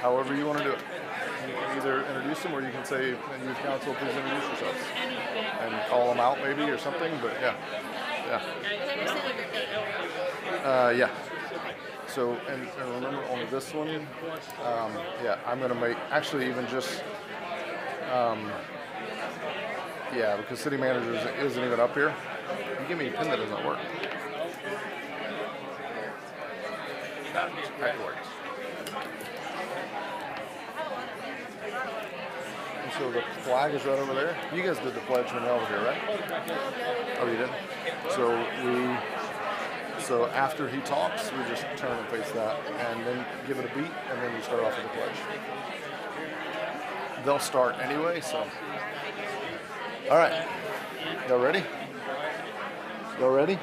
However you want to do it. You can either introduce them or you can say, youth council, please introduce yourselves. And call them out maybe or something, but yeah. Yeah. So, and remember on this one, yeah, I'm going to make, actually even just, yeah, because city manager isn't even up here. You give me a pin that doesn't work. That works. And so the flag is right over there. You guys did the pledge when y'all were here, right? Oh, you did? So after he talks, we just turn and face that, and then give it a beat, and then we start off with the pledge. They'll start anyway, so. All right. Y'all ready? Y'all ready?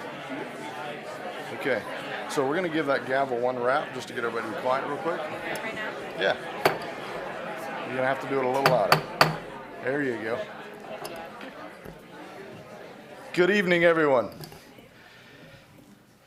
Okay. So we're going to give that gavel one rap just to get everybody to be quiet real quick. Right now? Yeah. You're going to have to do it a little louder. There you go. Good evening, everyone.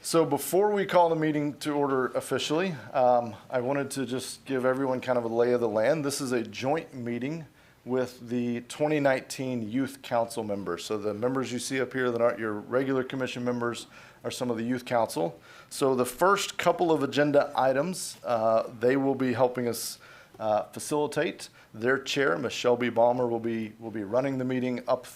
So before we call the meeting to order officially, I wanted to just give everyone kind of a lay of the land. This is a joint meeting with the 2019 Youth Council members. So the members you see up here that aren't your regular commission members are some of the Youth Council. So the first couple of agenda items, they will be helping us facilitate. Their chair, Ms. Shelby Balmer, will be running the meeting up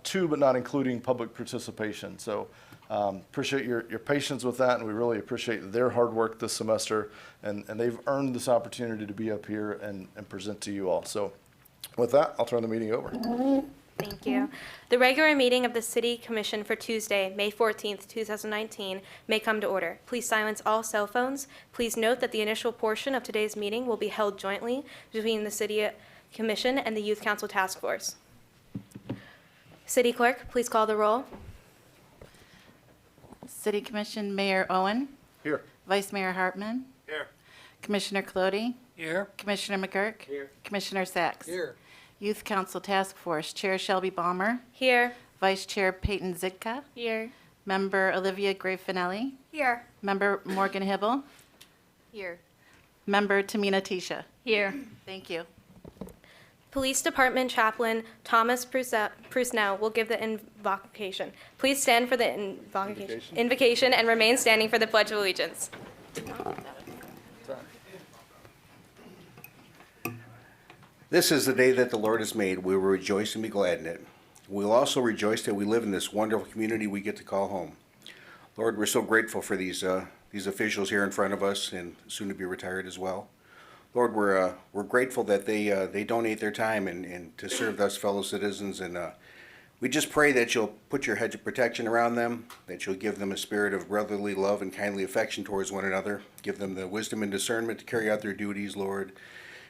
to but not including public participation. So appreciate your patience with that, and we really appreciate their hard work this semester, and they've earned this opportunity to be up here and present to you all. So with that, I'll turn the meeting over. Thank you. The regular meeting of the City Commission for Tuesday, May 14th, 2019 may come to order. Please silence all cell phones. Please note that the initial portion of today's meeting will be held jointly between the City Commission and the Youth Council Task Force. City Clerk, please call the roll. City Commission Mayor Owen. Here. Vice Mayor Hartman. Here. Commissioner Clody. Here. Commissioner McGurk. Here. Commissioner Sacks. Here. Youth Council Task Force Chair Shelby Balmer. Here. Vice Chair Peyton Zitka. Here. Member Olivia Gray-Finelli. Here. Member Morgan Hibble. Here. Member Tamina Tisha. Here. Thank you. Police Department Chaplain Thomas Prusnell will give the invocation. Please stand for the invocation and remain standing for the Pledge of Allegiance. This is the day that the Lord has made. We will rejoice and be glad in it. We will also rejoice that we live in this wonderful community we get to call home. Lord, we're so grateful for these officials here in front of us and soon to be retired as well. Lord, we're grateful that they donate their time and to serve us fellow citizens, and we just pray that you'll put your hedge of protection around them, that you'll give them a spirit of brotherly love and kindly affection towards one another, give them the wisdom and discernment to carry out their duties, Lord,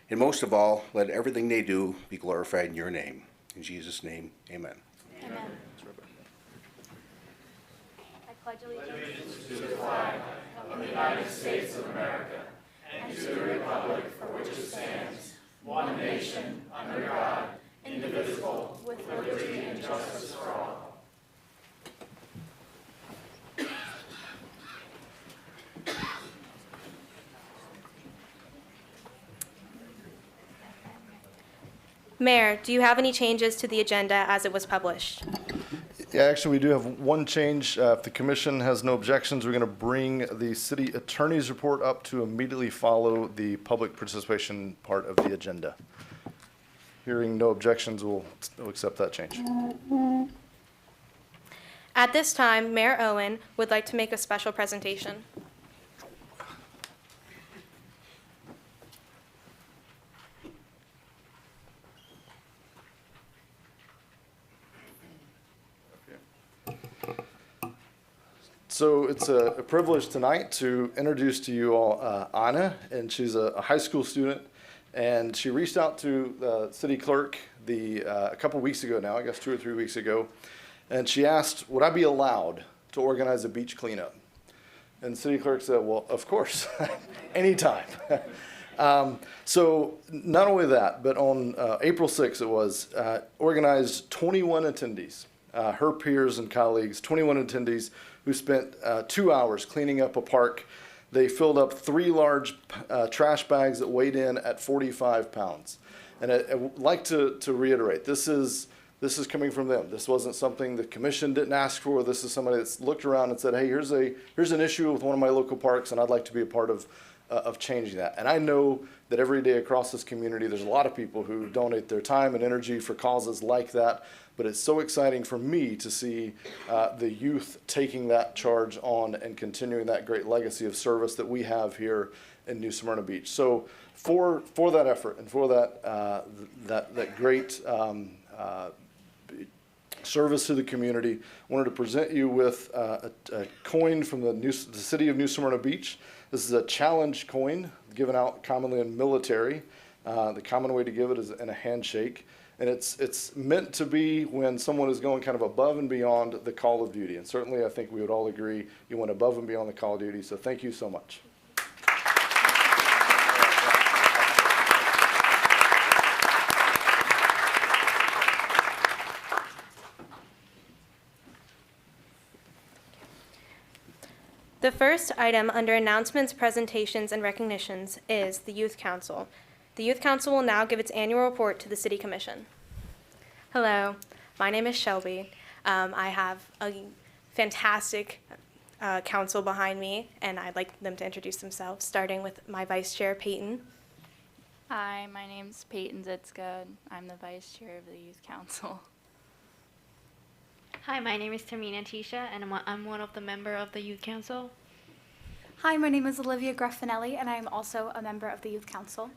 and most of all, let everything they do be glorified in your name. In Jesus' name, amen. Amen. I pledge allegiance to the flag of the United States of America and to the republic for which it stands, one nation, under God, indivisible, with liberty and justice for all. Mayor, do you have any changes to the agenda as it was published? Yeah, actually, we do have one change. If the commission has no objections, we're going to bring the city attorney's report up to immediately follow the public participation part of the agenda. Hearing no objections, we'll accept that change. At this time, Mayor Owen would like to make a special presentation. So it's a privilege tonight to introduce to you all Anna, and she's a high school student, and she reached out to the city clerk a couple weeks ago now, I guess 2 or 3 weeks ago, and she asked, would I be allowed to organize a beach cleanup? And the city clerk said, well, of course, anytime. So not only that, but on April 6th it was, organized 21 attendees. her peers and colleagues, 21 attendees who spent 2 hours cleaning up a park. They filled up 3 large trash bags that weighed in at 45 pounds. And I'd like to reiterate, this is coming from them. This wasn't something the commission didn't ask for. This is somebody that's looked around and said, hey, here's an issue with one of my local parks, and I'd like to be a part of changing that. And I know that every day across this community, there's a lot of people who donate their time and energy for causes like that. But it's so exciting for me to see the youth taking that charge on and continuing that great legacy of service that we have here in New Smyrna Beach. So for that effort and for that great service to the community, I wanted to present you with a coin from the city of New Smyrna Beach. This is a challenge coin given out commonly in military. The common way to give it is in a handshake. And it's meant to be when someone is going kind of above and beyond the call of duty. And certainly I think we would all agree you went above and beyond the call of duty. So thank you so much. The first item under announcements, presentations, and recognitions is the Youth Council. The Youth Council will now give its annual report to the City Commission. Hello, my name is Shelby. I have a fantastic council behind me, and I'd like them to introduce themselves, starting with my Vice Chair, Peyton. Hi, my name's Peyton Zitzka. I'm the Vice Chair of the Youth Council. Hi, my name is Tamina Tisha, and I'm one of the member of the Youth Council. Hi, my name is Olivia Graffinelli, and I am also a member of the Youth Council.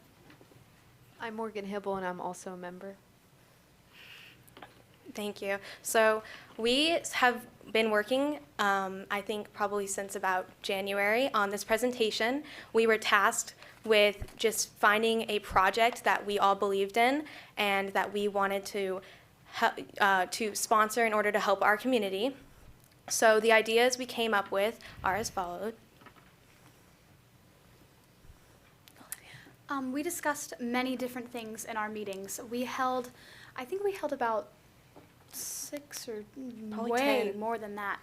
I'm Morgan Hibble, and I'm also a member. Thank you. So we have been working, I think probably since about January on this presentation. We were tasked with just finding a project that we all believed in and that we wanted to sponsor in order to help our community. So the ideas we came up with are as follows. We discussed many different things in our meetings. I think we held about 6 or Probably way 10. more than that.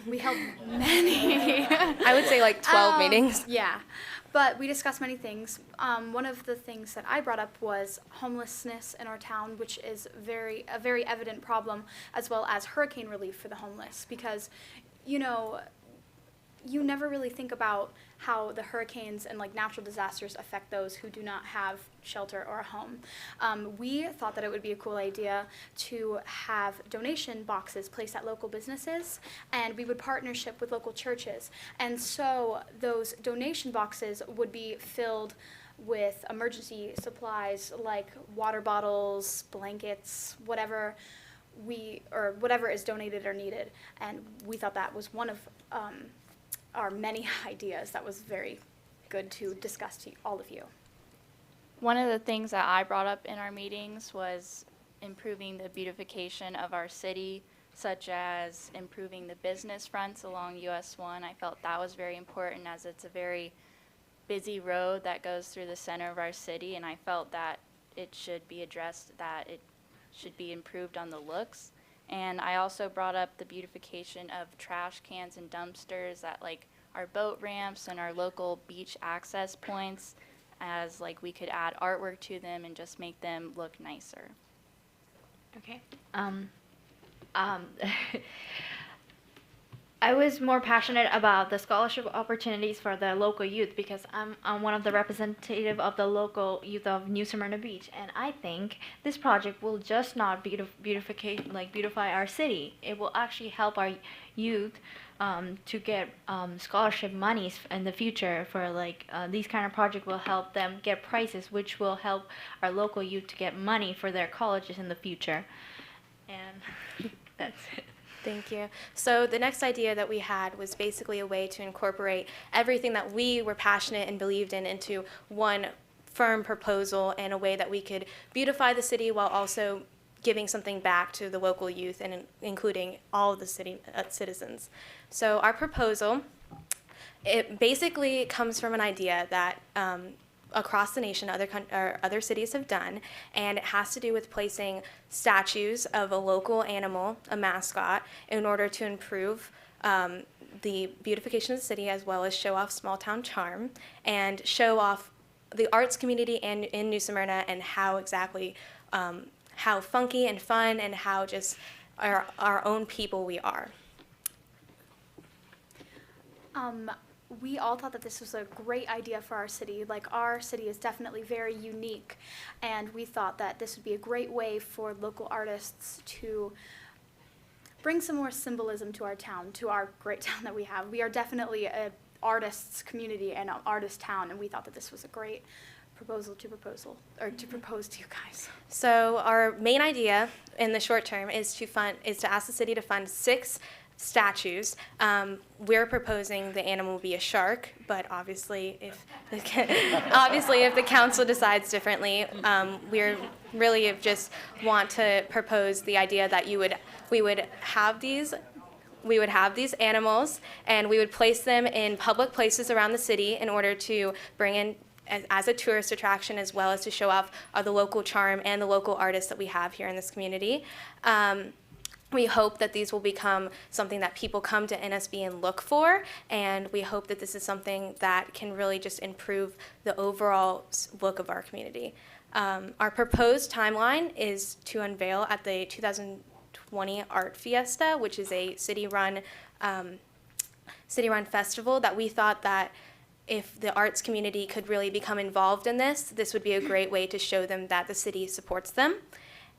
We held many. I would say like 12 meetings. Yeah, but we discussed many things. One of the things that I brought up was homelessness in our town, which is a very evident problem, as well as hurricane relief for the homeless, because, you never really think about how the hurricanes and natural disasters affect those who do not have shelter or a home. We thought that it would be a cool idea to have donation boxes placed at local businesses, and we would partnership with local churches. And so those donation boxes would be filled with emergency supplies like water bottles, blankets, whatever is donated or needed. And we thought that was one of our many ideas that was very good to discuss to all of you. One of the things that I brought up in our meetings was improving the beautification of our city, such as improving the business fronts along US 1. I felt that was very important, as it's a very busy road that goes through the center of our city, and I felt that it should be addressed, that it should be improved on the looks. And I also brought up the beautification of trash cans and dumpsters at our boat ramps and our local beach access points, as we could add artwork to them and just make them look nicer. Okay. I was more passionate about the scholarship opportunities for the local youth because I'm one of the representative of the local youth of New Smyrna Beach, and I think this project will just not beautify our city. It will actually help our youth to get scholarship monies in the future for these kind of projects will help them get prizes, which will help our local youth to get money for their colleges in the future. And that's it. Thank you. So the next idea that we had was basically a way to incorporate everything that we were passionate and believed in into one firm proposal, and a way that we could beautify the city while also giving something back to the local youth and including all of the city citizens. So our proposal, it basically comes from an idea that across the nation other cities have done, and it has to do with placing statues of a local animal, a mascot, in order to improve the beautification of the city as well as show off small town charm and show off the arts community in New Smyrna and how exactly how funky and fun and how just our own people we are. We all thought that this was a great idea for our city. Like, our city is definitely very unique, and we thought that this would be a great way for local artists to bring some more symbolism to our town, to our great town that we have. We are definitely an artists community and an artist town, and we thought that this was a great proposal to propose to you guys. So our main idea in the short term is to ask the city to fund 6 statues. We're proposing the animal be a shark, but obviously if the council decides differently, we're really just want to propose the idea that we would have these animals and we would place them in public places around the city in order to bring in as a tourist attraction as well as to show off the local charm and the local artists that we have here in this community. We hope that these will become something that people come to NSB and look for, and we hope that this is something that can really just improve the overall look of our community. Our proposed timeline is to unveil at the 2020 Art Fiesta, which is a city-run festival that we thought that if the arts community could really become involved in this would be a great way to show them that the city supports them.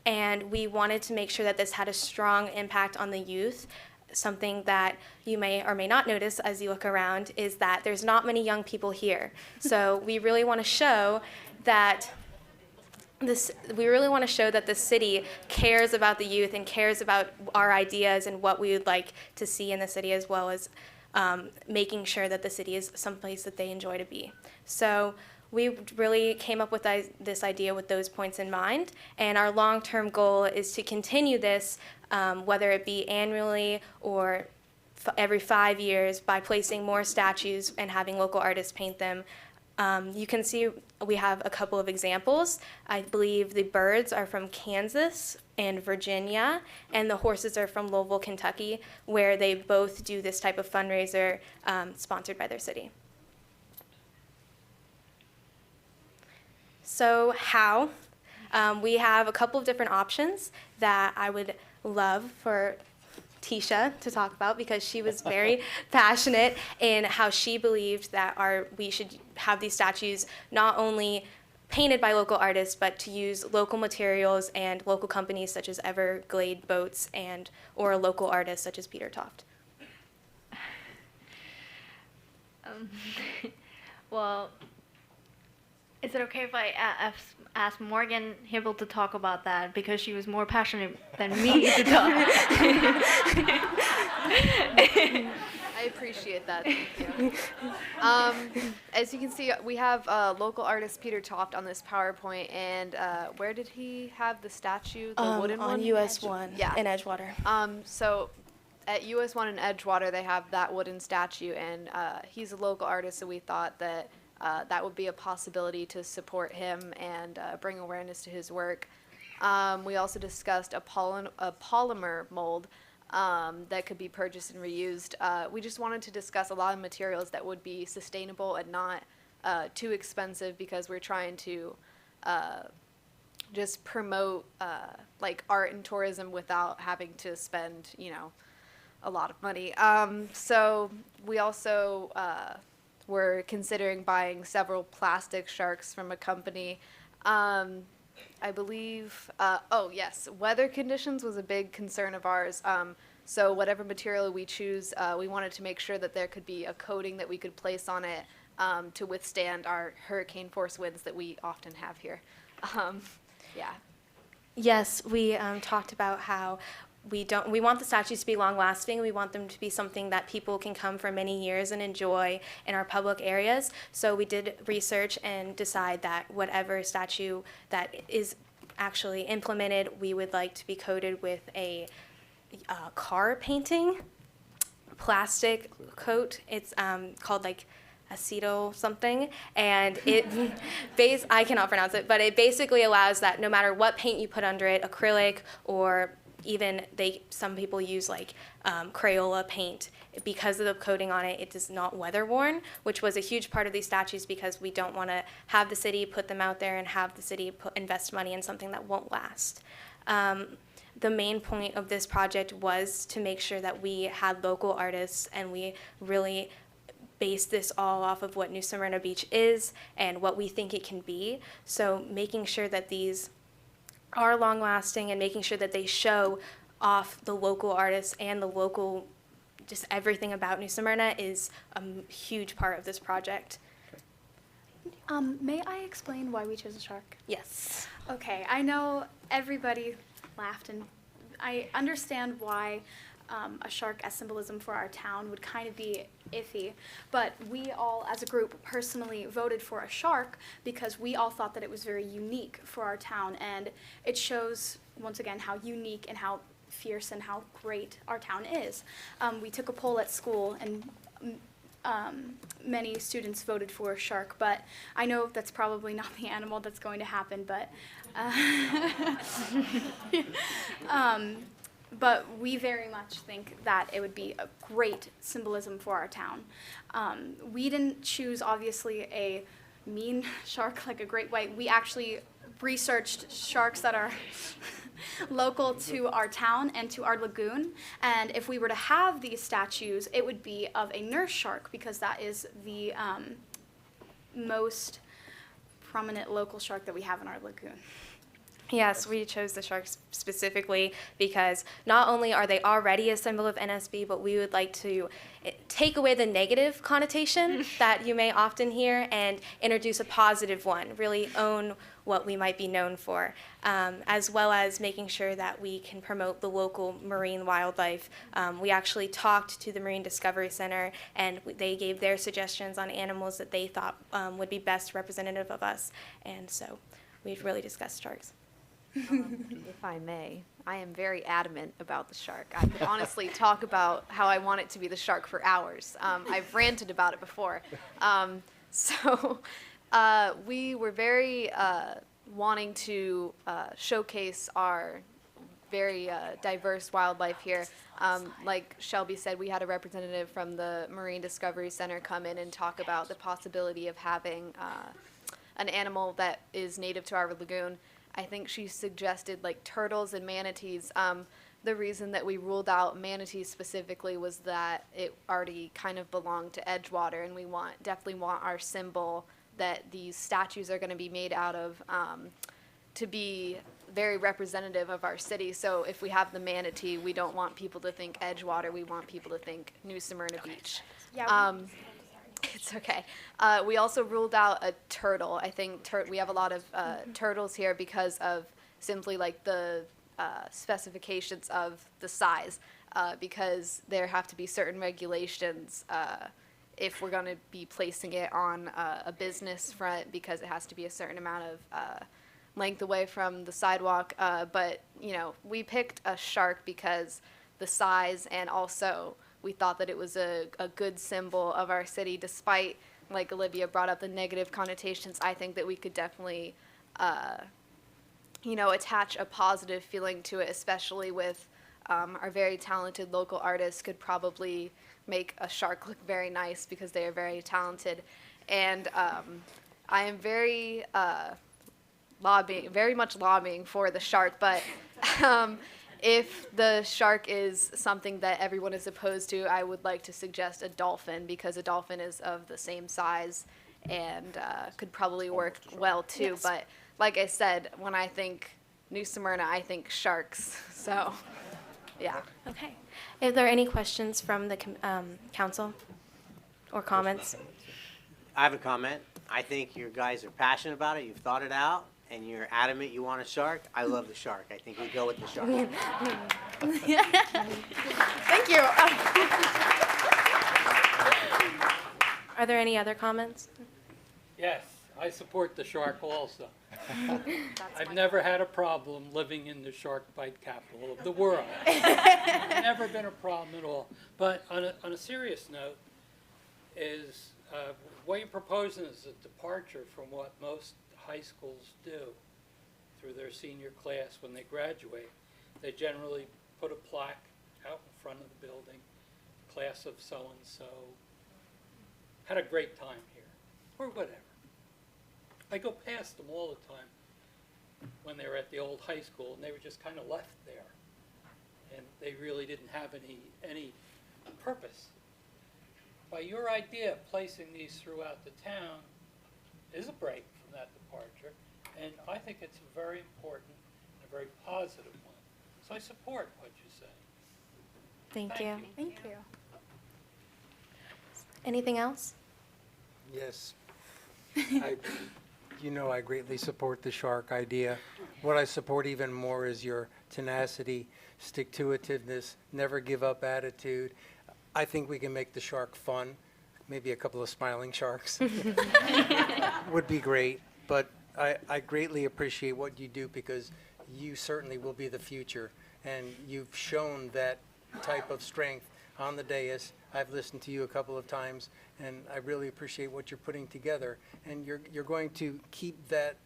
And we wanted to make sure that this had a strong impact on the youth. Something that you may or may not notice as you look around is that there's not many young people here. So we really want to show that the city cares about the youth and cares about our ideas and what we would like to see in the city, as well as making sure that the city is someplace that they enjoy to be. So we really came up with this idea with those points in mind, and our long-term goal is to continue this, whether it be annually or every 5 years, by placing more statues and having local artists paint them. You can see we have a couple of examples. I believe the birds are from Kansas and Virginia, and the horses are from Louisville, Kentucky, where they both do this type of fundraiser sponsored by their city. So how? We have a couple of different options that I would love for Tisha to talk about, because she was very passionate in how she believed that we should have these statues not only painted by local artists, but to use local materials and local companies such as Everglade Boats or a local artist such as Peter Toft. Well, is it okay if I ask Morgan Hibble to talk about that, because she was more passionate than me to talk? I appreciate that. Thank you. As you can see, we have local artist Peter Toft on this PowerPoint, and where did he have the statue? The wooden one? On US 1 Yeah. in Edgewater. So at US 1 in Edgewater, they have that wooden statue, and he's a local artist, so we thought that that would be a possibility to support him and bring awareness to his work. We also discussed a polymer mold that could be purchased and reused. We just wanted to discuss a lot of materials that would be sustainable and not too expensive, because we're trying to just promote like art and tourism without having to spend, a lot of money. So we also we're considering buying several plastic sharks from a company. I believe, yes, weather conditions was a big concern of ours. So whatever material we choose, we wanted to make sure that there could be a coating that we could place on it to withstand our hurricane force winds that we often have here. Yeah. Yes, we talked about how we want the statues to be long-lasting. We want them to be something that people can come for many years and enjoy in our public areas. So we did research and decide that whatever statue that is actually implemented, we would like to be coated with a car painting plastic coat. It's called acetyl something, and it I cannot pronounce it, but it basically allows that no matter what paint you put under it, acrylic or even some people use like Crayola paint, because of the coating on it, it is not weather worn, which was a huge part of these statues because we don't want to have the city put them out there and have the city invest money in something that won't last. The main point of this project was to make sure that we had local artists, and we really base this all off of what New Smyrna Beach is and what we think it can be. So making sure that these are long-lasting and making sure that they show off the local artists and the local, just everything about New Smyrna is a huge part of this project. May I explain why we chose a shark? Yes. Okay, I know everybody laughed, and I understand why a shark as symbolism for our town would kind of be iffy, but we all as a group personally voted for a shark because we all thought that it was very unique for our town, and it shows once again how unique and how fierce and how great our town is. We took a poll at school, and many students voted for a shark, but I know that's probably not the animal that's going to happen, but we very much think that it would be a great symbolism for our town. We didn't choose, obviously, a mean shark like a great white. We actually researched sharks that are local to our town and to our lagoon, and if we were to have these statues, it would be of a nurse shark because that is the most prominent local shark that we have in our lagoon. Yes, we chose the sharks specifically because not only are they already a symbol of NSB, but we would like to take away the negative connotation that you may often hear and introduce a positive one, really own what we might be known for, as well as making sure that we can promote the local marine wildlife. We actually talked to the Marine Discovery Center, and they gave their suggestions on animals that they thought would be best representative of us, and so we've really discussed sharks. If I may, I am very adamant about the shark. I could honestly talk about how I want it to be the shark for hours. I've ranted about it before. We were very wanting to showcase our very diverse wildlife here. Like Shelby said, we had a representative from the Marine Discovery Center come in and talk about the possibility of having an animal that is native to our lagoon. I think she suggested like turtles and manatees. The reason that we ruled out manatees specifically was that it already kind of belonged to Edgewater, and we definitely want our symbol that these statues are going to be made out of to be very representative of our city. So if we have the manatee, we don't want people to think Edgewater, we want people to think New Smyrna Beach. Yeah. It's okay. We also ruled out a turtle. I think we have a lot of turtles here because of simply like the specifications of the size, because there have to be certain regulations if we're going to be placing it on a business front, because it has to be a certain amount of length away from the sidewalk. But, you know, we picked a shark because the size, and also we thought that it was a good symbol of our city, despite, like Olivia brought up, the negative connotations. I think that we could definitely, attach a positive feeling to it, especially with our very talented local artists could probably make a shark look very nice because they are very talented. And I am very much lobbying for the shark, but if the shark is something that everyone is opposed to, I would like to suggest a dolphin, because a dolphin is of the same size and could probably work well too. Yes. But like I said, when I think New Smyrna, I think sharks. So, yeah. Okay. Are there any questions from the council or comments? I have a comment. I think you guys are passionate about it. You've thought it out, and you're adamant you want a shark. I love the shark. I think we go with the shark. Thank you. Are there any other comments? Yes, I support the shark also. I've never had a problem living in the shark bite capital of the world. Never been a problem at all. But on a serious note, is, what you're proposing is a departure from what most high schools do through their senior class when they graduate. They generally put a plaque out in front of the building, class of so-and-so, had a great time here, or whatever. I go past them all the time when they were at the old high school, and they were just kind of left there. And they really didn't have any purpose. By your idea of placing these throughout the town is a break from that departure, and I think it's a very important and a very positive one. So I support what you say. Thank you. Thank you. Anything else? Yes. I greatly support the shark idea. What I support even more is your tenacity, stick-to-itiveness, never give up attitude. I think we can make the shark fun. Maybe a couple of smiling sharks would be great. But I greatly appreciate what you do because you certainly will be the future. And you've shown that type of strength on the dais. I've listened to you a couple of times, and I really appreciate what you're putting together. And you're going to keep that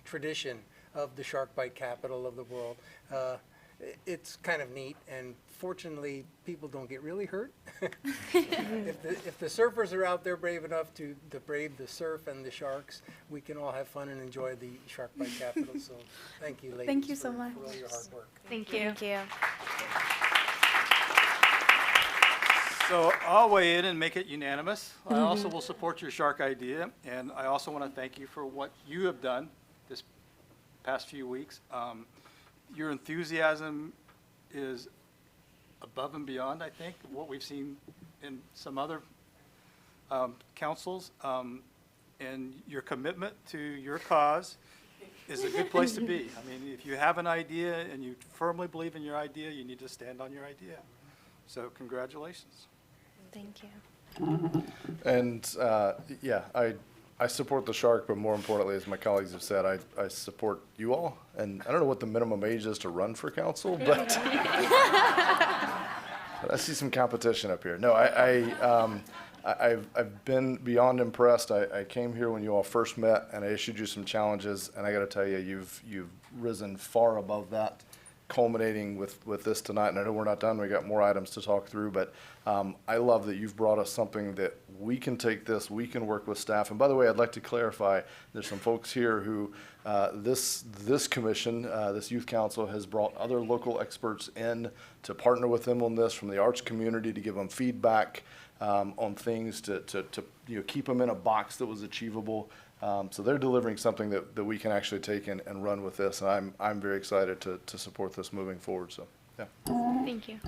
tradition of the shark bite capital of the world. It's kind of neat, and fortunately, people don't get really hurt. If the surfers are out there brave enough to brave the surf and the sharks, we can all have fun and enjoy the shark bite capital. So thank you, ladies. Thank you so much. For all your hard work. Thank you. Thank you. So I'll weigh in and make it unanimous. I also will support your shark idea, and I also want to thank you for what you have done this past few weeks. Your enthusiasm is above and beyond, I think, what we've seen in some other councils, and your commitment to your cause is a good place to be. I mean, if you have an idea and you firmly believe in your idea, you need to stand on your idea. So congratulations. Thank you. And, yeah, I support the shark, but more importantly, as my colleagues have said, I support you all. And I don't know what the minimum age is to run for council, but I see some competition up here. No, I've been beyond impressed. I came here when you all first met, and I issued you some challenges, and I got to tell you, you've risen far above that, culminating with this tonight. And I know we're not done. We got more items to talk through, but I love that you've brought us something that we can take this, we can work with staff. And by the way, I'd like to clarify, there's some folks here who this commission, this youth council has brought other local experts in to partner with them on this from the arts community to give them feedback on things to keep them in a box that was achievable. So they're delivering something that we can actually take and run with this. And I'm very excited to support this moving forward. So, yeah. Thank you.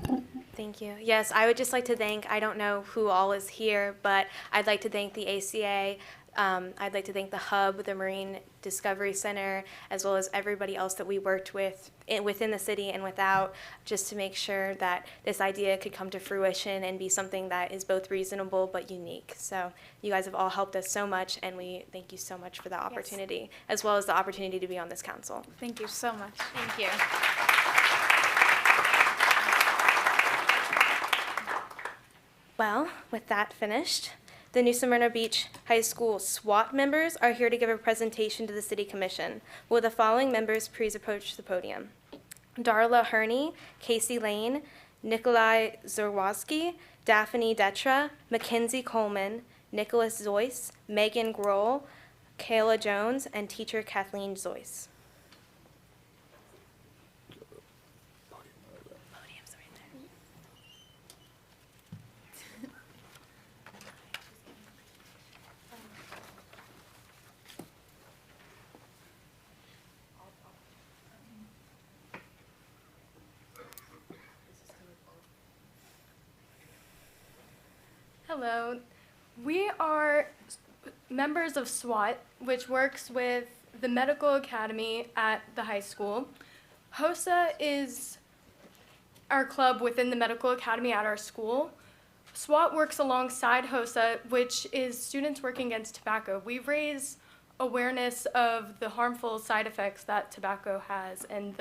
Thank you. Yes, I would just like to thank, I don't know who all is here, but I'd like to thank the ACA. I'd like to thank the Hub, the Marine Discovery Center, as well as everybody else that we worked with within the city and without, just to make sure that this idea could come to fruition and be something that is both reasonable but unique. So you guys have all helped us so much, and we thank you so much for the opportunity, as well as the opportunity to be on this council. Thank you so much. Thank you. Well, with that finished, the New Smyrna Beach High School SWAT members are here to give a presentation to the City Commission. Will the following members please approach the podium? Darla Herney, Casey Lane, Nikolai Zorwowski, Daphne Detra, Mackenzie Coleman, Nicholas Zoyce, Megan Grohl, Kayla Jones, and teacher Kathleen Zoyce. Podium's right there. Hello. We are members of SWAT, which works with the Medical Academy at the high school. HOSA is our club within the Medical Academy at our school. SWAT works alongside HOSA, which is Students Working Against Tobacco. We raise awareness of the harmful side effects that tobacco has, and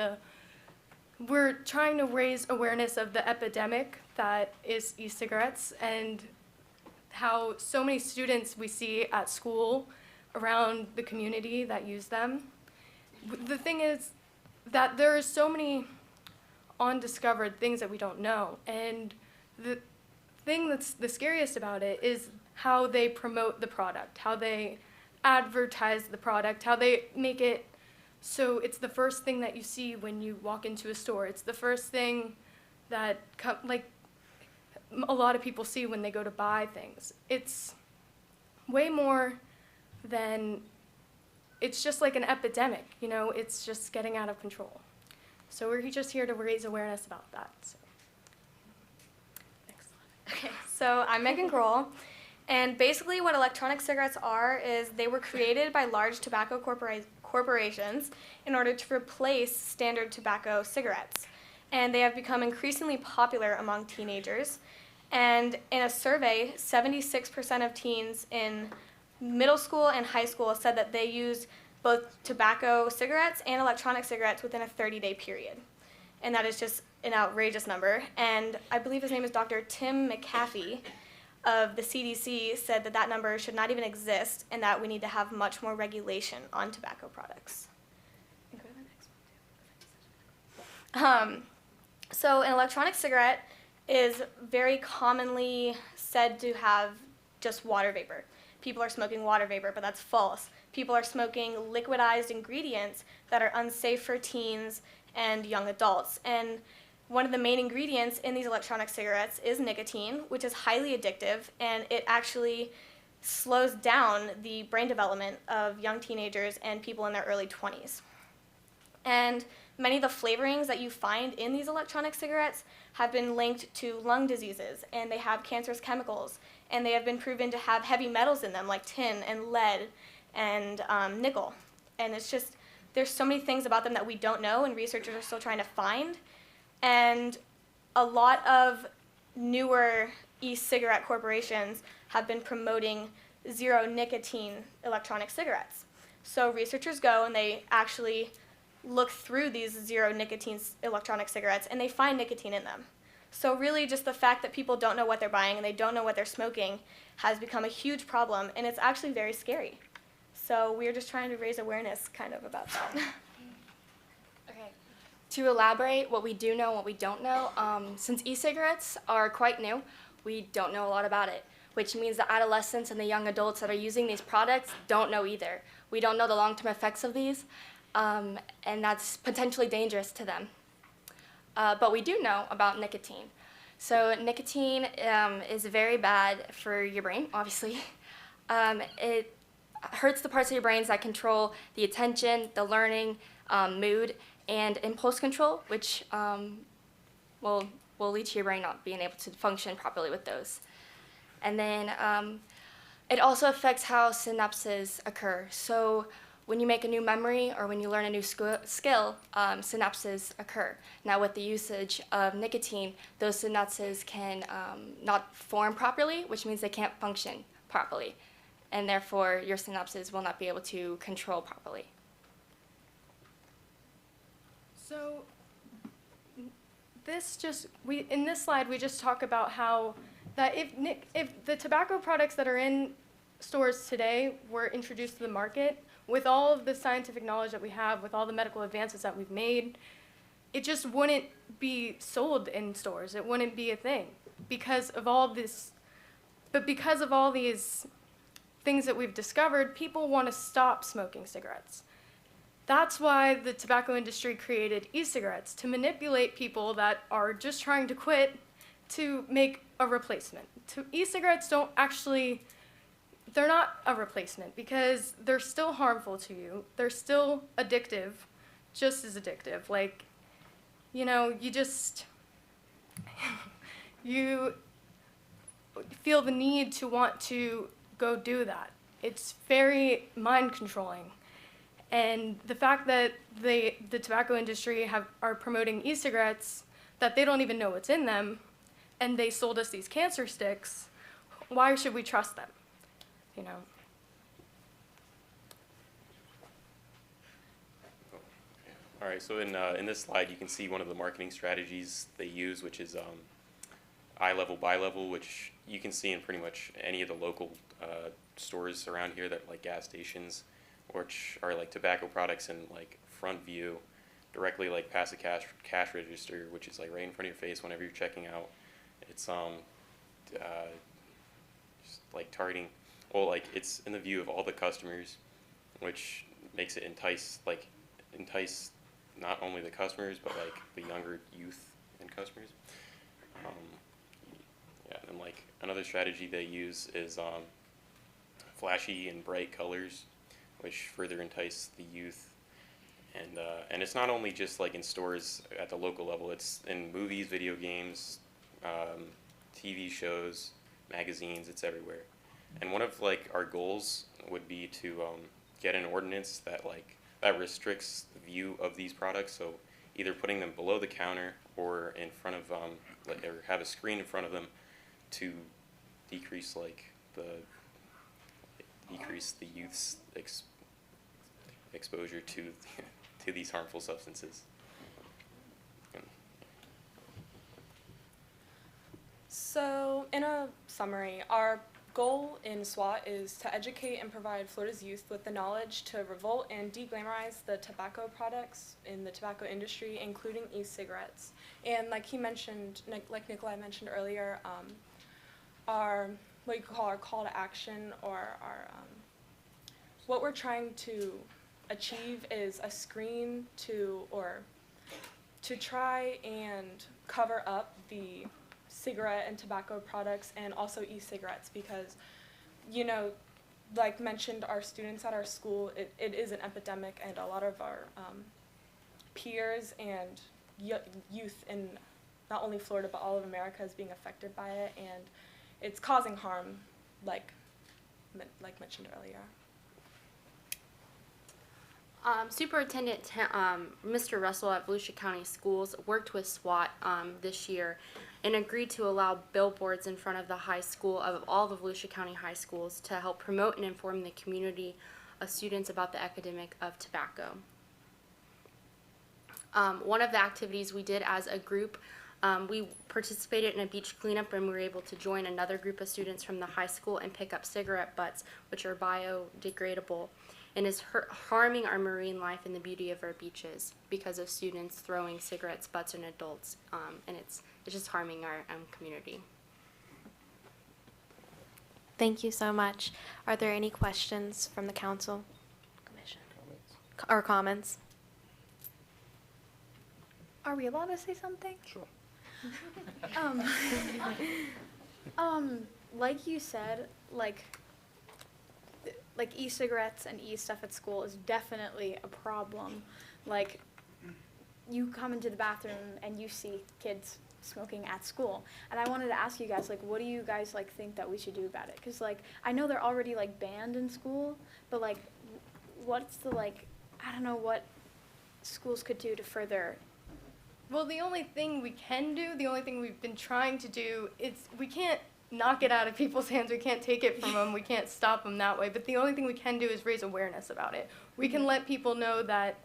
we're trying to raise awareness of the epidemic that is e-cigarettes and how so many students we see at school around the community that use them. The thing is that there are so many undiscovered things that we don't know, and the thing that's the scariest about it is how they promote the product, how they advertise the product, how they make it so it's the first thing that you see when you walk into a store. It's the first thing that a lot of people see when they go to buy things. It's way more than, it's just like an epidemic, you know, it's just getting out of control. So we're just here to raise awareness about that. So. Okay, so I'm Megan Grohl, and basically what electronic cigarettes are is they were created by large tobacco corporations in order to replace standard tobacco cigarettes. And they have become increasingly popular among teenagers. And in a survey, 76% of teens in middle school and high school said that they use both tobacco cigarettes and electronic cigarettes within a 30-day period. And that is just an outrageous number. And I believe his name is Dr. Tim McAfee of the CDC said that that number should not even exist and that we need to have much more regulation on tobacco products. And go to the next one, too. So an electronic cigarette is very commonly said to have just water vapor. People are smoking water vapor, but that's false. People are smoking liquidized ingredients that are unsafe for teens and young adults. And one of the main ingredients in these electronic cigarettes is nicotine, which is highly addictive, and it actually slows down the brain development of young teenagers and people in their early 20s. And many of the flavorings that you find in these electronic cigarettes have been linked to lung diseases, and they have cancerous chemicals, and they have been proven to have heavy metals in them like tin and lead and nickel. And it's just, there's so many things about them that we don't know and researchers are still trying to find. And a lot of newer e-cigarette corporations have been promoting zero nicotine electronic cigarettes. So researchers go and they actually look through these zero nicotine electronic cigarettes and they find nicotine in them. So really just the fact that people don't know what they're buying and they don't know what they're smoking has become a huge problem, and it's actually very scary. So we're just trying to raise awareness kind of about that. Okay. To elaborate what we do know and what we don't know, since e-cigarettes are quite new, we don't know a lot about it, which means the adolescents and the young adults that are using these products don't know either. We don't know the long-term effects of these, and that's potentially dangerous to them. But we do know about nicotine. So nicotine is very bad for your brain, obviously. It hurts the parts of your brains that control the attention, the learning, mood, and impulse control, which will lead to your brain not being able to function properly with those. And then it also affects how synapses occur. So when you make a new memory or when you learn a new skill, synapses occur. Now with the usage of nicotine, those synapses can not form properly, which means they can't function properly. And therefore, your synapses will not be able to control properly. So in this slide, we just talk about how that if the tobacco products that are in stores today were introduced to the market, with all of the scientific knowledge that we have, with all the medical advances that we've made, it just wouldn't be sold in stores. It wouldn't be a thing because of all this. But because of all these things that we've discovered, people want to stop smoking cigarettes. That's why the tobacco industry created e-cigarettes, to manipulate people that are just trying to quit to make a replacement. E-cigarettes don't actually, they're not a replacement because they're still harmful to you. They're still addictive, just as addictive. Like, you know, you just, you feel the need to want to go do that. It's very mind controlling. And the fact that the tobacco industry are promoting e-cigarettes that they don't even know what's in them, and they sold us these cancer sticks, why should we trust them? You know? All right, so in this slide, you can see one of the marketing strategies they use, which is eye level, bi level, which you can see in pretty much any of the local stores around here that like gas stations, which are like tobacco products in like front view, directly like past the cash register, which is like right in front of your face whenever you're checking out. It's just like targeting, well, like it's in the view of all the customers, which makes it entice not only the customers but like the younger youth and customers. Yeah, and like another strategy they use is flashy and bright colors, which further entice the youth. And it's not only just like in stores at the local level, it's in movies, video games, TV shows, magazines, it's everywhere. And one of like our goals would be to get an ordinance that restricts the view of these products. So either putting them below the counter or in front of or have a screen in front of them to decrease the youth's exposure to to these harmful substances. So, in a summary, our goal in SWAT is to educate and provide Florida's youth with the knowledge to revolt and de-glamorize the tobacco products in the tobacco industry, including e-cigarettes. And like he mentioned, like Nikolai mentioned earlier, our what you call our call to action, or our what we're trying to achieve is a screen to try and cover up the cigarette and tobacco products and also e-cigarettes, because, you know, like mentioned, our students at our school, it is an epidemic, and a lot of our peers and youth in not only Florida but all of America is being affected by it, and it's causing harm, like mentioned earlier. Superintendent Mr. Russell at Volusia County Schools worked with SWAT this year and agreed to allow billboards in front of the high school of all the Volusia County high schools to help promote and inform the community of students about the epidemic of tobacco. One of the activities we did as a group, we participated in a beach cleanup, and we were able to join another group of students from the high school and pick up cigarette butts, which are biodegradable, and is harming our marine life and the beauty of our beaches because of students throwing cigarettes butts in adults, and it's just harming our community. Thank you so much. Are there any questions from the council? Commission? Or comments? Are we allowed to say something? Sure. Like you said, like e-cigarettes and e-stuff at school is definitely a problem. Like, you come into the bathroom and you see kids smoking at school, and I wanted to ask you guys, like, what do you guys like think that we should do about it? Because like, I know they're already like banned in school, but like, what's the like, I don't know what schools could do to further. Well, the only thing we can do, the only thing we've been trying to do, is we can't knock it out of people's hands. We can't take it from them. We can't stop them that way. But the only thing we can do is raise awareness about it. We can let people know that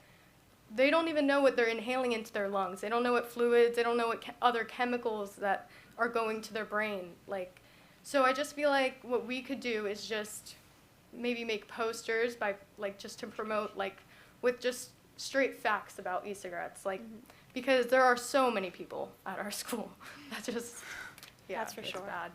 they don't even know what they're inhaling into their lungs. They don't know what fluids, they don't know what other chemicals that are going to their brain. Like, so I just feel like what we could do is just maybe make posters by, like, just to promote, like, with just straight facts about e-cigarettes. Like, because there are so many people at our school that just, yeah, That's for it's sure. bad.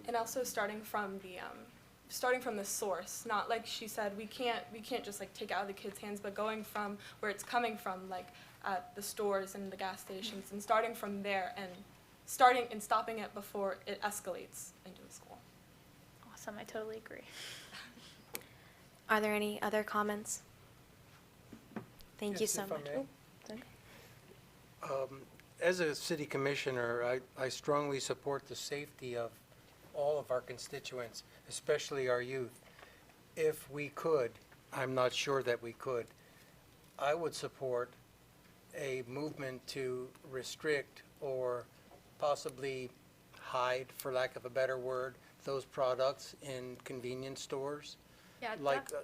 And also starting from the source, not like she said, we can't just like take it out of the kids' hands, but going from where it's coming from, like at the stores and the gas stations, and starting from there and stopping it before it escalates into the school. Awesome, I totally agree. Are there any other comments? Thank you Yes, so if I much. may. Oh, sorry. As a city commissioner, I strongly support the safety of all of our constituents, especially our youth. If we could, I'm not sure that we could, I would support a movement to restrict or possibly hide, for lack of a better word, those products in convenience stores. Yeah,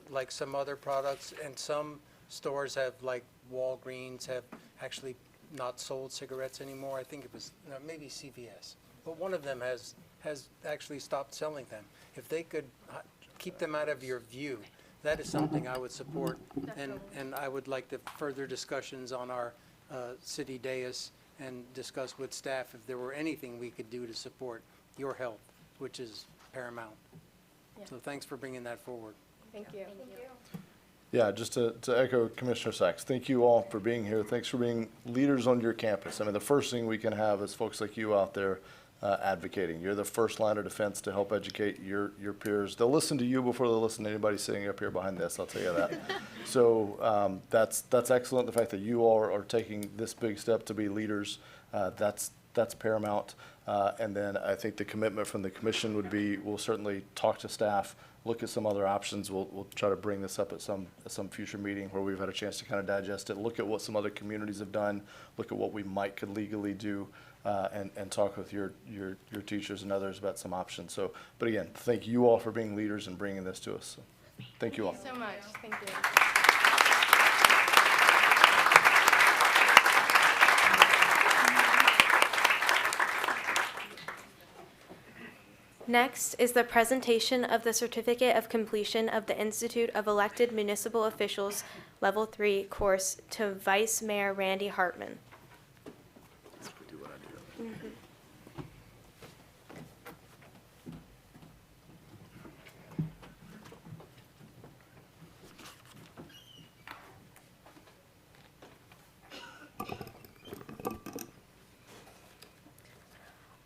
Like some other products, and some stores have, like Walgreens, have actually not sold cigarettes anymore. I think it was maybe CVS, but one of them has has actually stopped selling them. If they could keep them out of your view, that is something I would support. And I would like the further discussions on our city dais and discuss with staff if there were anything we could do to support your health, which is paramount. So thanks for bringing that forward. Thank you. Yeah, just to echo Commissioner Sachs, thank you all for being here. Thanks for being leaders on your campus. I mean, the first thing we can have is folks like you out there advocating. You're the first line of defense to help educate your peers. They'll listen to you before they'll listen to anybody sitting up here behind this, I'll tell you that. So that's excellent. The fact that you all are taking this big step to be leaders, that's paramount. And then I think the commitment from the commission would be, we'll certainly talk to staff, look at some other options. We'll try to bring this up at some future meeting where we've had a chance to kind of digest it, look at what some other communities have done, look at what we could legally do, and talk with your teachers and others about some options. So, but again, thank you all for being leaders and bringing this to us. So, thank you all. Thank you so much. Thank you. Next is the presentation of the Certificate of Completion of the Institute of Elected Municipal Officials Level 3 course to Vice Mayor Randy Hartman.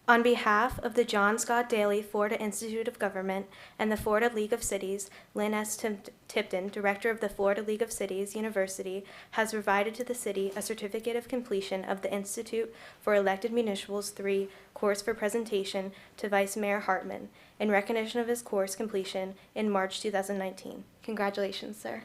On behalf of the John Scott Daly Florida Institute of Government and the Florida League of Cities, Lynn S. Tipton, Director of the Florida League of Cities University, has provided to the city a certificate of completion of the Institute for Elected Municipals 3 course for presentation to Vice Mayor Hartman in recognition of his course completion in March 2019. Congratulations, sir.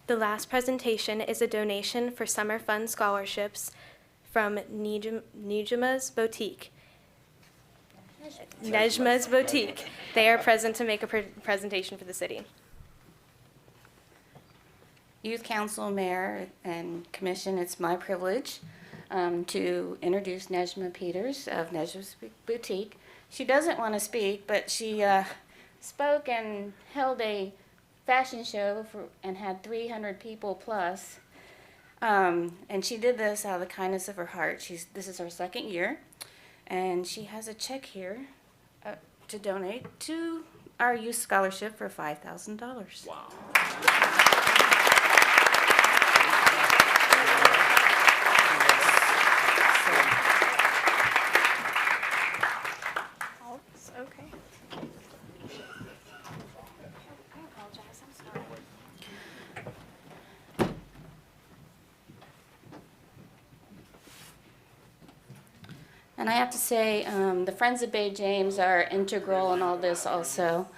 The last presentation is a donation for summer fun scholarships from Nejma's Boutique. Nejma's Boutique. They are present to make a presentation for the city. Youth Council, Mayor, and Commission, it's my privilege to introduce Nejma Peters of Nejma's Boutique. She doesn't want to speak, but she spoke and held a fashion show and had 300 people plus. And she did this out of the kindness of her heart. This is her second year, and she has a check here to donate to our youth scholarship for $5,000. Wow. Okay. And I have to say, the Friends of Bay James are integral in all this also.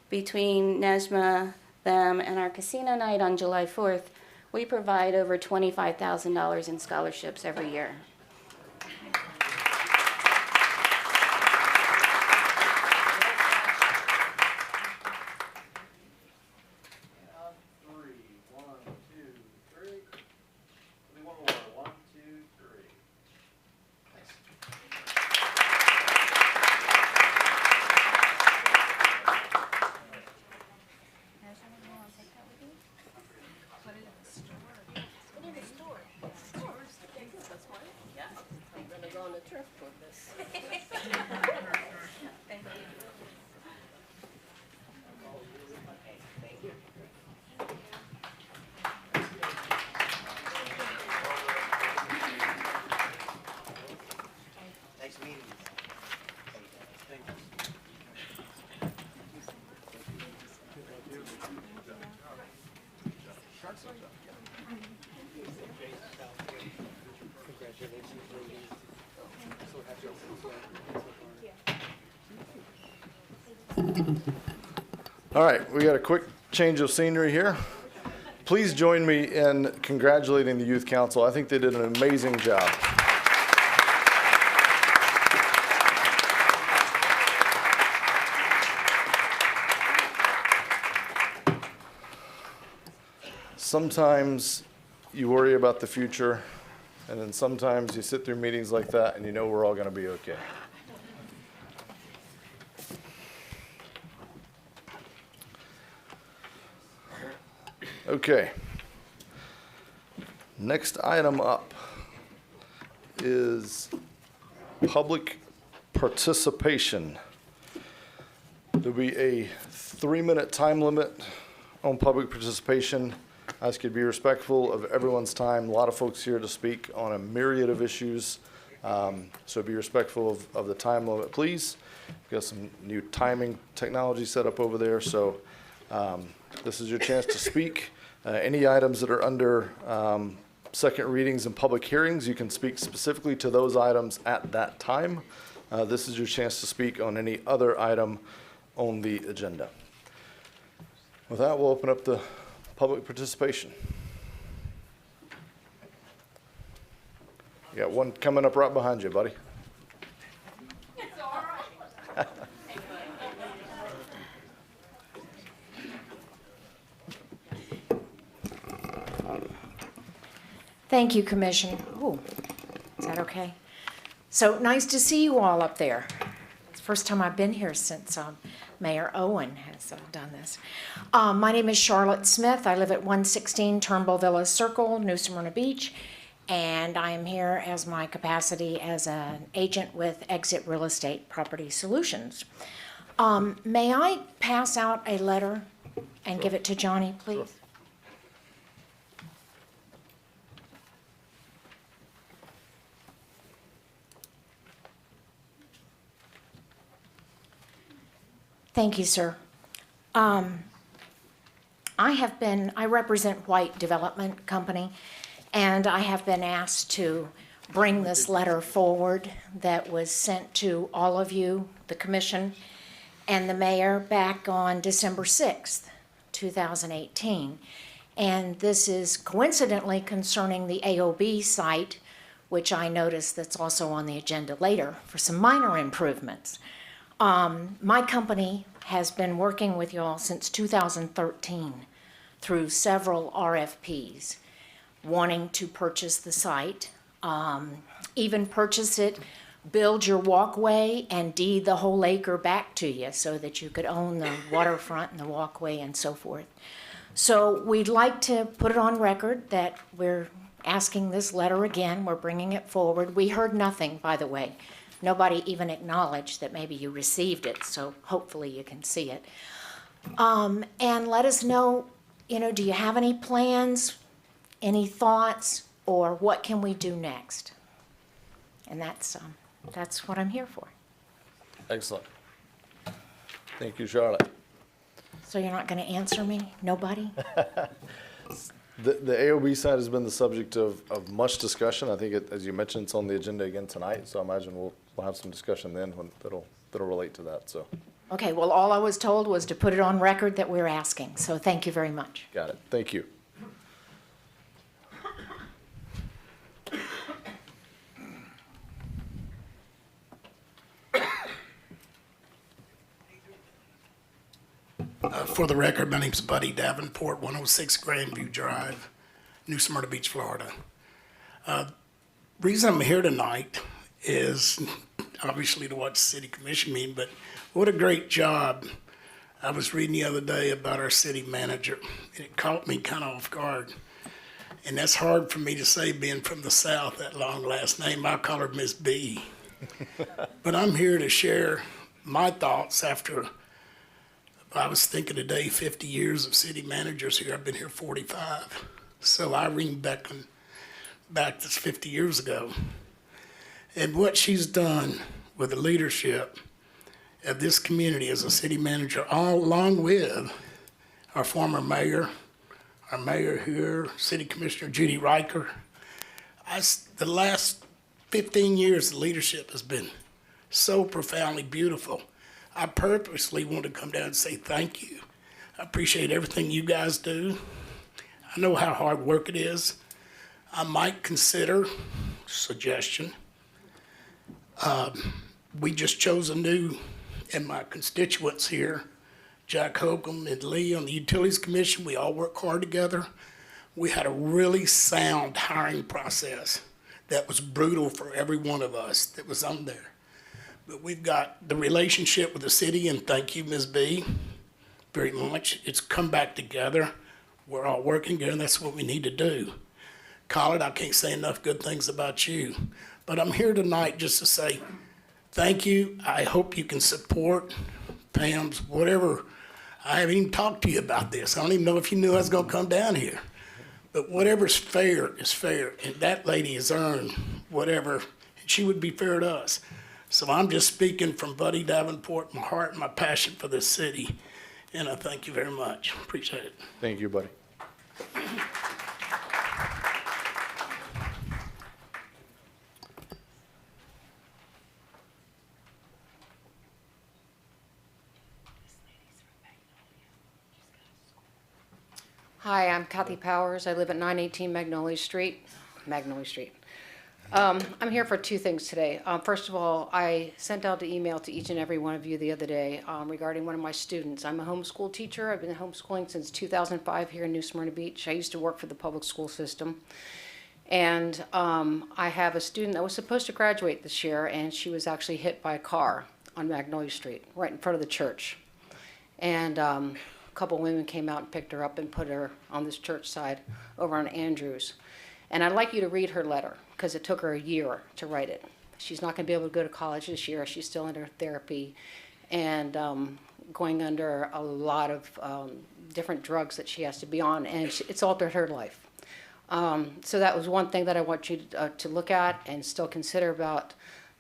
Between Nejma, them, and our casino night on July 4th, we provide over $25,000 in scholarships every year. All right, we got a quick change of scenery here. Please join me in congratulating the Youth Council. I think they did an amazing job. Sometimes you worry about the future, and then sometimes you sit through meetings like that and you know we're all going to be okay. Okay. Next item up is public participation. There'll be a 3-minute time limit on public participation. I ask you to be respectful of everyone's time. A lot of folks here to speak on a myriad of issues. So be respectful of the time limit, please. We've got some new timing technology set up over there. So this is your chance to speak. Any items that are under second readings and public hearings, you can speak specifically to those items at that time. This is your chance to speak on any other item on the agenda. With that, we'll open up the public participation. You got one coming up right behind you, buddy. Thank you, Commissioner. Ooh, is that okay? So nice to see you all up there. It's the first time I've been here since Mayor Owen has done this. My name is Charlotte Smith. I live at 116 Turnbull Villas Circle, New Smyrna Beach, and I am here as my capacity as an agent with Exit Real Estate Property Solutions. May I pass out a letter and give it to Johnny, please? Sure. Thank you, sir. I represent White Development Company, and I have been asked to bring this letter forward that was sent to all of you, the commission, and the mayor back on December 6th, 2018. And this is coincidentally concerning the AOB site, which I noticed that's also on the agenda later for some minor improvements. My company has been working with y'all since 2013 through several RFPs, wanting to purchase the site, even purchase it, build your walkway, and deed the whole acre back to you so that you could own the waterfront and the walkway and so forth. So we'd like to put it on record that we're asking this letter again. We're bringing it forward. We heard nothing, by the way. Nobody even acknowledged that maybe you received it, so hopefully you can see it. And let us know, do you have any plans, any thoughts, or what can we do next? And that's what I'm here for. Excellent. Thank you, Charlotte. So you're not going to answer me? Nobody? The AOB side has been the subject of much discussion. I think, as you mentioned, it's on the agenda again tonight, so I imagine we'll have some discussion then that'll relate to that. So. Okay, well, all I was told was to put it on record that we're asking, so thank you very much. Got it. Thank you. For the record, my name's Buddy Davenport, 106 Grandview Drive, New Smyrna Beach, Florida. Reason I'm here tonight is obviously to watch the city commission meeting, but what a great job. I was reading the other day about our city manager, and it caught me kind of off guard. And that's hard for me to say, being from the South, that long last name. I'll call her Miss B. But I'm here to share my thoughts after, I was thinking today, 50 years of city managers here. I've been here 45. So Irene Beckman, back that's 50 years ago. And what she's done with the leadership of this community as a city manager, all along with our former mayor, our mayor here, City Commissioner Judy Riker. The last 15 years, the leadership has been so profoundly beautiful. I purposely want to come down and say thank you. I appreciate everything you guys do. I know how hard work it is. I might consider suggestion. We just chose a new, and my constituents here, Jack Holcomb and Lee on the Utilities Commission, we all work hard together. We had a really sound hiring process that was brutal for every one of us that was on there. But we've got the relationship with the city, and thank you, Ms. B, very much. It's come back together. We're all working together, and that's what we need to do. Colin, I can't say enough good things about you, but I'm here tonight just to say thank you. I hope you can support Pam's whatever. I haven't even talked to you about this. I don't even know if you knew I was going to come down here. But whatever's fair is fair, and that lady has earned whatever, and she would be fair to us. So I'm just speaking from Buddy Davenport, my heart and my passion for this city, and I thank you very much. Appreciate it. Thank you, buddy. Hi, I'm Kathy Powers. I live at 918 Magnolia Street. I'm here for two things today. First of all, I sent out an email to each and every one of you the other day regarding one of my students. I'm a homeschool teacher. I've been homeschooling since 2005 here in New Smyrna Beach. I used to work for the public school system. And I have a student that was supposed to graduate this year, and she was actually hit by a car on Magnolia Street, right in front of the church. And a couple women came out and picked her up and put her on this church side over on Andrews. And I'd like you to read her letter, because it took her a year to write it. She's not going to be able to go to college this year. She's still under therapy and going under a lot of different drugs that she has to be on, and it's altered her life. So that was one thing that I want you to look at and still consider about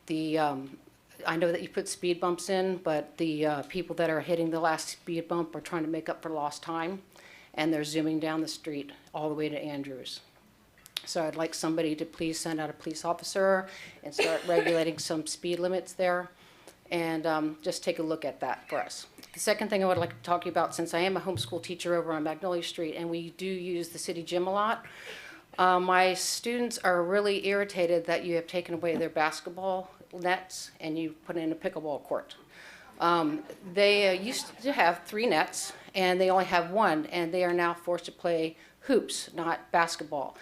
the, I know that you put speed bumps in, but the people that are hitting the last speed bump are trying to make up for lost time, and they're zooming down the street all the way to Andrews. So I'd like somebody to please send out a police officer and start regulating some speed limits there, and just take a look at that for us. The second thing I would like to talk to you about, since I am a homeschool teacher over on Magnolia Street, and we do use the city gym a lot, my students are really irritated that you have taken away their basketball nets and you put in a pickleball court. They used to have 3 nets, and they only have 1, and they are now forced to play hoops, not basketball.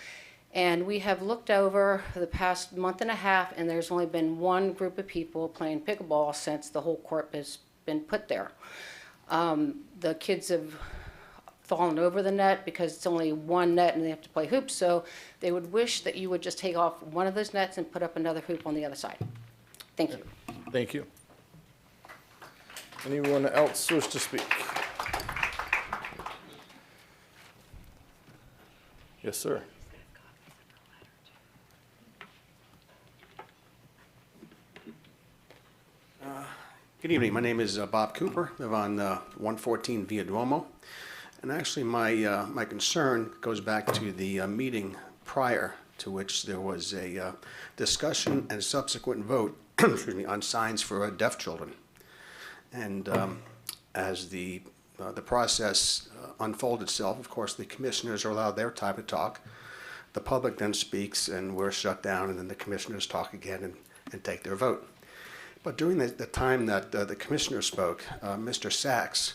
And we have looked over the past month and a half, and there's only been 1 group of people playing pickleball since the whole court has been put there. The kids have fallen over the net because it's only 1 net and they have to play hoops, so they would wish that you would just take off one of those nets and put up another hoop on the other side. Thank you. Thank you. Anyone else wish to speak? Yes, sir. Good evening. My name is Bob Cooper. I live on 114 Via Duomo. And actually, my concern goes back to the meeting prior to which there was a discussion and subsequent vote excuse me, on signs for deaf children. And as the process unfolded itself, of course, the commissioners are allowed their time to talk. The public then speaks, and we're shut down, and then the commissioners talk again and take their vote. But during the time that the commissioner spoke, Mr. Sachs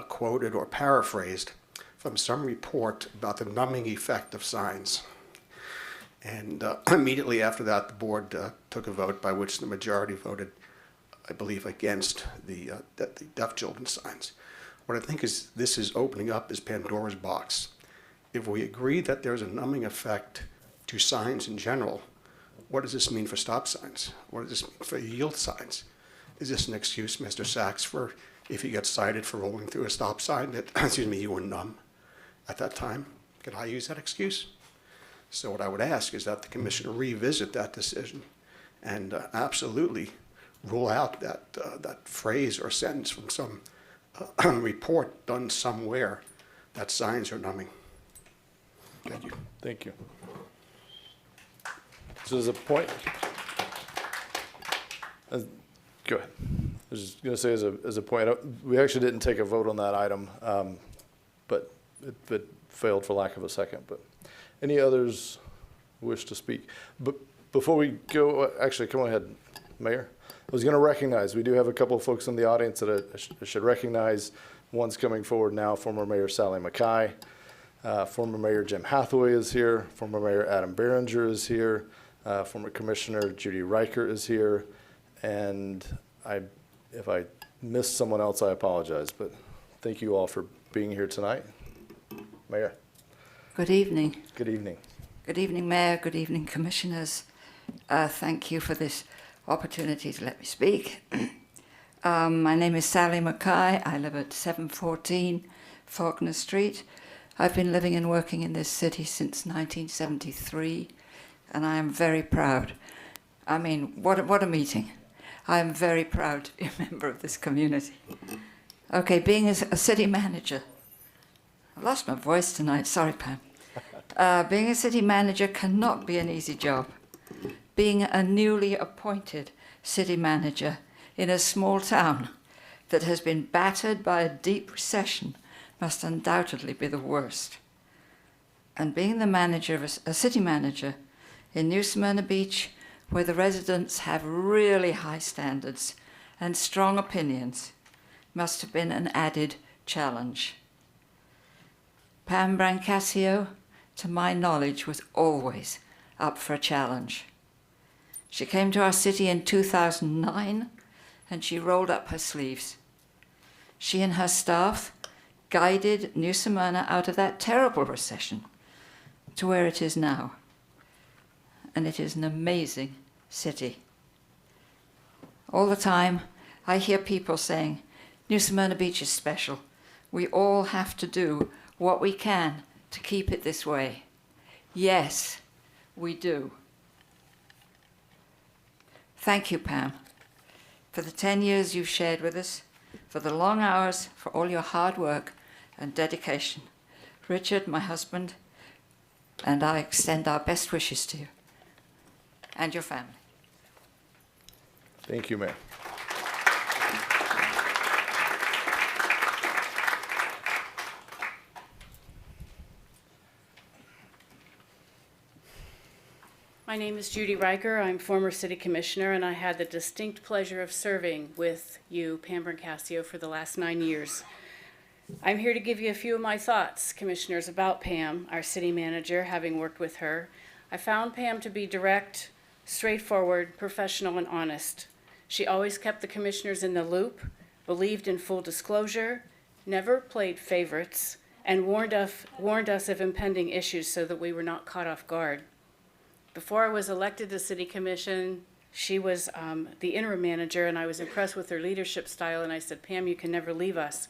quoted or paraphrased from some report about the numbing effect of signs. And immediately after that, the board took a vote by which the majority voted, I believe, against the deaf children's signs. What I think is this is opening up is Pandora's box. If we agree that there's a numbing effect to signs in general, what does this mean for stop signs? What does this mean for yield signs? Is this an excuse, Mr. Sachs, for if you get cited for rolling through a stop sign that, excuse me, you were numb at that time? Can I use that excuse? So what I would ask is that the commissioner revisit that decision and absolutely rule out that phrase or sentence from some report done somewhere that signs are numbing. Thank you. Thank you. So there's a point. Go ahead. I was just going to say as a point, we actually didn't take a vote on that item, but it failed for lack of a second. But any others wish to speak? But before we go, actually, come ahead, Mayor. I was going to recognize, we do have a couple of folks in the audience that I should recognize. One's coming forward now, former Mayor Sally Mackay. Former Mayor Jim Hathaway is here. Former Mayor Adam Behringer is here. Former Commissioner Judy Riker is here. And if I missed someone else, I apologize. But thank you all for being here tonight. Mayor. Good evening. Good evening. Good evening, Mayor. Good evening, Commissioners. Thank you for this opportunity to let me speak. My name is Sally Mackay. I live at 714 Faulkner Street. I've been living and working in this city since 1973, and I am very proud. I mean, what a meeting. I am very proud to be a member of this community. Okay, being a city manager, I lost my voice tonight, sorry, Pam. Being a city manager cannot be an easy job. Being a newly appointed city manager in a small town that has been battered by a deep recession must undoubtedly be the worst. And being the manager of a city manager in New Smyrna Beach, where the residents have really high standards and strong opinions, must have been an added challenge. Pam Brancasio, to my knowledge, was always up for a challenge. She came to our city in 2009, and she rolled up her sleeves. She and her staff guided New Smyrna out of that terrible recession to where it is now. And it is an amazing city. All the time, I hear people saying, New Smyrna Beach is special. We all have to do what we can to keep it this way. Yes, we do. Thank you, Pam, for the 10 years you've shared with us, for the long hours, for all your hard work and dedication. Richard, my husband, and I extend our best wishes to you and your family. Thank you, Mayor. My name is Judy Riker. I'm former city commissioner, and I had the distinct pleasure of serving with you, Pam Brancasio, for the last 9 years. I'm here to give you a few of my thoughts, commissioners, about Pam, our city manager, having worked with her. I found Pam to be direct, straightforward, professional, and honest. She always kept the commissioners in the loop, believed in full disclosure, never played favorites, and warned us of impending issues so that we were not caught off guard. Before I was elected to City Commission, she was the interim manager, and I was impressed with her leadership style, and I said, Pam, you can never leave us.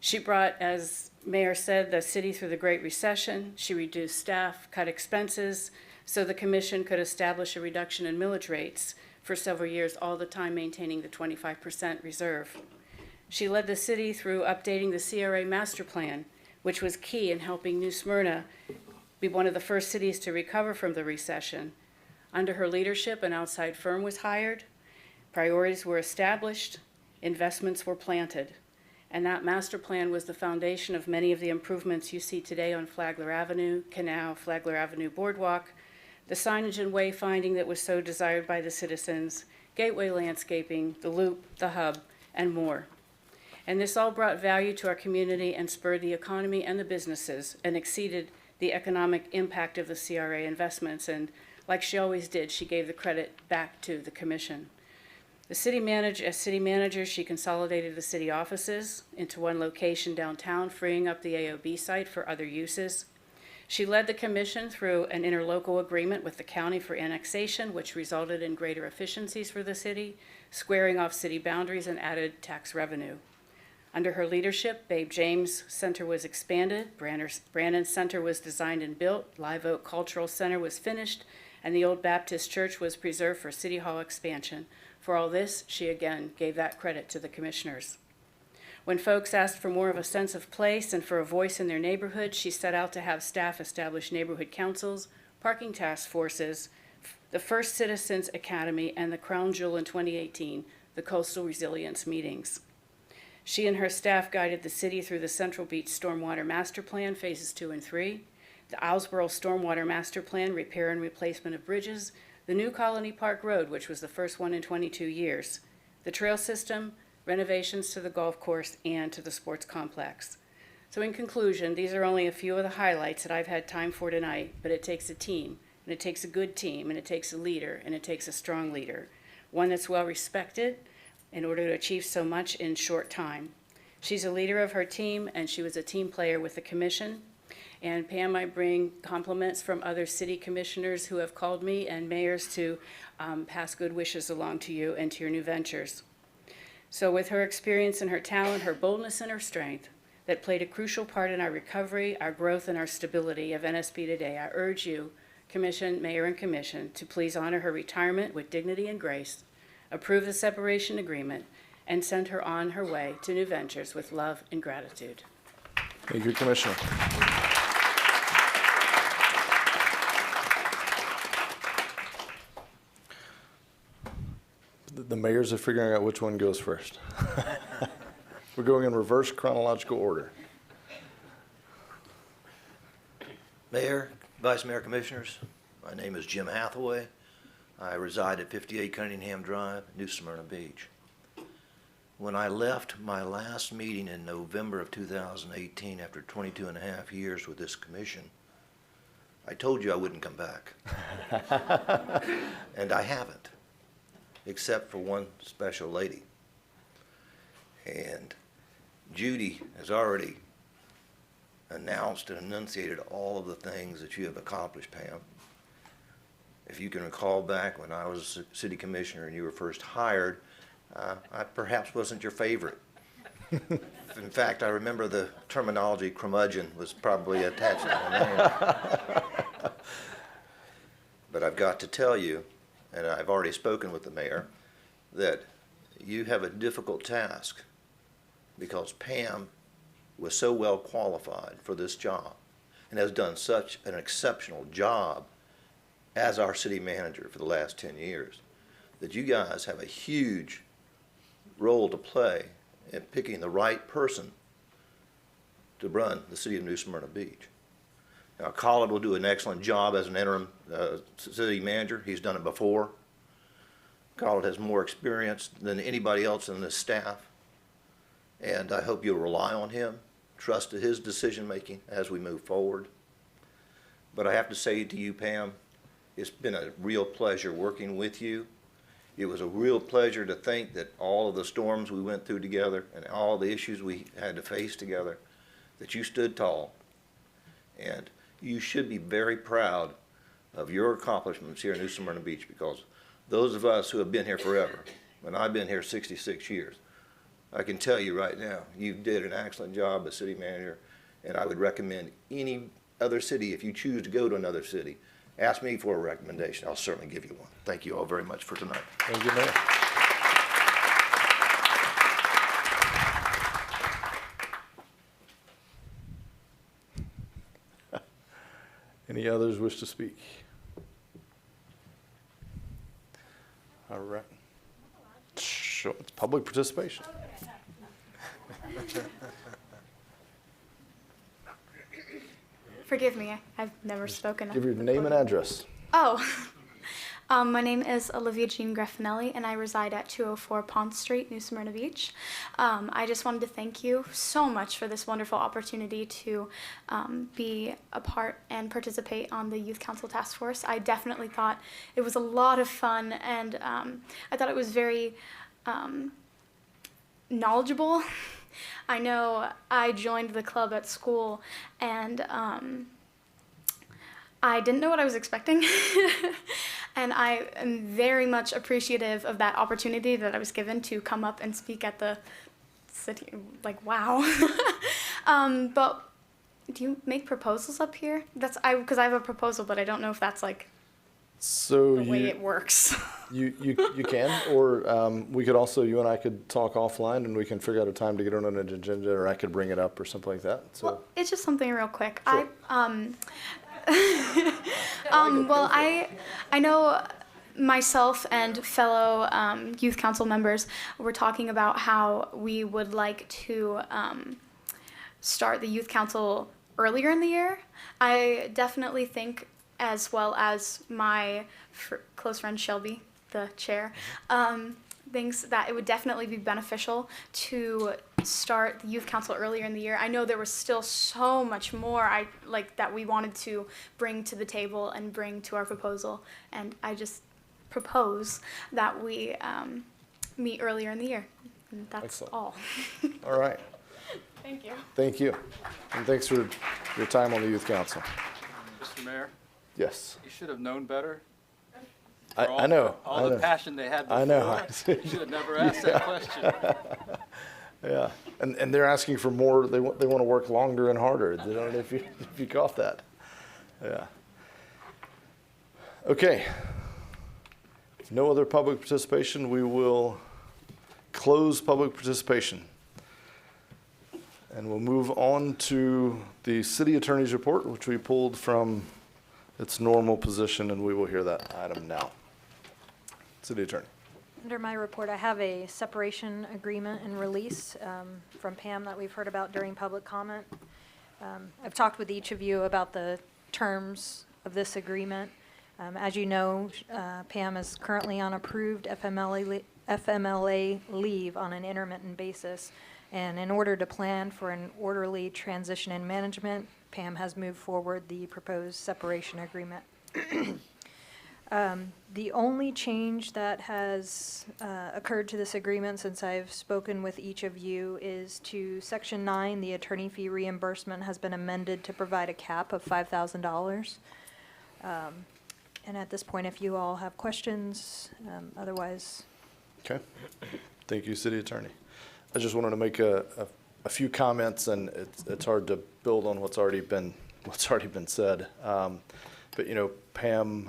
She brought, as Mayor said, the city through the Great Recession. She reduced staff, cut expenses, so the commission could establish a reduction in millage rates for several years, all the time maintaining the 25% reserve. She led the city through updating the CRA master plan, which was key in helping New Smyrna be one of the first cities to recover from the recession. Under her leadership, an outside firm was hired, priorities were established, investments were planted, and that master plan was the foundation of many of the improvements you see today on Flagler Avenue, Canal, Flagler Avenue Boardwalk, the signage and wayfinding that was so desired by the citizens, gateway landscaping, the loop, the hub, and more. And this all brought value to our community and spurred the economy and the businesses and exceeded the economic impact of the CRA investments. And like she always did, she gave the credit back to the commission. As city manager, she consolidated the city offices into one location downtown, freeing up the AOB site for other uses. She led the commission through an interlocal agreement with the county for annexation, which resulted in greater efficiencies for the city, squaring off city boundaries and added tax revenue. Under her leadership, Babe James Center was expanded, Brandon Center was designed and built, Live Oak Cultural Center was finished, and the Old Baptist Church was preserved for City Hall expansion. For all this, she again gave that credit to the commissioners. When folks asked for more of a sense of place and for a voice in their neighborhood, she set out to have staff establish neighborhood councils, parking task forces, the first Citizens Academy, and the crown jewel in 2018, the coastal resilience meetings. She and her staff guided the city through the Central Beach Stormwater Master Plan, Phases 2 and 3, the Islesboro Stormwater Master Plan, repair and replacement of bridges, the new Colony Park Road, which was the first one in 22 years, the trail system, renovations to the golf course, and to the sports complex. So in conclusion, these are only a few of the highlights that I've had time for tonight, but it takes a team, and it takes a good team, and it takes a leader, and it takes a strong leader, one that's well respected in order to achieve so much in short time. She's a leader of her team, and she was a team player with the commission. And Pam, I bring compliments from other city commissioners who have called me and mayors to pass good wishes along to you and to your new ventures. So with her experience and her talent, her boldness and her strength that played a crucial part in our recovery, our growth, and our stability of NSB today, I urge you, Commission, Mayor, and Commission, to please honor her retirement with dignity and grace, approve the separation agreement, and send her on her way to new ventures with love and gratitude. Thank you, Commissioner. The mayors are figuring out which one goes first. We're going in reverse chronological order. Mayor, Vice Mayor, Commissioners, my name is Jim Hathaway. I reside at 58 Cunningham Drive, New Smyrna Beach. When I left my last meeting in November of 2018 after 22 and a half years with this commission, I told you I wouldn't come back. And I haven't, except for one special lady. And Judy has already announced and enunciated all of the things that you have accomplished, Pam. If you can recall back when I was a city commissioner and you were first hired, I perhaps wasn't your favorite. In fact, I remember the terminology curmudgeon was probably attached to my name. But I've got to tell you, and I've already spoken with the mayor, that you have a difficult task because Pam was so well qualified for this job and has done such an exceptional job as our city manager for the last 10 years that you guys have a huge role to play in picking the right person to run the city of New Smyrna Beach. Now, Colin will do an excellent job as an interim city manager. He's done it before. Colin has more experience than anybody else in this staff, and I hope you'll rely on him, trust his decision-making as we move forward. But I have to say to you, Pam, it's been a real pleasure working with you. It was a real pleasure to think that all of the storms we went through together and all the issues we had to face together, that you stood tall. And you should be very proud of your accomplishments here in New Smyrna Beach, because those of us who have been here forever, and I've been here 66 years, I can tell you right now, you did an excellent job as city manager, and I would recommend any other city, if you choose to go to another city, ask me for a recommendation. I'll certainly give you one. Thank you all very much for tonight. Thank you, Mayor. Any others wish to speak? All right. Sure, it's public participation. Forgive me, I've never spoken. Give your name and address. Oh, my name is Olivia Jean Graffinelli, and I reside at 204 Pont Street, New Smyrna Beach. I just wanted to thank you so much for this wonderful opportunity to be a part and participate on the Youth Council Task Force. I definitely thought it was a lot of fun, and I thought it was very knowledgeable. I know I joined the club at school, and I didn't know what I was expecting. And I am very much appreciative of that opportunity that I was given to come up and speak at the city. Like, wow. But do you make proposals up here? Because I have a proposal, but I don't know if that's like So the way it works. You can, or we could also, you and I could talk offline and we can figure out a time to get on an agenda, or I could bring it up or something like that. So Well, it's just something real quick. Sure. Well, I know myself and fellow youth council members were talking about how we would like to start the youth council earlier in the year. I definitely think, as well as my close friend Shelby, the chair, thinks that it would definitely be beneficial to start the youth council earlier in the year. I know there was still so much more that we wanted to bring to the table and bring to our proposal, and I just propose that we meet earlier in the year. And that's Excellent. all. All right. Thank you. Thank you. And thanks for your time on the Youth Council. Mr. Mayor, Yes. you should have known better. I know. All the passion they had before. I know. You should have never asked that question. Yeah. And they're asking for more. They want to work longer and harder. I don't know if you caught that. Yeah. Okay. If no other public participation, we will close public participation. And we'll move on to the city attorney's report, which we pulled from its normal position, and we will hear that item now. City attorney. Under my report, I have a separation agreement and release from Pam that we've heard about during public comment. I've talked with each of you about the terms of this agreement. As you know, Pam is currently on approved FMLA leave on an intermittent basis. And in order to plan for an orderly transition in management, Pam has moved forward the proposed separation agreement. The only change that has occurred to this agreement since I've spoken with each of you is to Section 9, the attorney fee reimbursement has been amended to provide a cap of $5,000. And at this point, if you all have questions, otherwise. Okay. Thank you, city attorney. I just wanted to make a few comments, and it's hard to build on what's already been said. But you know, Pam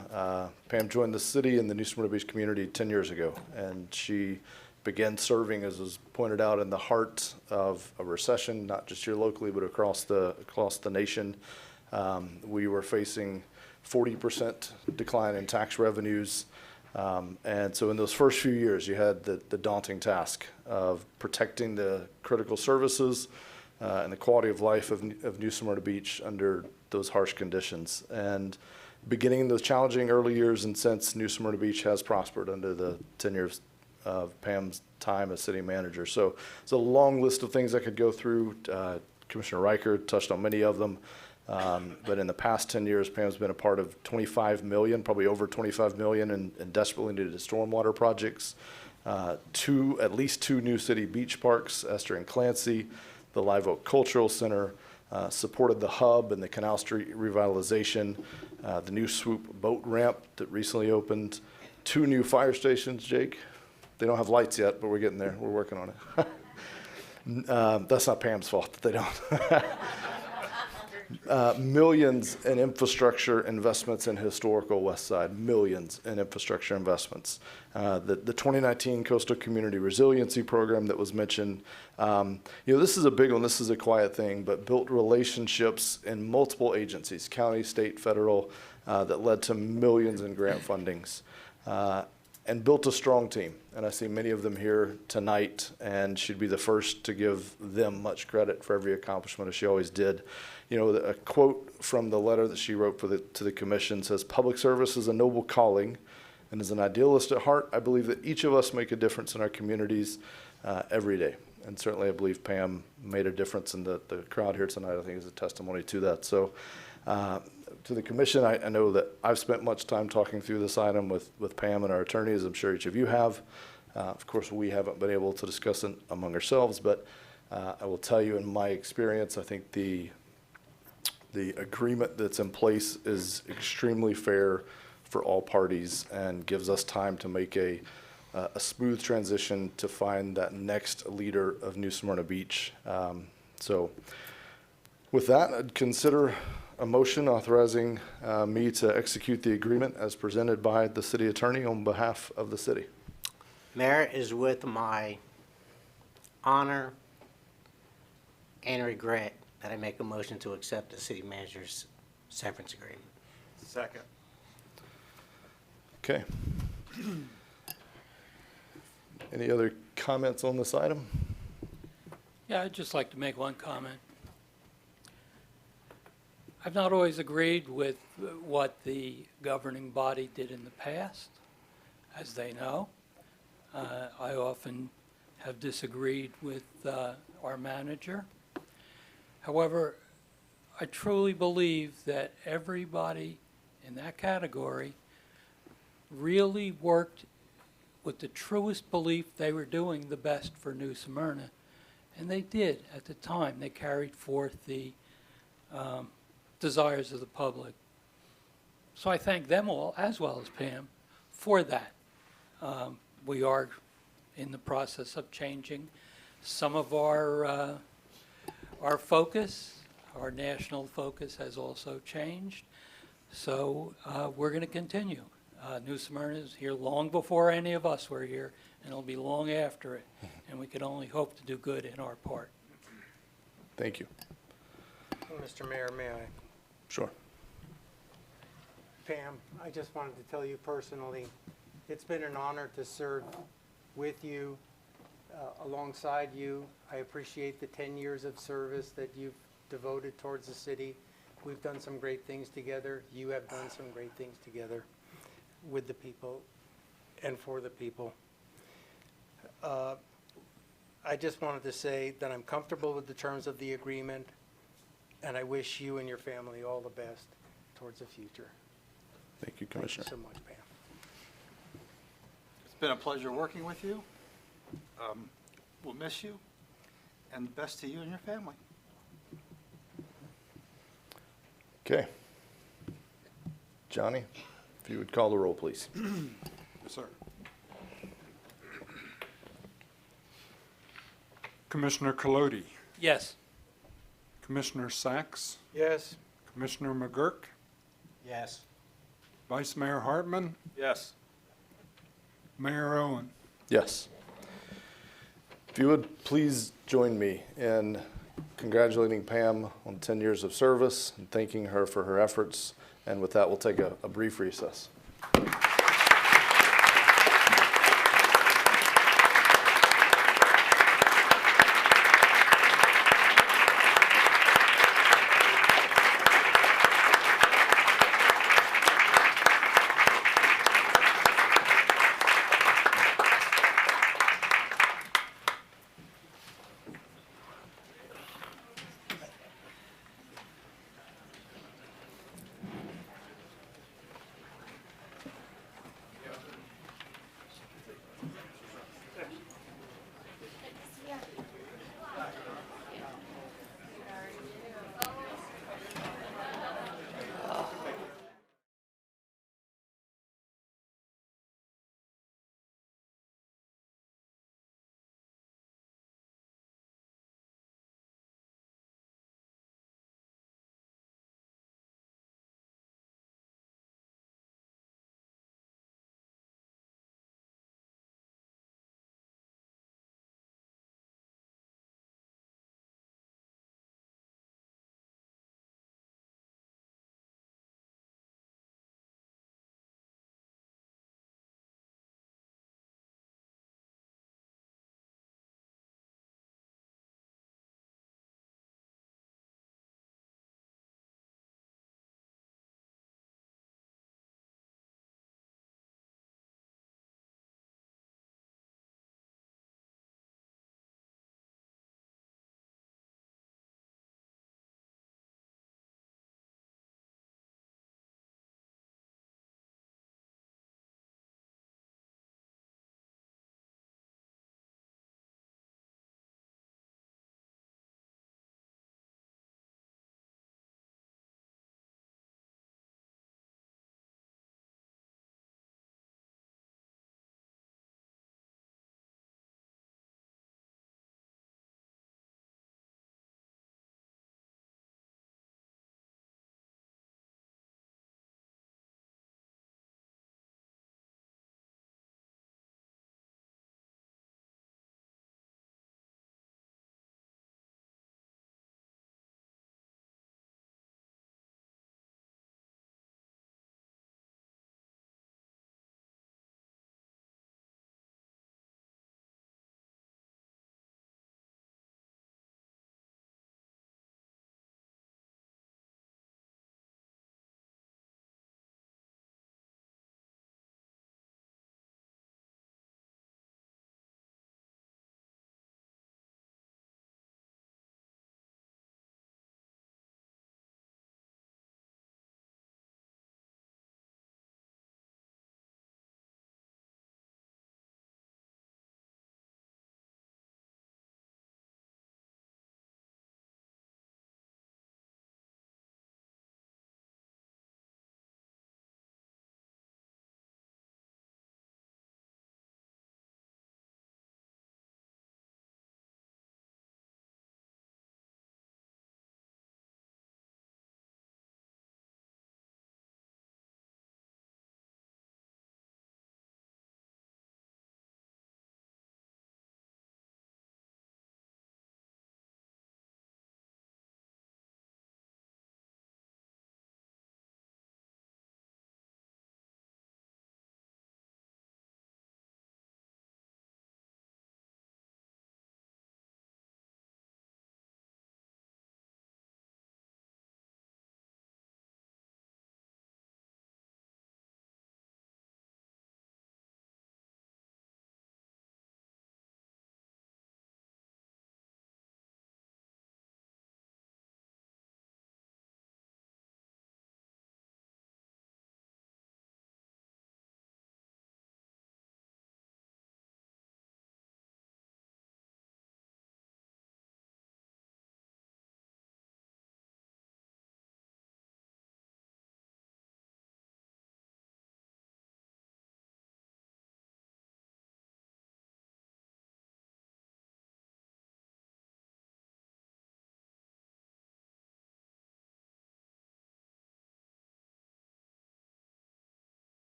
joined the city and the New Smyrna Beach community 10 years ago, and she began serving, as was pointed out, in the heart of a recession, not just here locally, but across the nation. We were facing 40% decline in tax revenues. And so in those first few years, you had the daunting task of protecting the critical services and the quality of life of New Smyrna Beach under those harsh conditions. And beginning in those challenging early years and since, New Smyrna Beach has prospered under the 10 years of Pam's time as city manager. So it's a long list of things I could go through. Commissioner Riker touched on many of them. But in the past 10 years, Pam's been a part of 25 million, probably over 25 million in desperately needed stormwater projects, at least two new city beach parks, Esther and Clancy, the Live Oak Cultural Center, supported the hub and the Canal Street revitalization, the new Swoop boat ramp that recently opened, 2 new fire stations, Jake. They don't have lights yet, but we're getting there. We're working on it. That's not Pam's fault that they don't. Millions in infrastructure investments in historical West Side, millions in infrastructure investments. The 2019 Coastal Community Resiliency Program that was mentioned, this is a big one, this is a quiet thing, but built relationships in multiple agencies, county, state, federal, that led to millions in grant fundings. And built a strong team. And I see many of them here tonight, and she'd be the first to give them much credit for every accomplishment, as she always did. You know, a quote from the letter that she wrote to the commission says, "Public service is a noble calling, and as an idealist at heart, I believe that each of us make a difference in our communities every day." And certainly I believe Pam made a difference, in the crowd here tonight, I think, is a testimony to that. So to the commission, I know that I've spent much time talking through this item with Pam and our attorneys. I'm sure each of you have. Of course, we haven't been able to discuss it among ourselves, but I will tell you, in my experience, I think the agreement that's in place is extremely fair for all parties and gives us time to make a smooth transition to find that next leader of New Smyrna Beach. So with that, I'd consider a motion authorizing me to execute the agreement as presented by the city attorney on behalf of the city. Mayor, it is with my honor and regret that I make a motion to accept the city manager's severance agreement. Second. Okay. Any other comments on this item? Yeah, I'd just like to make one comment. I've not always agreed with what the governing body did in the past, as they know. I often have disagreed with our manager. However, I truly believe that everybody in that category really worked with the truest belief they were doing the best for New Smyrna. And they did at the time. They carried forth the desires of the public. So I thank them all, as well as Pam, for that. We are in the process of changing some of our focus. Our national focus has also changed. So we're going to continue. New Smyrna is here long before any of us were here, and it'll be long after it. And we can only hope to do good in our part. Thank you. Mr. Mayor, may I? Sure. Pam, I just wanted to tell you personally, it's been an honor to serve with you, alongside you. I appreciate the 10 years of service that you've devoted towards the city. We've done some great things together. You have done some great things together with the people and for the people. I just wanted to say that I'm comfortable with the terms of the agreement, and I wish you and your family all the best towards the future. Thank you, Commissioner. Thank you so much, Pam. It's been a pleasure working with you. We'll miss you, and best to you and your family. Okay. Johnny, if you would call the roll, please. Yes, sir. Commissioner Colodi, Yes. Commissioner Sachs, Yes. Commissioner McGurk, Yes. Vice Mayor Hartman, Yes. Mayor Owen. Yes. If you would please join me in congratulating Pam on 10 years of service and thanking her for her efforts. And with that, we'll take a brief recess.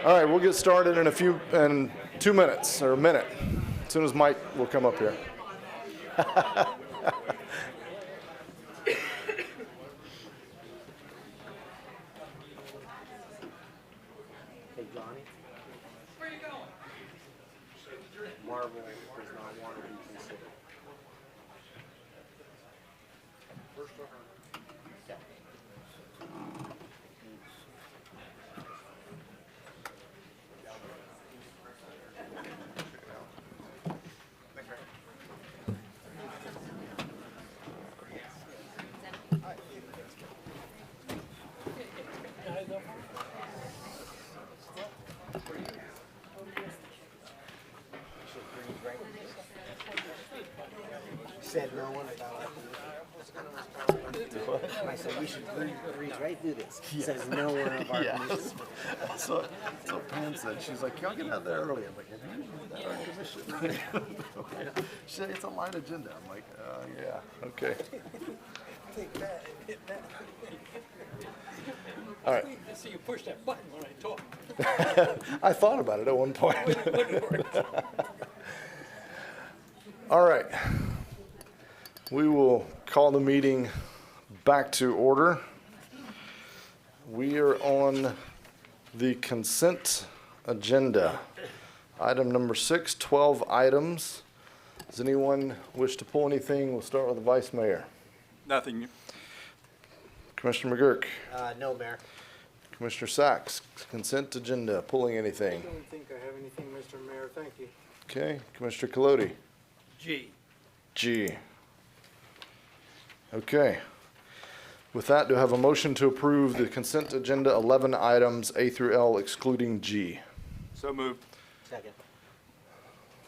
All right, we'll get started in 2 minutes, or a minute, as soon as Mike will come up here. Hey, Johnny. Where are you going? Marvel does not want to be considered. Said no one about I said we should breeze right through this. He says no one of our commissioners. So Pam said, she's like, y'all get out there early. I'm like, have you read our commission? She said, it's a light agenda. I'm like, yeah, okay. Take that and hit that. All right. I see you push that button when I talk. I thought about it at one point. All right. We will call the meeting back to order. We are on the consent agenda. Item number 6, 12 items. Does anyone wish to pull anything? We'll start with the Vice Mayor. Nothing. Commissioner McGurk. No, Mayor. Commissioner Sachs, consent agenda, pulling anything? I don't think I have anything, Mr. Mayor. Thank you. Okay, Commissioner Colodi. G. G. Okay. With that, do I have a motion to approve the consent agenda 11 items A through L excluding G? So moved. Second.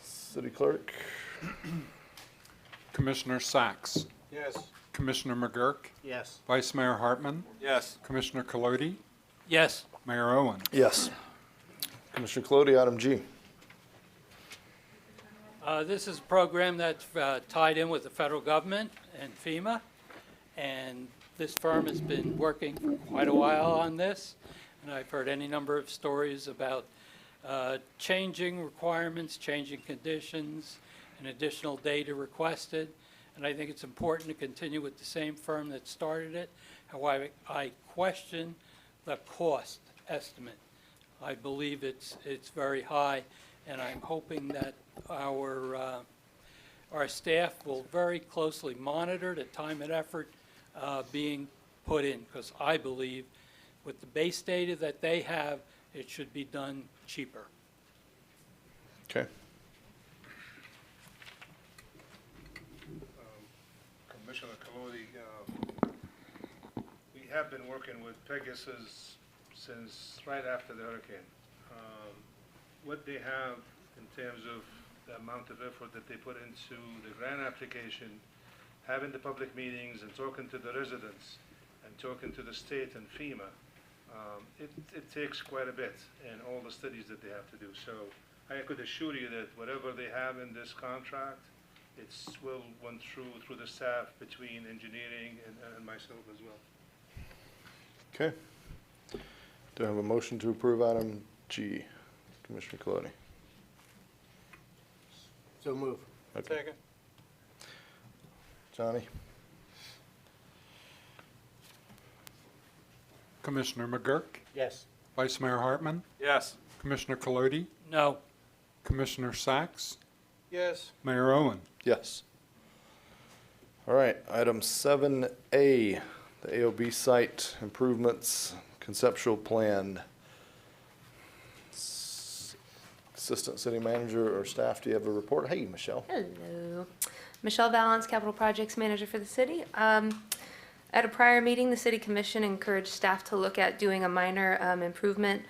City Clerk. Commissioner Sachs. Yes. Commissioner McGurk. Yes. Vice Mayor Hartman. Yes. Commissioner Colodi. Yes. Mayor Owen. Yes. Commissioner Colodi, item G. This is a program that's tied in with the federal government and FEMA, and this firm has been working for quite a while on this, and I've heard any number of stories about changing requirements, changing conditions, and additional data requested, and I think it's important to continue with the same firm that started it. However, I question the cost estimate. I believe it's very high, and I'm hoping that our staff will very closely monitor the time and effort being put in, because I believe with the base data that they have, it should be done cheaper. Okay. Commissioner Colodi, we have been working with Pegasus since right after the hurricane. What they have in terms of the amount of effort that they put into the grant application, having the public meetings and talking to the residents and talking to the state and FEMA, it takes quite a bit in all the studies that they have to do. So I could assure you that whatever they have in this contract, it's well went through the staff between engineering and myself as well. Okay. Do I have a motion to approve item G? Commissioner Colodi. So move. Okay. Second. Johnny. Commissioner McGurk. Yes. Vice Mayor Hartman. Yes. Commissioner Colodi. No. Commissioner Sachs. Yes. Mayor Owen. Yes. All right, item 7A, the AOB site improvements conceptual plan. Assistant City Manager or staff, do you have a report? Hey, Michelle. Hello. Michelle Valance, Capital Projects Manager for the city. At a prior meeting, the City Commission encouraged staff to look at doing a minor improvement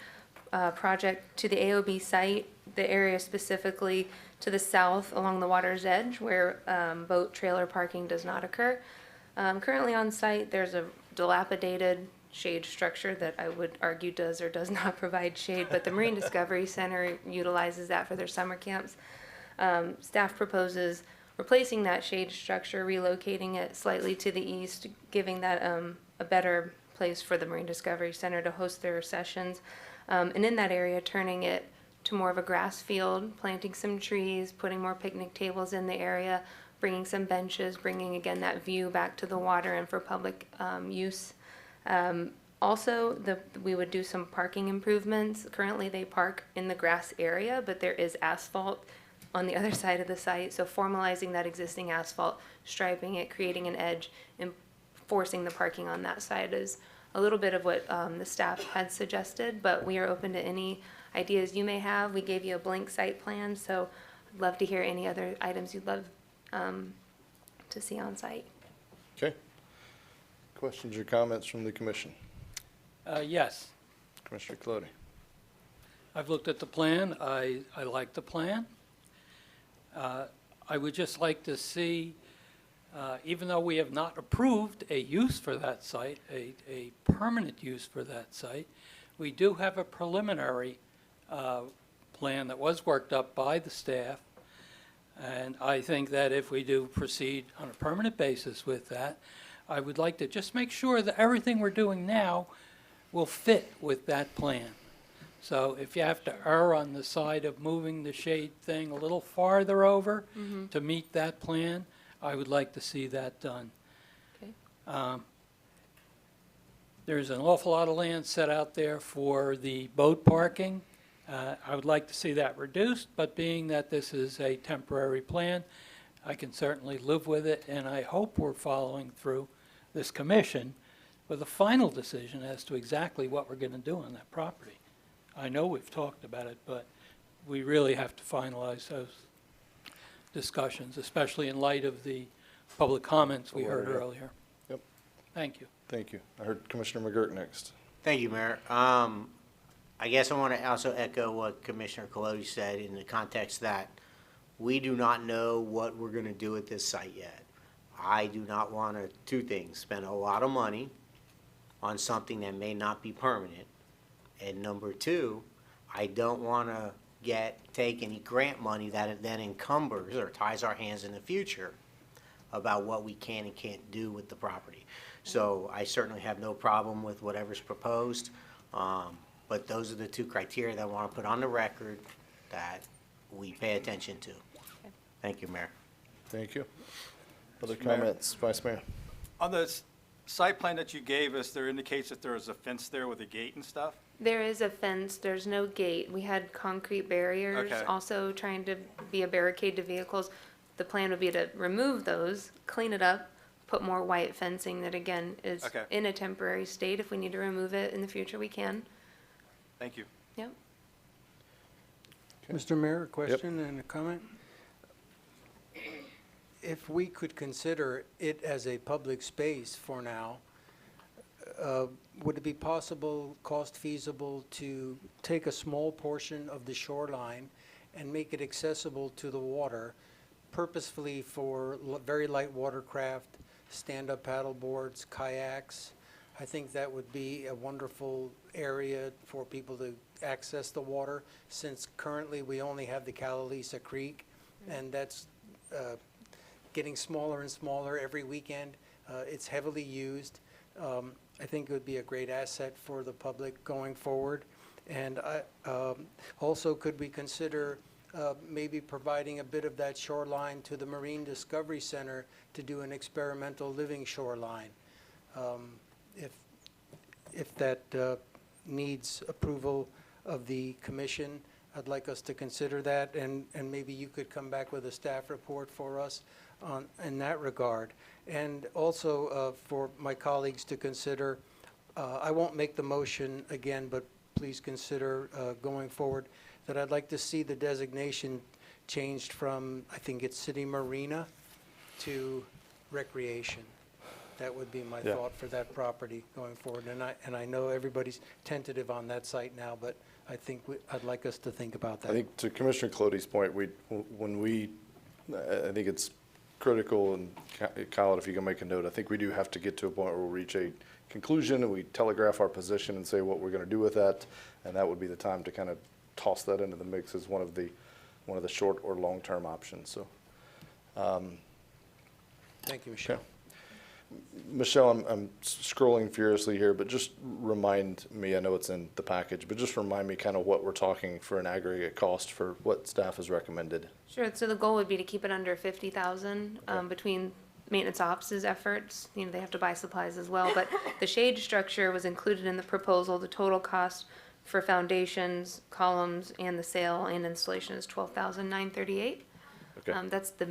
project to the AOB site, the area specifically to the south along the water's edge where boat trailer parking does not occur. Currently on site, there's a dilapidated shade structure that I would argue does or does not provide shade, but the Marine Discovery Center utilizes that for their summer camps. Staff proposes replacing that shade structure, relocating it slightly to the east, giving that a better place for the Marine Discovery Center to host their sessions. And in that area, turning it to more of a grass field, planting some trees, putting more picnic tables in the area, bringing some benches, bringing again that view back to the water and for public use. Also, we would do some parking improvements. Currently, they park in the grass area, but there is asphalt on the other side of the site. So formalizing that existing asphalt, striping it, creating an edge, and forcing the parking on that side is a little bit of what the staff had suggested, but we are open to any ideas you may have. We gave you a blank site plan, so I'd love to hear any other items you'd love to see on site. Okay. Questions or comments from the commission? Yes, Commissioner Colodi. I've looked at the plan. I like the plan. I would just like to see, even though we have not approved a use for that site, a permanent use for that site, we do have a preliminary plan that was worked up by the staff. And I think that if we do proceed on a permanent basis with that, I would like to just make sure that everything we're doing now will fit with that plan. So if you have to err on the side of moving the shade thing a little farther over to meet that plan, I would like to see that done. Okay. There's an awful lot of land set out there for the boat parking. I would like to see that reduced, but being that this is a temporary plan, I can certainly live with it, and I hope we're following through this commission with a final decision as to exactly what we're going to do on that property. I know we've talked about it, but we really have to finalize those discussions, especially in light of the public comments we heard earlier. Yep. Thank you. Thank you. I heard Commissioner McGurk next. Thank you, Mayor. I guess I want to also echo what Commissioner Colodi said in the context that we do not know what we're going to do at this site yet. I do not want to, two things, spend a lot of money on something that may not be permanent. And number two, I don't want to take any grant money that it then encumbers or ties our hands in the future about what we can and can't do with the property. So I certainly have no problem with whatever's proposed, but those are the two criteria that I want to put on the record that we pay attention to. Thank you, Mayor. Thank you. Other comments, Vice Mayor? On the site plan that you gave us, there indicates that there is a fence there with a gate and stuff? There is a fence, there's no gate. We had concrete barriers, Okay. also trying to be a barricade to vehicles. The plan would be to remove those, clean it up, put more white fencing that again is Okay. in a temporary state. If we need to remove it in the future, we can. Thank you. Yep. Mr. Mayor, a question and a comment? If we could consider it as a public space for now, would it be possible, cost feasible, to take a small portion of the shoreline and make it accessible to the water purposefully for very light watercraft, stand-up paddle boards, kayaks? I think that would be a wonderful area for people to access the water, since currently we only have the Calalisa Creek, and that's getting smaller and smaller every weekend. It's heavily used. I think it would be a great asset for the public going forward. And also, could we consider maybe providing a bit of that shoreline to the Marine Discovery Center to do an experimental living shoreline? If that needs approval of the commission, I'd like us to consider that, and maybe you could come back with a staff report for us in that regard. And also for my colleagues to consider, I won't make the motion again, but please consider going forward, that I'd like to see the designation changed from, I think it's city marina, to recreation. That would be my thought for that property going forward. And I know everybody's tentative on that site now, but I think I'd like us to think about that. I think to Commissioner Colodi's point, I think it's critical, and Kyle, if you can make a note, I think we do have to get to a point where we'll reach a conclusion and we telegraph our position and say what we're going to do with that, and that would be the time to kind of toss that into the mix as one of the short or long-term options. So, thank you, Michelle. Okay. Michelle, I'm scrolling furiously here, but just remind me, I know it's in the package, but just remind me kind of what we're talking for an aggregate cost for what staff has recommended. Sure, so the goal would be to keep it under 50,000, between maintenance ops' efforts, you know, they have to buy supplies as well, but the shade structure was included in the proposal. The total cost for foundations, columns, and the sale and installation is $12,938. Okay. That's the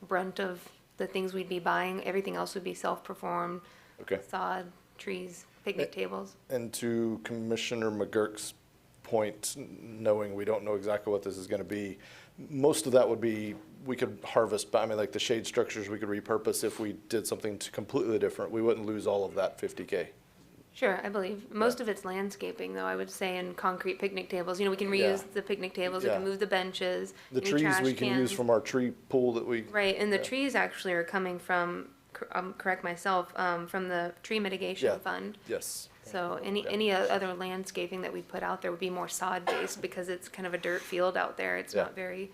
brunt of the things we'd be buying. Everything else would be self-performed. Okay. Sod, trees, picnic tables. And to Commissioner McGurk's point, knowing we don't know exactly what this is gonna be, most of that would be, we could harvest, I mean, like the shade structures, we could repurpose if we did something completely different. We wouldn't lose all of that 50K. Sure, I believe. Most of it's landscaping, though, I would say, and concrete picnic tables. You know, we can Yeah. reuse the picnic tables, we Yeah. can move the benches, The any trees trash we can use cans. from our tree pool that we. Right, and the yeah. trees actually are coming from, correct myself, from the tree mitigation Yeah. fund. Yes. So any other landscaping that we put out there would be more sod-based because it's kind of a dirt field out there. It's Yeah. not very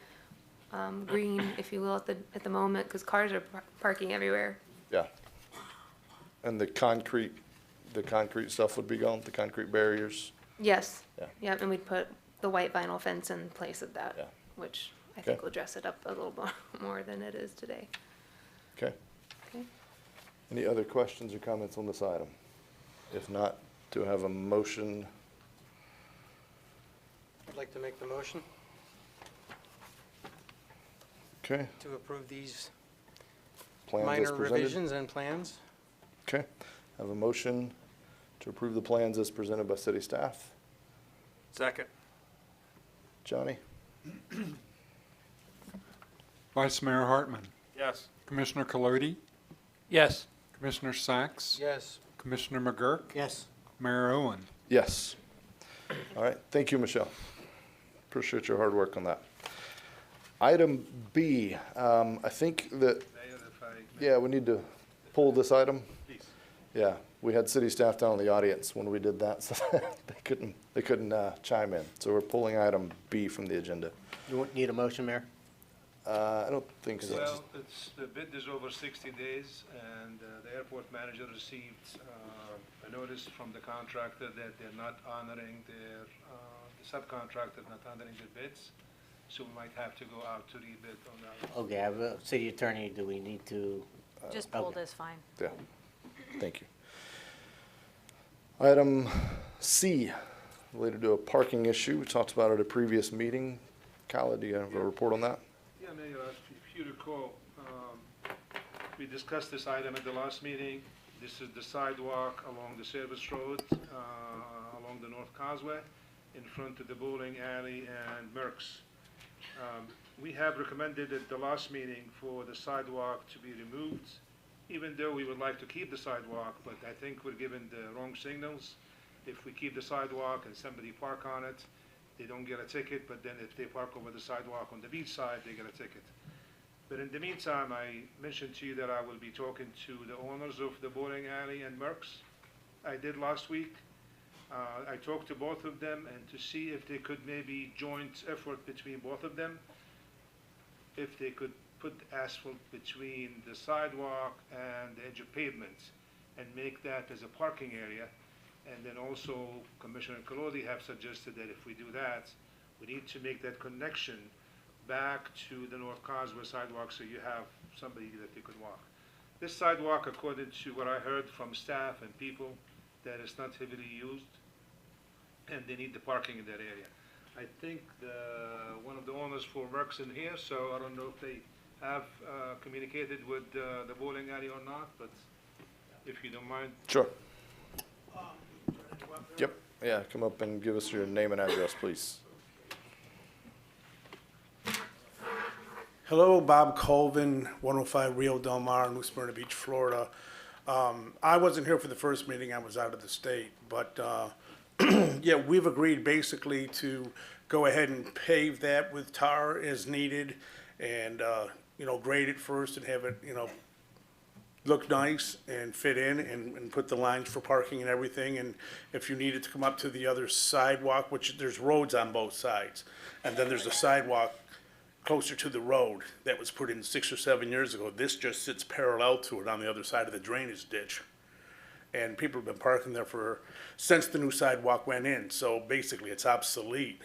green, if you will, at the moment, because cars are parking everywhere. Yeah. And the concrete stuff would be gone, the concrete barriers? Yes. Yeah. Yep, and we'd put the white vinyl fence in place of that, Yeah. which I Okay. think will dress it up a little more than it is today. Okay. Okay. Any other questions or comments on this item? If not, do I have a motion? I'd like to make the motion Okay, to approve these plans as minor presented? revisions and plans. Okay, I have a motion to approve the plans as presented by city staff. Second. Johnny? Vice Mayor Hartman, Yes. Commissioner Colodi, Yes. Commissioner Sacks, Yes. Commissioner McGurk, Yes. Mayor Owen. Yes. All right, thank you, Michelle. Appreciate your hard work on that. Item B, I think that, Mayor, if I yeah, we need to pull this item. please. Yeah, we had city staff down in the audience when we did that, so they couldn't chime in. So we're pulling item B from the agenda. You need a motion, Mayor? I don't think so. Well, the bid is over 60 days, and the airport manager received a notice from the contractor that they're not honoring the subcontractor not honoring the bids, so we might have to go out to rebid on that. Okay, I have a city attorney, do we need to? Just pulled okay. is fine. Yeah, thank you. Item C, related to a parking issue. We talked about it at a previous meeting. Khaled, do you have a report on that? Yeah, Mayor, if you recall, we discussed this item at the last meeting. This is the sidewalk along the service road, along the North Causeway, in front of the bowling alley and Merck's. We have recommended at the last meeting for the sidewalk to be removed, even though we would like to keep the sidewalk, but I think we're giving the wrong signals. If we keep the sidewalk and somebody park on it, they don't get a ticket, but then if they park over the sidewalk on the beach side, they get a ticket. But in the meantime, I mentioned to you that I will be talking to the owners of the bowling alley and Merck's. I did last week. I talked to both of them and to see if they could maybe joint effort between both of them. If they could put asphalt between the sidewalk and the edge of pavement and make that as a parking area. And then also Commissioner Colodi have suggested that if we do that, we need to make that connection back to the North Causeway sidewalk so you have somebody that they could walk. This sidewalk, according to what I heard from staff and people, that it's not heavily used and they need the parking in that area. I think one of the owners for Merck's in here, so I don't know if they have communicated with the bowling alley or not, but if you don't mind. Sure. Yep, yeah, come up and give us your name and address, please. Hello, Bob Colvin, 105 Rio Del Mar, New Smyrna Beach, Florida. I wasn't here for the first meeting, I was out of the state, but yeah, we've agreed basically to go ahead and pave that with tar as needed and, grade it first and have it, look nice and fit in and put the lines for parking and everything. And if you needed to come up to the other sidewalk, which there's roads on both sides, and then there's a sidewalk closer to the road that was put in 6 or 7 years ago. This just sits parallel to it on the other side of the drainage ditch. And people have been parking there since the new sidewalk went in. So basically, it's obsolete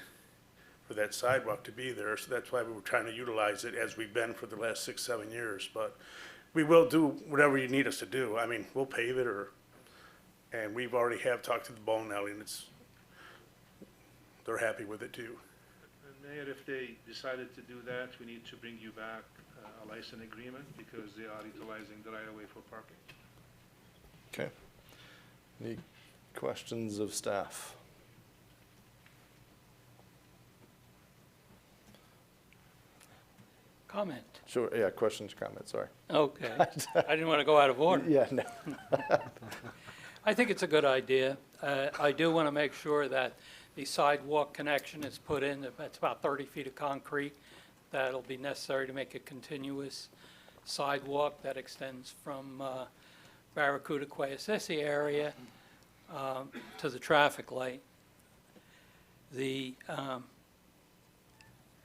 for that sidewalk to be there. So that's why we were trying to utilize it as we've been for the last 6, 7 years. But we will do whatever you need us to do. I mean, we'll pave it and we've already have talked to the bowling alley, and they're happy with it too. And Mayor, if they decided to do that, we need to bring you back a license agreement because they are utilizing the right-of-way for parking. Okay. Any questions of staff? Comment. Sure, yeah, questions, comments, sorry. Okay. I didn't want to go out of order. Yeah, no. I think it's a good idea. I do want to make sure that the sidewalk connection is put in. It's about 30 feet of concrete. That'll be necessary to make a continuous sidewalk that extends from Barracuda Quayasisi area to the traffic light.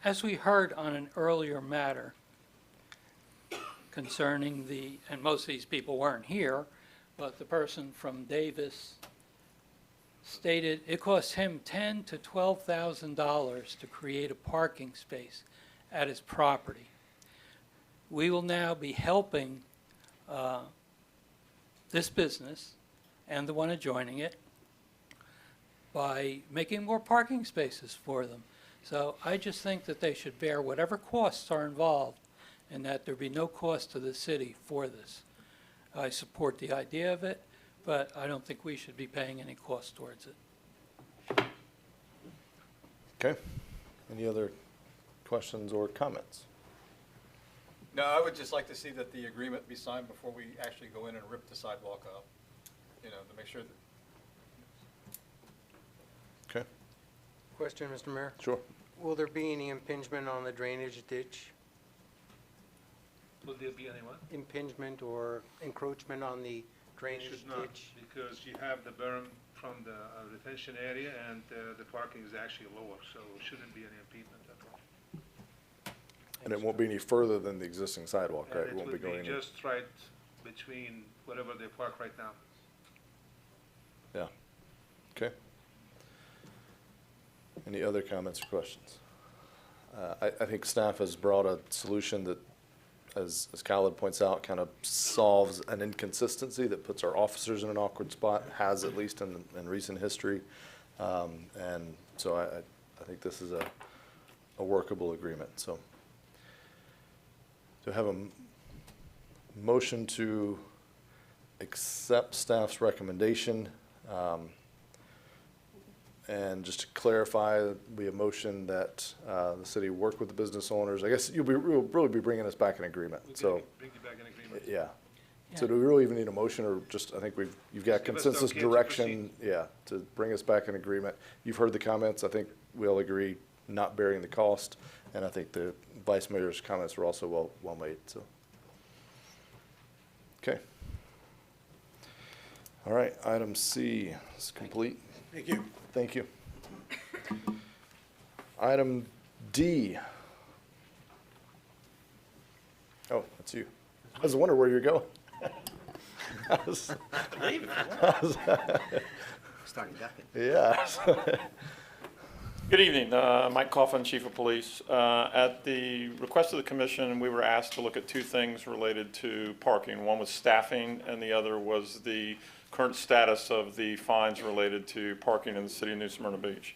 As we heard on an earlier matter concerning and most of these people weren't here, but the person from Davis stated it cost him $10,000 to $12,000 to create a parking space at his property. We will now be helping this business and the one adjoining it by making more parking spaces for them. So I just think that they should bear whatever costs are involved and that there be no cost to the city for this. I support the idea of it, but I don't think we should be paying any cost towards it. Okay. Any other questions or comments? No, I would just like to see that the agreement be signed before we actually go in and rip the sidewalk up, to make sure that. Okay. Question, Mr. Mayor? Sure. Will there be any impingement on the drainage ditch? Will there be any what? Impingement or encroachment on the It drainage should not, ditch? because you have the berm from the retention area and the parking is actually lower, so it shouldn't be any impediment at all. And it won't be any further than the existing sidewalk, right? And it won't would going be any. just right between whatever they park right now. Yeah. Okay. Any other comments or questions? I think staff has brought a solution that, as Khaled points out, kind of solves an inconsistency that puts our officers in an awkward spot, has at least in recent history. And so I think this is a workable agreement. So to have a motion to accept staff's recommendation, and just to clarify, we have motion that the city work with the business owners. I guess you'll really be bringing us back in agreement. So, Bring you back in agreement. yeah. So do we really even need a motion, or just, I think you've got Give us the consensus okay to direction, yeah, to bring us back in agreement. You've heard the comments. I think we all agree not bearing the cost, and I think the vice mayor's comments were also well made, so. Okay. All right, item C is complete. Thank you. Thank you. Item D. Oh, that's you. I was wondering where you're going. Starting ducking. Yeah. Good evening, Mike Coughlin, Chief of Police. At the request of the commission, we were asked to look at two things related to parking. One was staffing, and the other was the current status of the fines related to parking in the city of New Smyrna Beach.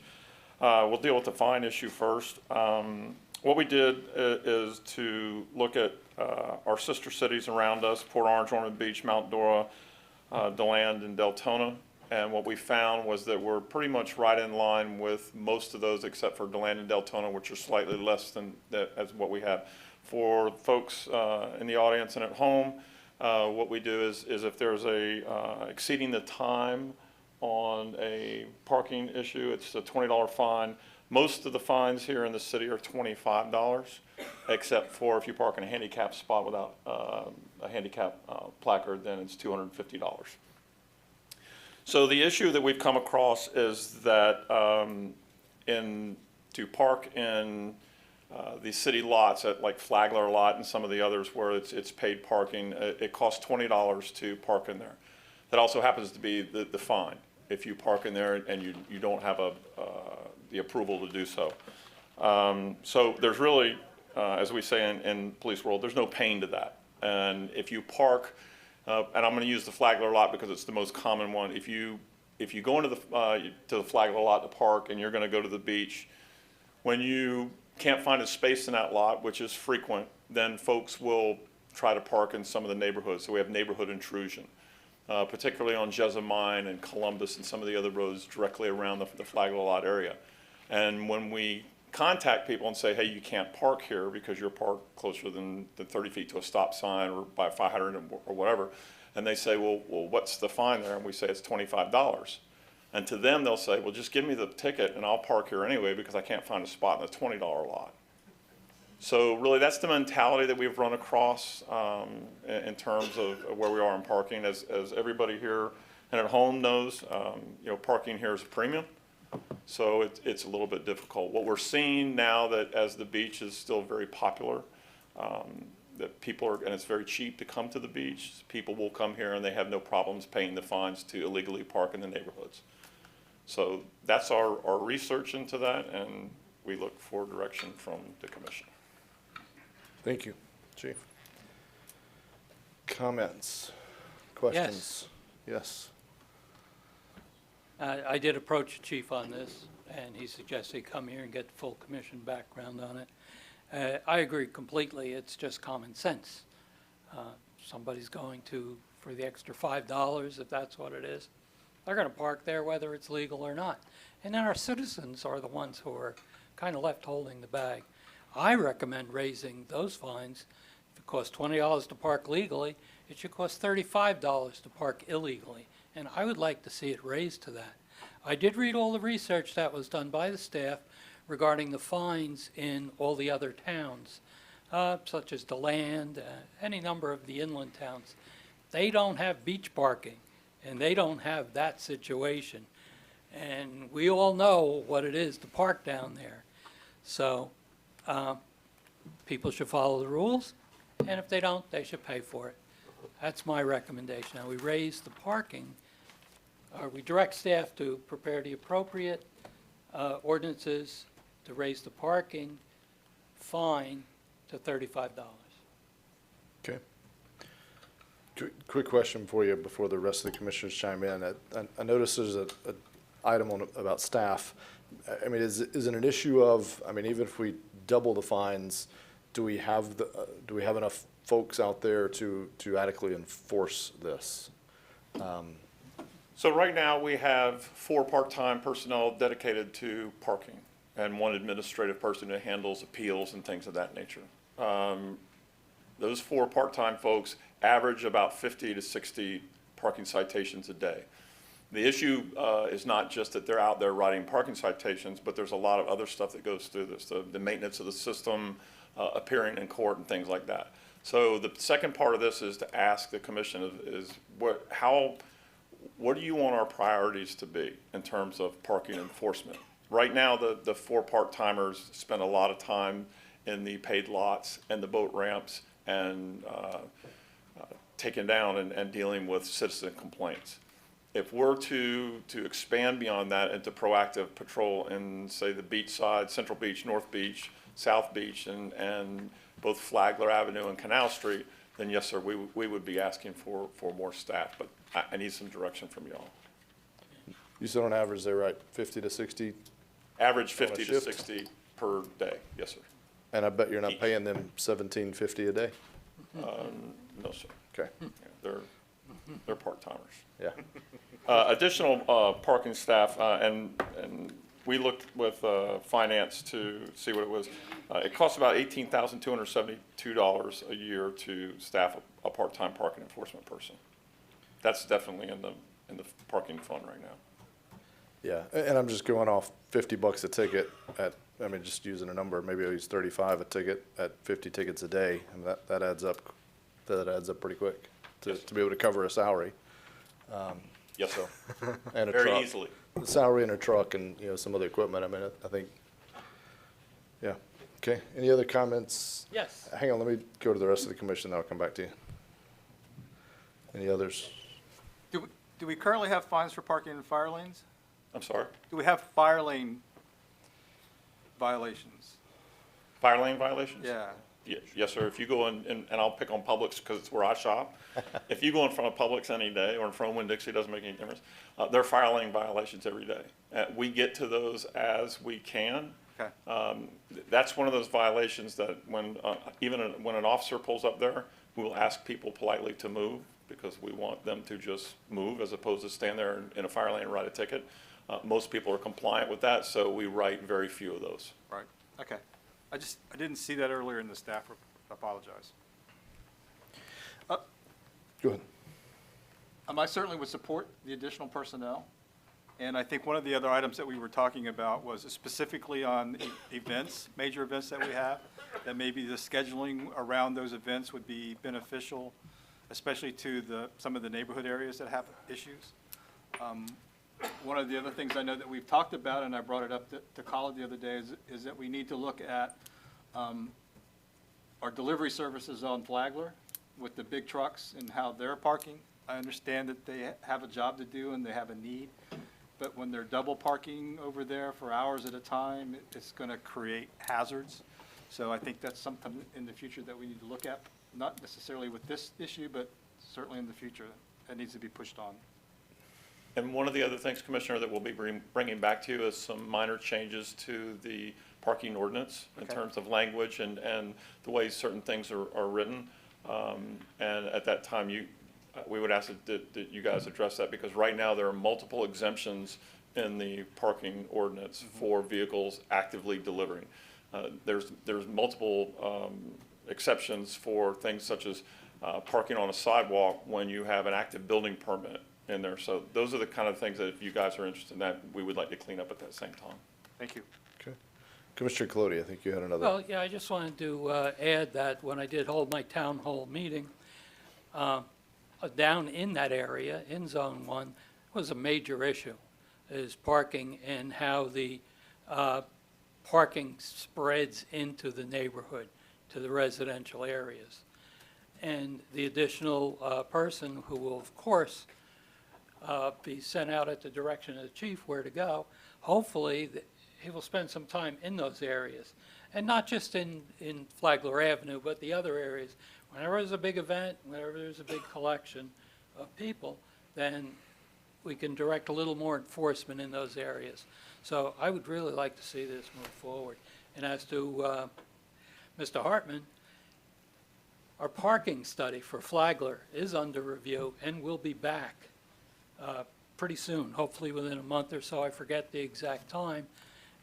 We'll deal with the fine issue first. What we did is to look at our sister cities around us, Port Orange, Ormond Beach, Mount Dora, DeLand, and Deltona. And what we found was that we're pretty much right in line with most of those except for DeLand and Deltona, which are slightly less than that as what we have. For folks in the audience and at home, what we do is if there's exceeding the time on a parking issue, it's a $20 fine. Most of the fines here in the city are $25, except for if you park in a handicap spot without a handicap placard, then it's $250. So the issue that we've come across is that to park in the city lots at like Flagler Lot and some of the others where it's paid parking, it costs $20 to park in there. That also happens to be the fine if you park in there and you don't have the approval to do so. So there's really, as we say in police world, there's no pain to that. And if you park, and I'm going to use the Flagler Lot because it's the most common one. If you go into the Flagler Lot to park and you're going to go to the beach, when you can't find a space in that lot, which is frequent, then folks will try to park in some of the neighborhoods. So we have neighborhood intrusion, particularly on Jessamine and Columbus and some of the other roads directly around the Flagler Lot area. And when we contact people and say, hey, you can't park here because you're parked closer than 30 feet to a stop sign or by a fire hydrant or whatever, and they say, well, what's the fine there? And we say it's $25. And to them, they'll say, well, just give me the ticket and I'll park here anyway because I can't find a spot in the $20 lot. So really, that's the mentality that we've run across in terms of where we are in parking. As everybody here and at home knows, parking here is a premium. So it's a little bit difficult. What we're seeing now that as the beach is still very popular, that people are, and it's very cheap to come to the beach, people will come here and they have no problems paying the fines to illegally park in the neighborhoods. So that's our research into that, and we look for direction from the commission. Thank you, Chief. Comments, questions? Yes. I did approach the chief on this, and he suggested he come here and get the full commission background on it. I agree completely. It's just common sense. Somebody's going to, for the extra $5, if that's what it is, they're going to park there whether it's legal or not. And then our citizens are the ones who are kind of left holding the bag. I recommend raising those fines. If it costs $20 to park legally, it should cost $35 to park illegally. And I would like to see it raised to that. I did read all the research that was done by the staff regarding the fines in all the other towns, such as DeLand, any number of the inland towns. They don't have beach parking, and they don't have that situation. And we all know what it is to park down there. So people should follow the rules, and if they don't, they should pay for it. That's my recommendation. Now, we raise the parking. We direct staff to prepare the appropriate ordinances to raise the parking fine to $35. Okay. Quick question for you before the rest of the commissioners chime in. I noticed there's an item about staff. I mean, is it an issue of, I mean, even if we double the fines, do we have enough folks out there to adequately enforce this? So right now we have 4 part-time personnel dedicated to parking and 1 administrative person who handles appeals and things of that nature. Those 4 part-time folks average about 50 to 60 parking citations a day. The issue is not just that they're out there writing parking citations, but there's a lot of other stuff that goes through this, the maintenance of the system, appearing in court and things like that. So the second part of this is to ask the commission is what do you want our priorities to be in terms of parking enforcement? Right now, the 4 part-timers spend a lot of time in the paid lots and the boat ramps and taking down and dealing with citizen complaints. If we're to expand beyond that into proactive patrol in, say, the beach side, Central Beach, North Beach, South Beach, and both Flagler Avenue and Canal Street, then yes, sir, we would be asking for more staff, but I need some direction from y'all. You said on average they're right 50 to 60? Average 50 to 60 per day, yes, sir. And I bet you're not paying them $17.50 a day? No, sir. Okay. Yeah, they're part-timers. Yeah. Additional parking staff, and we looked with finance to see what it was. It costs about $18,272 a year to staff a part-time parking enforcement person. That's definitely in the parking fund right now. Yeah, and I'm just going off $50 a ticket at, I mean, just using a number, maybe I'll use 35 a ticket at 50 tickets a day, and that adds up pretty quick to be able to cover a salary. Yes, so, and a very truck. easily. A salary and a truck and, some other equipment. I mean, I think, yeah, Okay, any other comments? Yes. Hang on, let me go to the rest of the commission, then I'll come back to you. Any others? Do we currently have fines for parking in fire lanes? I'm sorry? Do we have fire lane violations? Fire lane violations? Yeah. Yes, sir. If you go in, and I'll pick on Publix because it's where I shop. If you go in front of Publix any day or in front of Winn-Dixie, it doesn't make any difference. There are fire lane violations every day. We get to those as we can. Okay. That's one of those violations that when an officer pulls up there, we will ask people politely to move because we want them to just move as opposed to stand there in a fire lane and write a ticket. Most people are compliant with that, so we write very few of those. Right, okay. I didn't see that earlier in the staff report. I apologize. Go ahead. I certainly would support the additional personnel. And I think one of the other items that we were talking about was specifically on events, major events that we have, that maybe the scheduling around those events would be beneficial, especially to some of the neighborhood areas that have issues. One of the other things I know that we've talked about, and I brought it up to Colin the other day, is that we need to look at our delivery services on Flagler with the big trucks and how they're parking. I understand that they have a job to do and they have a need, but when they're double parking over there for hours at a time, it's going to create hazards. So I think that's something in the future that we need to look at, not necessarily with this issue, but certainly in the future that needs to be pushed on. And one of the other things, Commissioner, that we'll be bringing back to you is some minor changes to the parking ordinance in terms of language and the way certain things are written. And at that time, we would ask that you guys address that because right now there are multiple exemptions in the parking ordinance for vehicles actively delivering. There's multiple exceptions for things such as parking on a sidewalk when you have an active building permit in there. So those are the kind of things that if you guys are interested in that, we would like to clean up at that same time. Thank you. Okay. Commissioner Colodi, I think you had another. Well, yeah, I just wanted to add that when I did hold my town hall meeting, down in that area, in Zone 1, was a major issue, is parking and how the parking spreads into the neighborhood, to the residential areas. And the additional person who will, of course, be sent out at the direction of the chief where to go, hopefully he will spend some time in those areas. And not just in Flagler Avenue, but the other areas. Whenever there's a big event, whenever there's a big collection of people, then we can direct a little more enforcement in those areas. So I would really like to see this move forward. And as to Mr. Hartman, our parking study for Flagler is under review and will be back pretty soon, hopefully within a month or so. I forget the exact time.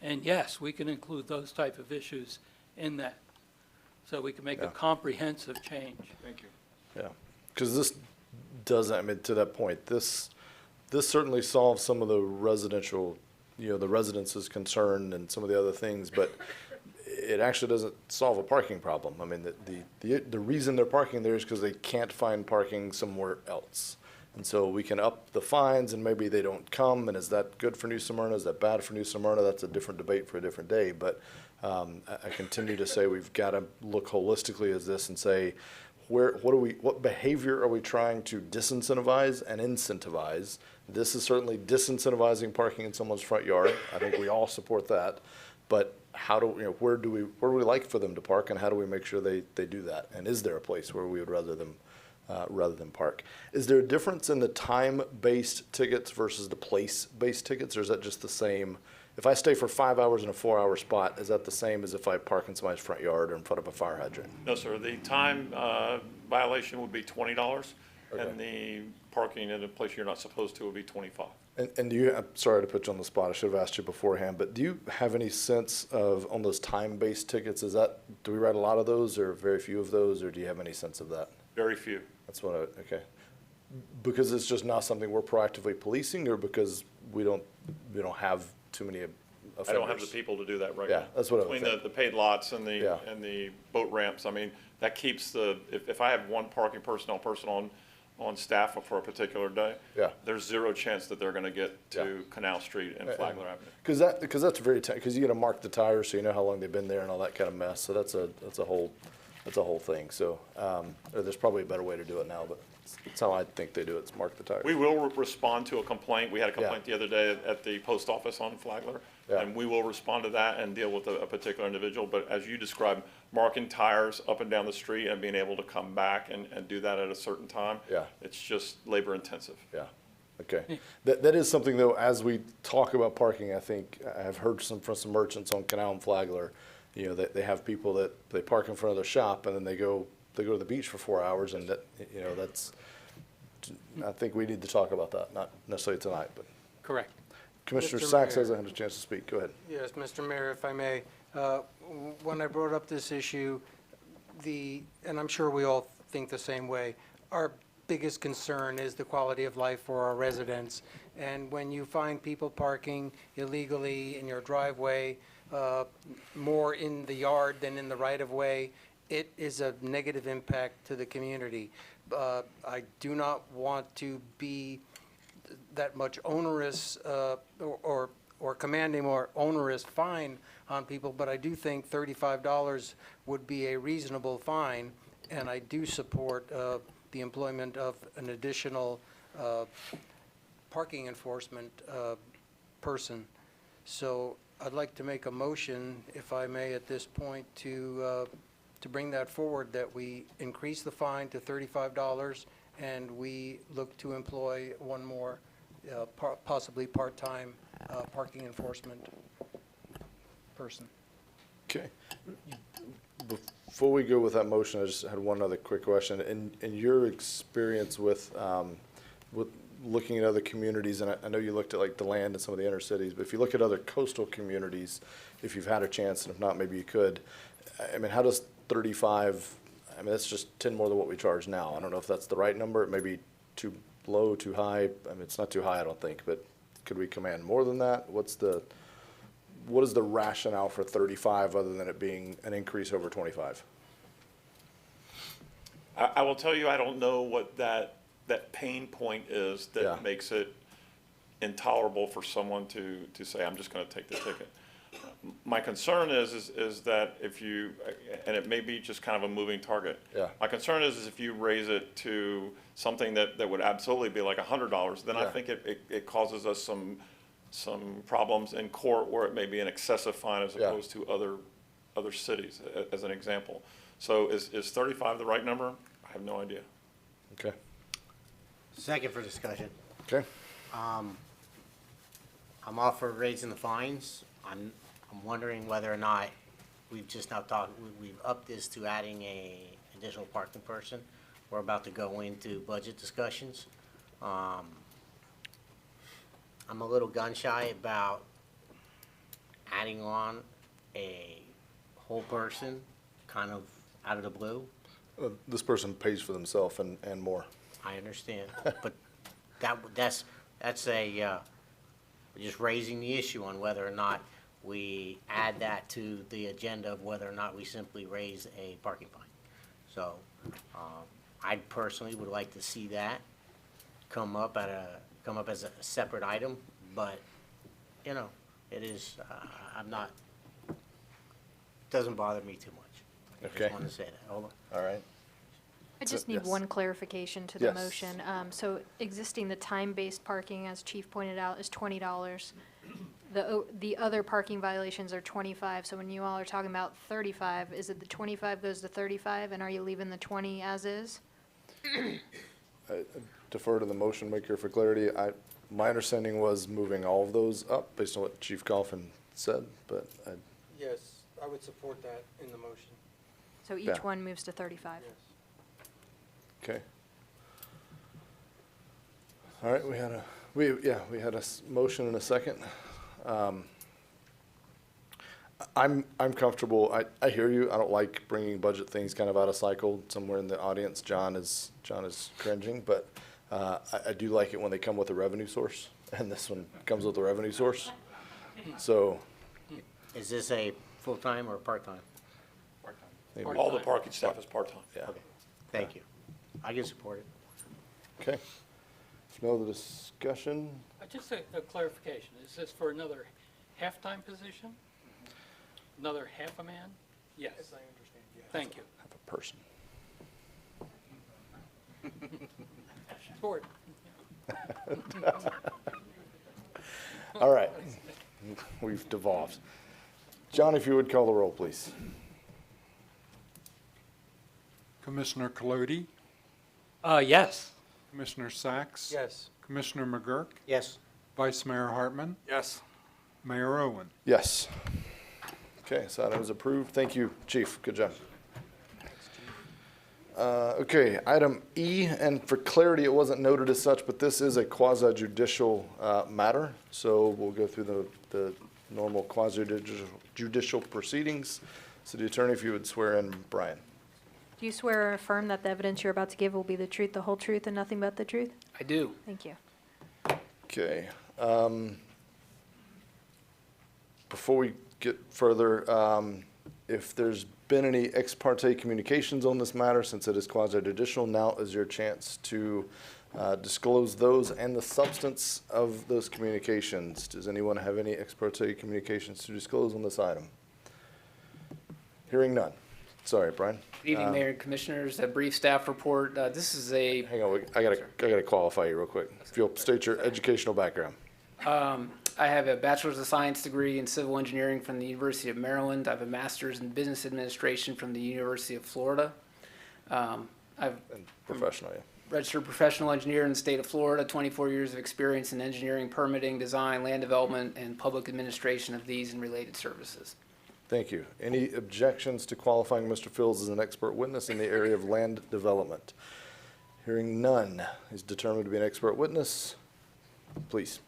And yes, we can include those type of issues in that, so we can make a comprehensive change. Thank you. Yeah, because this doesn't, I mean, to that point, this certainly solves some of the residential, the residents' concern and some of the other things, but it actually doesn't solve a parking problem. I mean, the reason they're parking there is because they can't find parking somewhere else. And so we can up the fines and maybe they don't come, and is that good for New Smyrna? Is that bad for New Smyrna? That's a different debate for a different day, but I continue to say we've got to look holistically at this and say, what behavior are we trying to disincentivize and incentivize? This is certainly disincentivizing parking in someone's front yard. I think we all support that. But how do where do we like for them to park, and how do we make sure they do that? And is there a place where we would rather than park? Is there a difference in the time-based tickets versus the place-based tickets, or is that just the same? If I stay for 5 hours in a 4-hour spot, is that the same as if I park in somebody's front yard or in front of a fire hydrant? No, sir. The time violation would be $20, and the parking in a place you're not supposed to would be $25. And do you, I'm sorry to put you on the spot, I should have asked you beforehand, but do you have any sense of, on those time-based tickets, do we write a lot of those or very few of those, or do you have any sense of that? Very few. That's okay. Because it's just not something we're proactively policing, or because we don't have too many offenders? I don't have the people to do that right now. Yeah, that's what I would Between think. the paid lots and the boat ramps, I mean, that keeps if I have one parking personnel person on on staff for a particular day, Yeah. there's zero chance that they're going to get to Canal Street and Flagler Avenue. Because that's very because you got to mark the tires so you know how long they've been there and all that kind of mess. So that's a whole thing. So there's probably a better way to do it now, but it's how I think they do it. It's mark the tires. We will respond to a complaint. We had a complaint the other day at the post office on Flagler. Yeah. And we will respond to that and deal with a particular individual. But as you described, marking tires up and down the street and being able to come back and do that at a certain time, Yeah. it's just labor intensive. Yeah. Okay. That is something though, as we talk about parking, I think I've heard from some merchants on Canal and Flagler, you know, that they have people that they park in front of their shop and then they go to the beach for 4 hours, and that, you know, I think we need to talk about that, not necessarily tonight, but. Correct. Commissioner Mr. Sachs Mayor. hasn't had a chance to speak. Go ahead. Yes, Mr. Mayor, if I may, when I brought up this issue, and I'm sure we all think the same way, our biggest concern is the quality of life for our residents. And when you find people parking illegally in your driveway, more in the yard than in the right-of-way, it is a negative impact to the community. I do not want to be that much onerous or commanding more onerous fine on people, but I do think $35 would be a reasonable fine, and I do support the employment of an additional parking enforcement person. So I'd like to make a motion, if I may, at this point, to bring that forward, that we increase the fine to $35 and we look to employ one more possibly part-time parking enforcement person. Okay. Before we go with that motion, I just had one other quick question. In your experience with looking at other communities, and I know you looked at like DeLand and some of the inner cities, but if you look at other coastal communities, if you've had a chance, and if not, maybe you could, I mean, how does 35, I mean, that's just 10 more than what we charge now. I don't know if that's the right number. It may be too low, too high. I mean, it's not too high, I don't think, but could we command more than that? What is the rationale for 35 other than it being an increase over 25? I will tell you, I don't know what that pain point is that makes it intolerable for someone to say, I'm just going to take the ticket. My concern is that if you, and it may be just kind of a moving target. Yeah. My concern is if you raise it to something that would absolutely be like $100, then I think it causes us some problems in court where it may be an excessive fine as opposed to other cities, as an example. So is 35 the right number? I have no idea. Okay. Second for discussion. Okay. I'm all for raising the fines. I'm wondering whether or not we've just now we've upped this to adding a additional parking person. We're about to go into budget discussions. I'm a little gun shy about adding on a whole person kind of out of the blue. This person pays for themselves and more. I understand, but that's just raising the issue on whether or not we add that to the agenda of whether or not we simply raise a parking fine. So, I personally would like to see that come up as a separate item, but, you know, it is, doesn't bother me too much. I just wanted to say that. Hold on. All right. I just need one clarification to the motion. So existing, the time-based parking, as Chief pointed out, is $20. The other parking violations are 25, so when you all are talking about 35, is it the 25 goes to 35, and are you leaving the 20 as is? I defer to the motion maker for clarity. My understanding was moving all of those up based on what Chief Coffin said, but Yes, I would support that in the motion. So each one moves to 35? okay. All right, we had a motion and a second. I'm comfortable. I hear you. I don't like bringing budget things kind of out of cycle. Somewhere in the audience, John is cringing, but I do like it when they come with a revenue source, and this one comes with a revenue source. So, Is this a full-time or part-time? All the parking staff is part-time. Yeah. Okay, thank you. I can support it. Okay. If no other discussion, Just a clarification, is this for another half-time position? Another half a man? Yes. As I understand, yes. Thank you. have a person. Sport. All right. We've devolved. John, if you would call the roll, please. Commissioner Colodi, Yes. Commissioner Sacks. Yes. Commissioner McGurk, Yes. Vice Mayor Hartman, Yes. Mayor Owen. Yes. Okay, so item is approved. Thank you, Chief. Good job. Okay, item E, and for clarity, it wasn't noted as such, but this is a quasi-judicial matter. So we'll go through the normal quasi-judicial proceedings. City Attorney, if you would swear in Brian. Do you swear or affirm that the evidence you're about to give will be the truth, the whole truth, and nothing but the truth? I do. Thank you. Okay. Before we get further, if there's been any ex parte communications on this matter, since it is quasi-judicial, now is your chance to disclose those and the substance of those communications. Does anyone have any ex parte communications to disclose on this item? Hearing none. Sorry, Brian. Good evening, Mayor and Commissioners. A brief staff report. This is a, Hang on, I gotta qualify you real quick. If you'll state your educational background. I have a Bachelor's of Science degree in Civil Engineering from the University of Maryland. I have a Master's in Business Administration from the University of Florida. I've Professional, yeah. registered professional engineer in the state of Florida, 24 years of experience in engineering, permitting, design, land development, and public administration of these and related services. Thank you. Any objections to qualifying Mr. Fields as an expert witness in the area of land development? Hearing none, he's determined to be an expert witness. Please.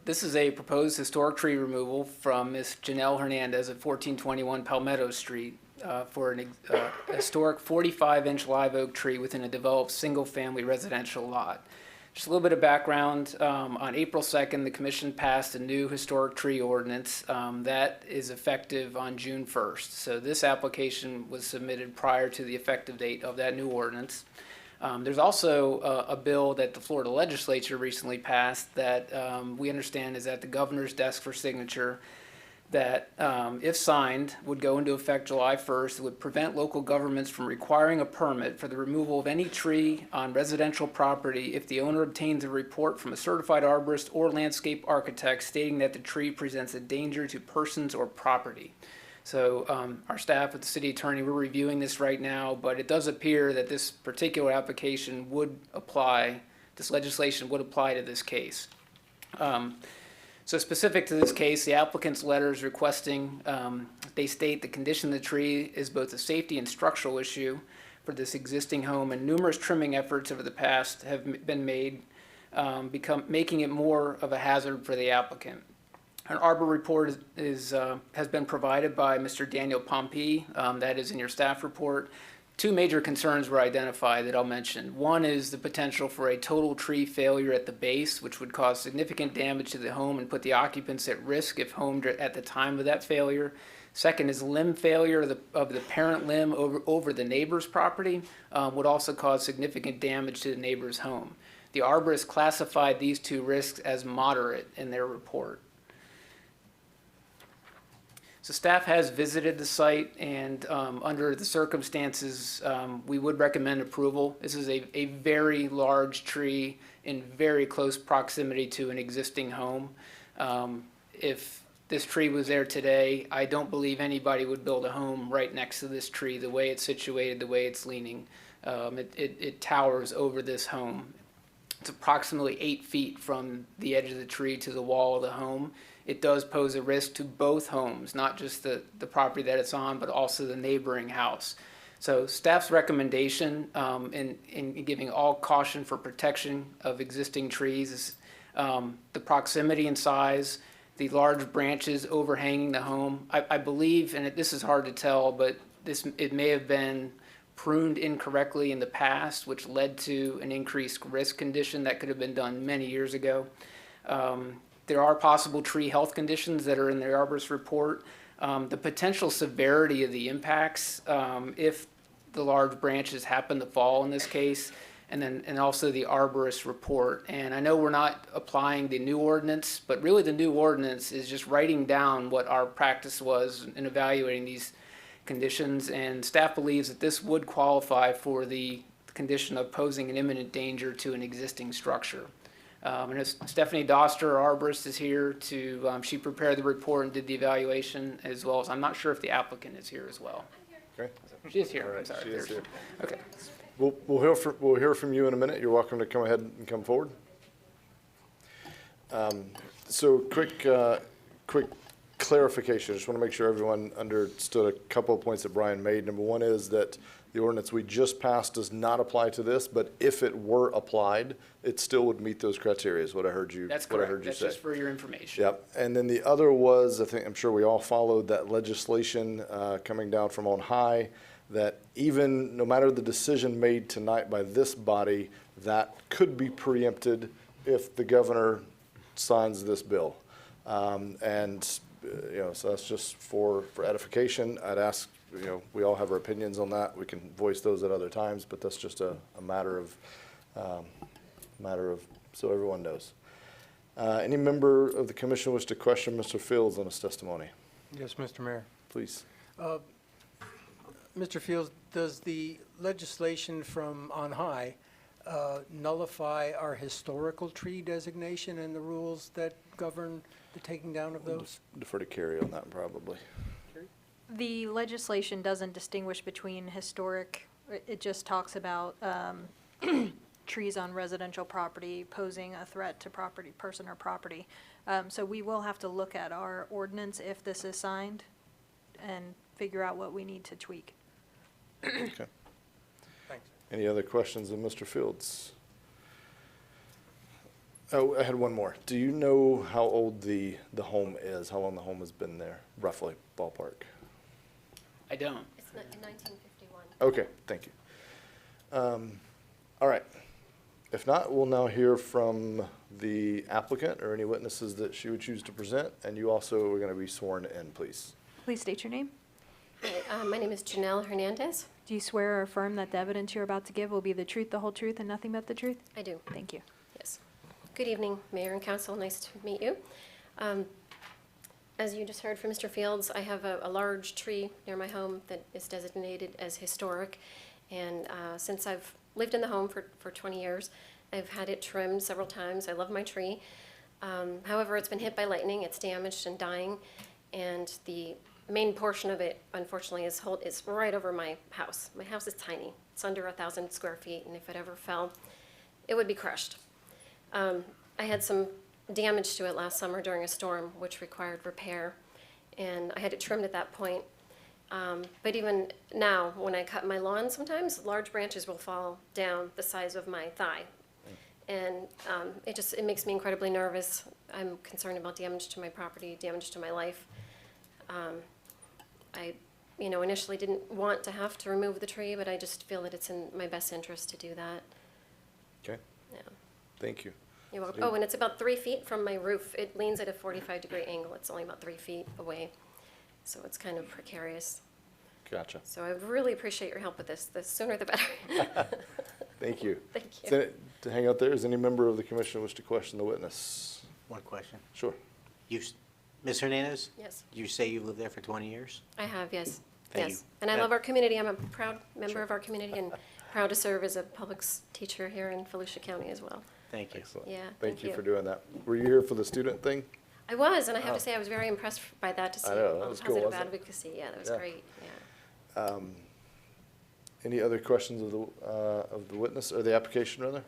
This is a proposed historic tree removal from Ms. Janelle Hernandez at 1421 Palmetto Street for an historic 45-inch live oak tree within a developed single-family residential lot. Just a little bit of background. On April 2nd, the Commission passed a new historic tree ordinance that is effective on June 1st. So this application was submitted prior to the effective date of that new ordinance. There's also a bill that the Florida legislature recently passed that we understand is at the governor's desk for signature that, if signed, would go into effect July 1st. It would prevent local governments from requiring a permit for the removal of any tree on residential property if the owner obtains a report from a certified arborist or landscape architect stating that the tree presents a danger to persons or property. So our staff at the city attorney, we're reviewing this right now, but it does appear that this particular application would apply, this legislation would apply to this case. So specific to this case, the applicant's letter is requesting, they state the condition of the tree is both a safety and structural issue for this existing home, and numerous trimming efforts over the past have been made, making it more of a hazard for the applicant. An arbor report has been provided by Mr. Daniel Pompey. That is in your staff report. Two major concerns were identified that I'll mention. One is the potential for a total tree failure at the base, which would cause significant damage to the home and put the occupants at risk if homed at the time of that failure. Second is limb failure of the parent limb over the neighbor's property would also cause significant damage to the neighbor's home. The arborist classified these two risks as moderate in their report. So staff has visited the site, and under the circumstances, we would recommend approval. This is a very large tree in very close proximity to an existing home. If this tree was there today, I don't believe anybody would build a home right next to this tree, the way it's situated, the way it's leaning. It towers over this home. It's approximately 8 feet from the edge of the tree to the wall of the home. It does pose a risk to both homes, not just the property that it's on, but also the neighboring house. So staff's recommendation in giving all caution for protection of existing trees is the proximity and size, the large branches overhanging the home. I believe, and this is hard to tell, but it may have been pruned incorrectly in the past, which led to an increased risk condition that could have been done many years ago. There are possible tree health conditions that are in the arborist report. The potential severity of the impacts, if the large branches happen to fall in this case, and also the arborist report. And I know we're not applying the new ordinance, but really the new ordinance is just writing down what our practice was in evaluating these conditions. And staff believes that this would qualify for the condition of posing an imminent danger to an existing structure. And Stephanie Doster, our arborist, is here to, she prepared the report and did the evaluation, as well as, I'm not sure if the applicant is here as well. Okay. She is here, All right, I'm sorry. she is here. Okay. We'll hear from you in a minute. You're welcome to come ahead and come forward. So quick clarification. I just want to make sure everyone understood a couple of points that Brian made. Number one is that the ordinance we just passed does not apply to this, but if it were applied, it still would meet those criteria, is what I heard you, That's what I correct. heard you That's say. just for your information. Yep. And then the other was, I'm sure we all followed that legislation coming down from on high, that even no matter the decision made tonight by this body, that could be preempted if the governor signs this bill. So that's just for edification. I'd ask, we all have our opinions on that. We can voice those at other times, but that's just a matter of so everyone knows. Any member of the commission wish to question Mr. Fields on his testimony? Yes, Mr. Mayor. Please. Mr. Fields, does the legislation from on high nullify our historical tree designation and the rules that govern the taking down of those? Defer to Carrie on that probably. The legislation doesn't distinguish between historic, it just talks about trees on residential property posing a threat to property, person or property. So we will have to look at our ordinance if this is signed and figure out what we need to tweak. Okay. Thanks. Any other questions of Mr. Fields? Oh, I had one more. Do you know how old the home is? How long the home has been there, roughly, ballpark? I don't. It's 1951. Okay, thank you. All right. If not, we'll now hear from the applicant or any witnesses that she would choose to present, and you also are going to be sworn in, please. Please state your name. Hi, my name is Janelle Hernandez. Do you swear or affirm that the evidence you're about to give will be the truth, the whole truth, and nothing but the truth? I do. Thank you. Yes. Good evening, Mayor and Council. Nice to meet you. As you just heard from Mr. Fields, I have a large tree near my home that is designated as historic. And since I've lived in the home for 20 years, I've had it trimmed several times. I love my tree. However, it's been hit by lightning. It's damaged and dying. And the main portion of it, unfortunately, is right over my house. My house is tiny. It's under 1,000 square feet. And if it ever fell, it would be crushed. I had some damage to it last summer during a storm, which required repair, and I had it trimmed at that point. But even now, when I cut my lawn, sometimes large branches will fall down the size of my thigh, and it makes me incredibly nervous. I'm concerned about damage to my property, damage to my life. I, initially didn't want to have to remove the tree, but I just feel that it's in my best interest to do that. Okay. Yeah. Thank you. You're welcome. Oh, and it's about 3 feet from my roof. It leans at a 45-degree angle. It's only about 3 feet away. So it's kind of precarious. Gotcha. So I really appreciate your help with this. The sooner the better. Thank you. Thank you. To hang out there, is any member of the commission wish to question the witness? One question. Sure. Ms. Hernandez? Yes. You say you've lived there for 20 years? I have, yes. Thank yes. you. And I love our community. I'm a proud member of our community and proud to serve as a public teacher here in Volusia County as well. Thank you. Excellent. Yeah, Thank you you. for doing that. Were you here for the student thing? I was, and I have to say I was very impressed by that, to see I know, that all the was cool, positive wasn't it? advocacy. Yeah, that was Yeah. great. Yeah. Any other questions of the witness, or the application, rather?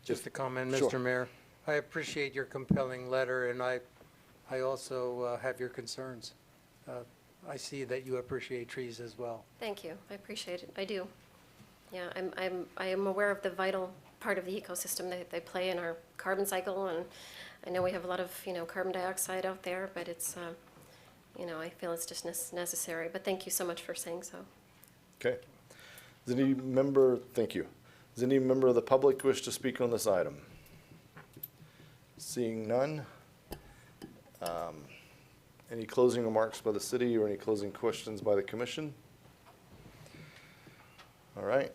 Just a comment, Sure. Mr. Mayor. I appreciate your compelling letter, and I also have your concerns. I see that you appreciate trees as well. Thank you. I appreciate it. I do. Yeah, I am aware of the vital part of the ecosystem that they play in our carbon cycle, and I know we have a lot of carbon dioxide out there, but it's I feel it's just necessary. But thank you so much for saying so. Okay. Does any member, thank you. Does any member of the public wish to speak on this item? Seeing none. Any closing remarks by the city or any closing questions by the commission? All right.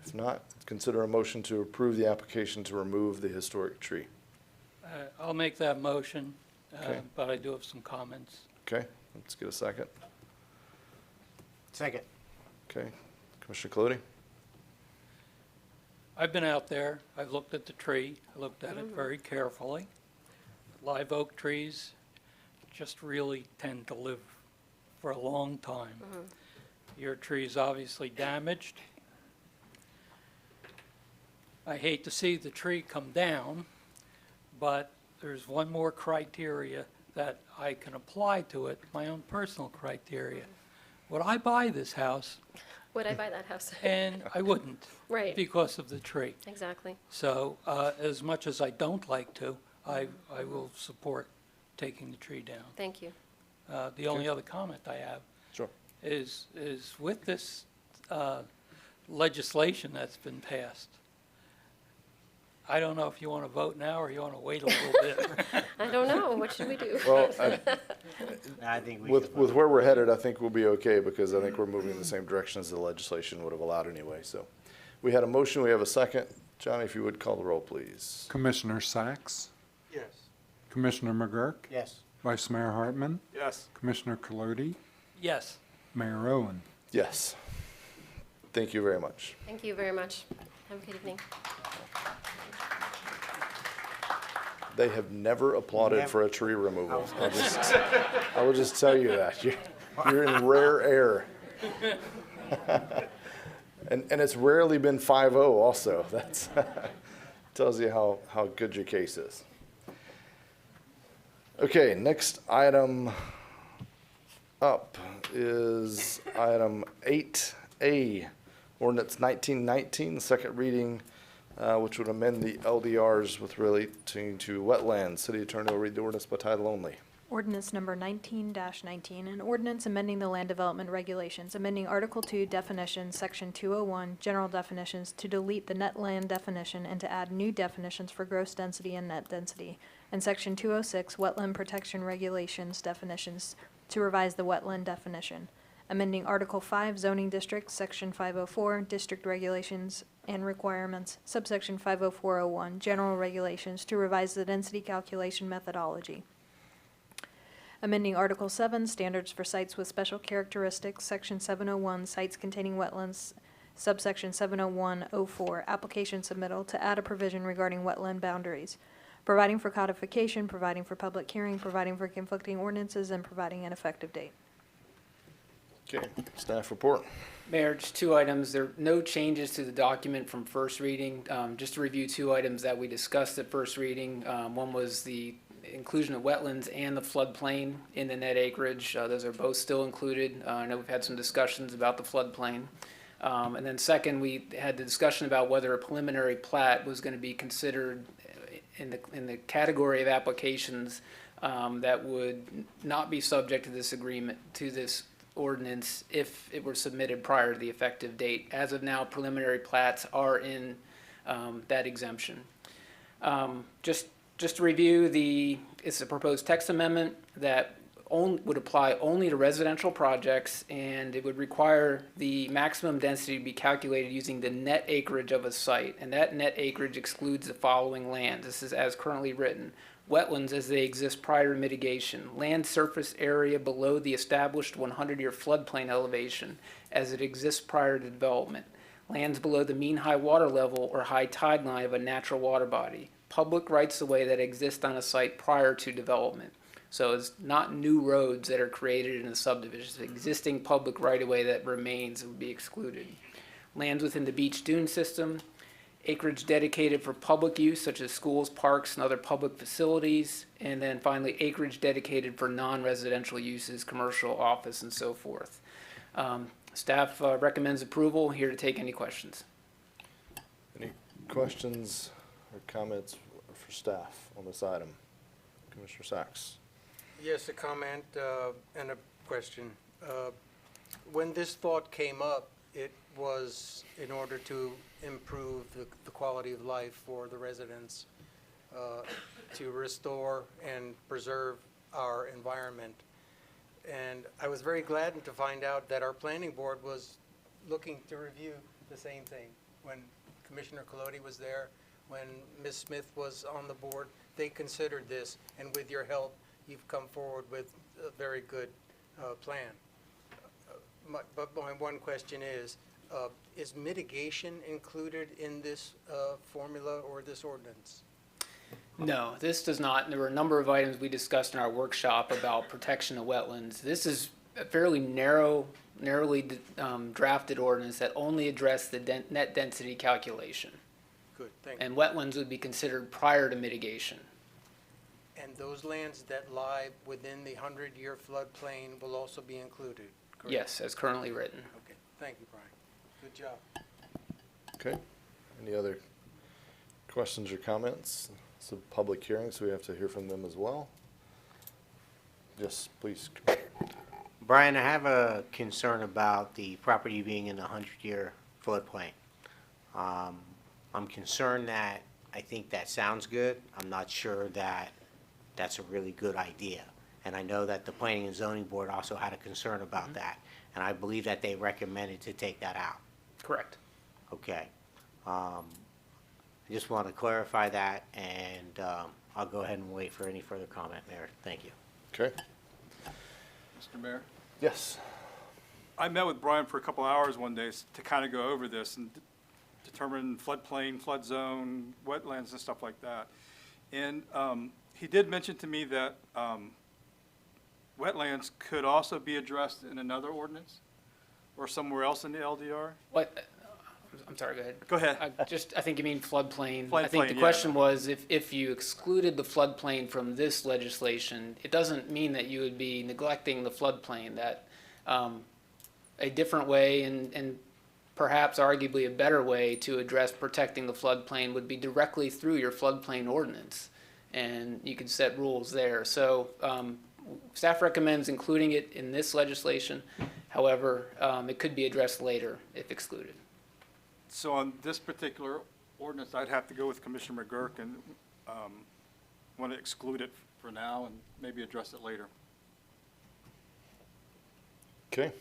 If not, consider a motion to approve the application to remove the historic tree. I'll make that motion, Okay. but I do have some comments. Okay, let's get a second. Second. Okay, Commissioner Colodi? I've been out there, I've looked at the tree, I looked at it very carefully. Live oak trees just really tend to live for a long time. Your tree is obviously damaged. I hate to see the tree come down, but there's one more criteria that I can apply to it, my own personal criteria. Would I buy this house? Would I buy that house? And I wouldn't. Right. Because of the tree. Exactly. So as much as I don't like to, I will support taking the tree down. Thank you. The only other comment I have Sure. is with this legislation that's been passed, I don't know if you want to vote now or you want to wait a little bit. I don't know. What should we do? Well, I think we with where we're headed, I think we'll be okay because I think we're moving in the same direction as the legislation would have allowed anyway. So we had a motion, we have a second. Johnny, if you would call the roll, please. Commissioner Sacks, Yes. Commissioner McGurk, Yes. Vice Mayor Hartman, Yes. Commissioner Colodi, Yes. Mayor Owen. Yes. Thank you very much. Thank you very much. Have a good evening. They have never applauded for a tree removal. I will just tell you that. You're in rare air. And it's rarely been 5-0 also. That's tells you how good your case is. Okay, next item up is item 8A, ordinance 1919, second reading, which would amend the LDRs with relating to wetlands. City Attorney will read the ordinance by title only. Ordinance number 19-19, an ordinance amending the land development regulations, amending Article 2 definitions, Section 201, general definitions, to delete the net land definition and to add new definitions for gross density and net density, and Section 206, wetland protection regulations definitions, to revise the wetland definition, amending Article 5 zoning districts, Section 504, district regulations and requirements, subsection 50401, general regulations, to revise the density calculation methodology, amending Article 7, Standards for Sites with Special Characteristics, Section 701, Sites Containing Wetlands, subsection 70104, Application Submittal, to add a provision regarding wetland boundaries, providing for codification, providing for public hearing, providing for conflicting ordinances, and providing an effective date. Okay, staff report. Mayor, just two items. There are no changes to the document from first reading. Just to review two items that we discussed at first reading. One was the inclusion of wetlands and the floodplain in the net acreage. Those are both still included. I know we've had some discussions about the floodplain. And then second, we had the discussion about whether a preliminary plat was going to be considered in the category of applications that would not be subject to this agreement, to this ordinance, if it were submitted prior to the effective date. As of now, preliminary plats are in that exemption. Just to review, it's a proposed text amendment that would apply only to residential projects, and it would require the maximum density to be calculated using the net acreage of a site, and that net acreage excludes the following lands. This is as currently written. Wetlands as they exist prior to mitigation, land surface area below the established 100-year floodplain elevation as it exists prior to development, lands below the mean high water level or high tide line of a natural water body, public rights-of-way that exist on a site prior to development. So it's not new roads that are created in a subdivision. It's existing public right-of-way that remains and would be excluded. Lands within the beach dune system, acreage dedicated for public use such as schools, parks, and other public facilities, and then finally acreage dedicated for non-residential uses, commercial, office, and so forth. Staff recommends approval. Here to take any questions. Any questions or comments for staff on this item? Commissioner Sacks. Yes, a comment and a question. When this thought came up, it was in order to improve the quality of life for the residents, to restore and preserve our environment. And I was very glad to find out that our planning board was looking to review the same thing. when Commissioner Colodi was there, when Ms. Smith was on the board. They considered this, and with your help, you've come forward with a very good plan. But my one question is mitigation included in this formula or this ordinance? No, this does not. There were a number of items we discussed in our workshop about protection of wetlands. This is a fairly narrowly drafted ordinance that only addressed the net density calculation. Good, thank you. And wetlands would be considered prior to mitigation. And those lands that lie within the 100-year floodplain will also be included, correct? Yes, as currently written. Okay, thank you, Brian. Good job. Okay. Any other questions or comments? It's a public hearing, so we have to hear from them as well. Yes, please. Brian, I have a concern about the property being in the 100-year floodplain. I'm concerned that, I think that sounds good. I'm not sure that that's a really good idea. And I know that the Planning and Zoning Board also had a concern about that. And I believe that they recommended to take that out. Correct. Okay. I just want to clarify that, and I'll go ahead and wait for any further comment, Mayor. Thank you. Okay. Mr. Mayor? Yes. I met with Brian for a couple hours one day to kind of go over this and determine floodplain, flood zone, wetlands and stuff like that. And he did mention to me that wetlands could also be addressed in another ordinance or somewhere else in the LDR. What? I'm sorry, go ahead. Go ahead. I think you mean floodplain. I think Floodplain, the yeah. question was if you excluded the floodplain from this legislation, it doesn't mean that you would be neglecting the floodplain, that a different way and perhaps arguably a better way to address protecting the floodplain would be directly through your floodplain ordinance. And you could set rules there. So staff recommends including it in this legislation. However, it could be addressed later if excluded. So on this particular ordinance, I'd have to go with Commissioner McGurk and want to exclude it for now and maybe address it later. Okay.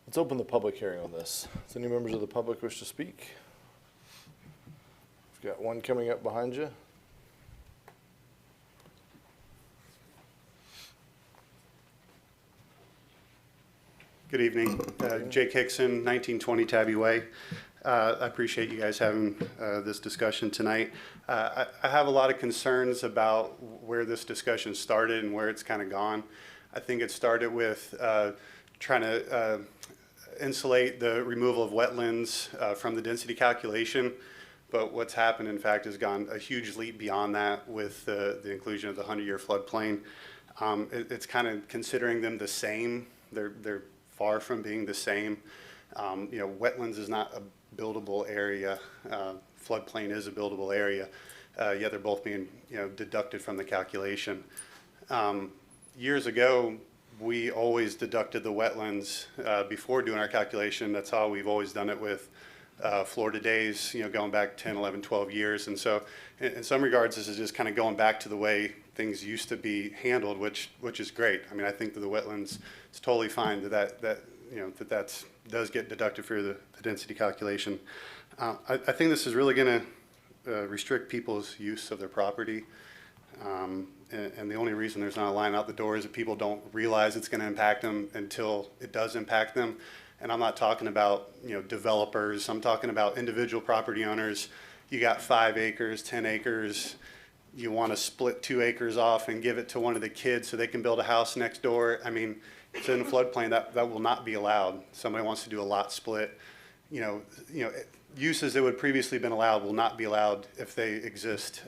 Let's open the public hearing on this. Does any members of the public wish to speak? We've got one coming up behind you. Good evening. Jake Hickson, 1920 Tabby Way. I appreciate you guys having this discussion tonight. I have a lot of concerns about where this discussion started and where it's kind of gone. I think it started with trying to insulate the removal of wetlands from the density calculation. But what's happened, in fact, has gone a huge leap beyond that with the inclusion of the 100-year floodplain. It's kind of considering them the same. They're far from being the same. Wetlands is not a buildable area. Floodplain is a buildable area. Yet they're both being, deducted from the calculation. Years ago, we always deducted the wetlands before doing our calculation. That's how we've always done it with Florida days, going back 10, 11, 12 years. And so in some regards, this is just kind of going back to the way things used to be handled, which is great. I mean, I think that the wetlands, it's totally fine that does get deducted for the density calculation. I think this is really going to restrict people's use of their property. And the only reason there's not a line out the door is that people don't realize it's going to impact them until it does impact them. And I'm not talking about, developers. I'm talking about individual property owners. You got 5 acres, 10 acres. You want to split 2 acres off and give it to one of the kids so they can build a house next door. I mean, it's in a floodplain that will not be allowed. Somebody wants to do a lot split. Uses that would previously been allowed will not be allowed if they exist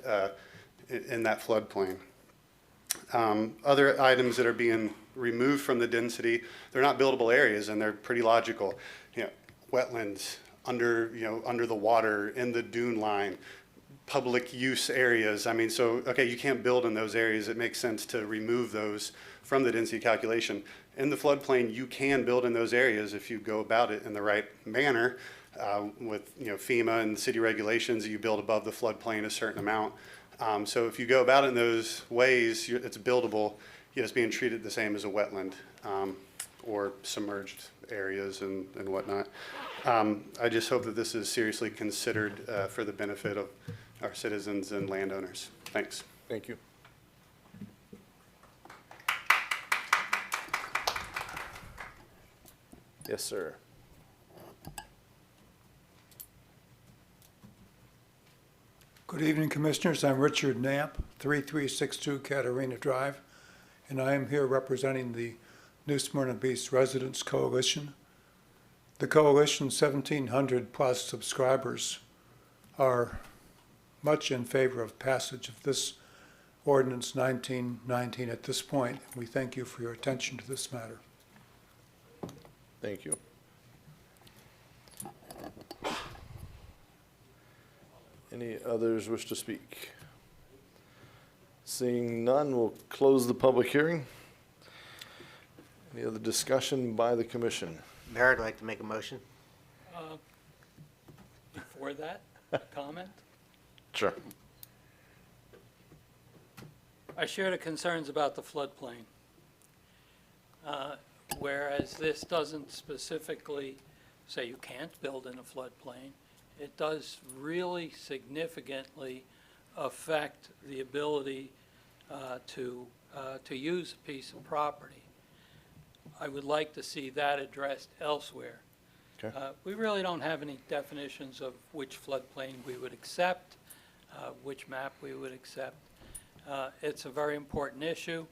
in that floodplain. Other items that are being removed from the density, they're not buildable areas, and they're pretty logical. Wetlands under the water, in the dune line, public use areas. I mean, so, okay, you can't build in those areas. It makes sense to remove those from the density calculation. In the floodplain, you can build in those areas if you go about it in the right manner with, FEMA and city regulations. You build above the floodplain a certain amount. So if you go about it in those ways, it's buildable. It's being treated the same as a wetland or submerged areas and whatnot. I just hope that this is seriously considered for the benefit of our citizens and landowners. Thanks. Thank you. Yes, sir. Good evening, Commissioners. I'm Richard Knapp, 3362 Katarina Drive, and I am here representing the New Smyrna Beach Residents Coalition. The coalition's 1,700-plus subscribers are much in favor of passage of this Ordinance 1919 at this point. We thank you for your attention to this matter. Thank you. Any others wish to speak? Seeing none, we'll close the public hearing. Any other discussion by the commission? Mayor, I'd like to make a motion. Before that, a comment? Sure. I share the concerns about the floodplain. Whereas this doesn't specifically say you can't build in a floodplain, it does really significantly affect the ability to use a piece of property. I would like to see that addressed elsewhere. Okay. We really don't have any definitions of which floodplain we would accept, which map we would accept. It's a very important issue,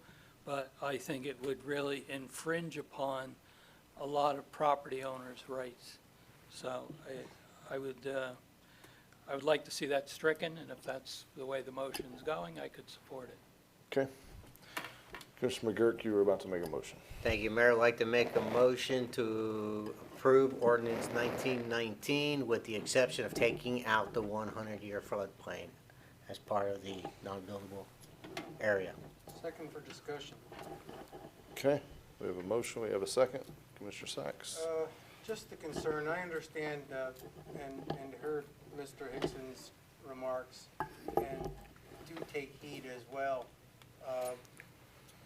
but I think it would really infringe upon a lot of property owners' rights. So I would like to see that stricken, and if that's the way the motion is going, I could support it. Okay. Commissioner McGurk, you were about to make a motion. Thank you, Mayor. I'd like to make a motion to approve Ordinance 1919 with the exception of taking out the 100-year floodplain as part of the non-buildable area. Second for discussion. Okay, we have a motion, we have a second. Commissioner Sacks? Just the concern, I understand and heard Mr. Hickson's remarks and do take heed as well.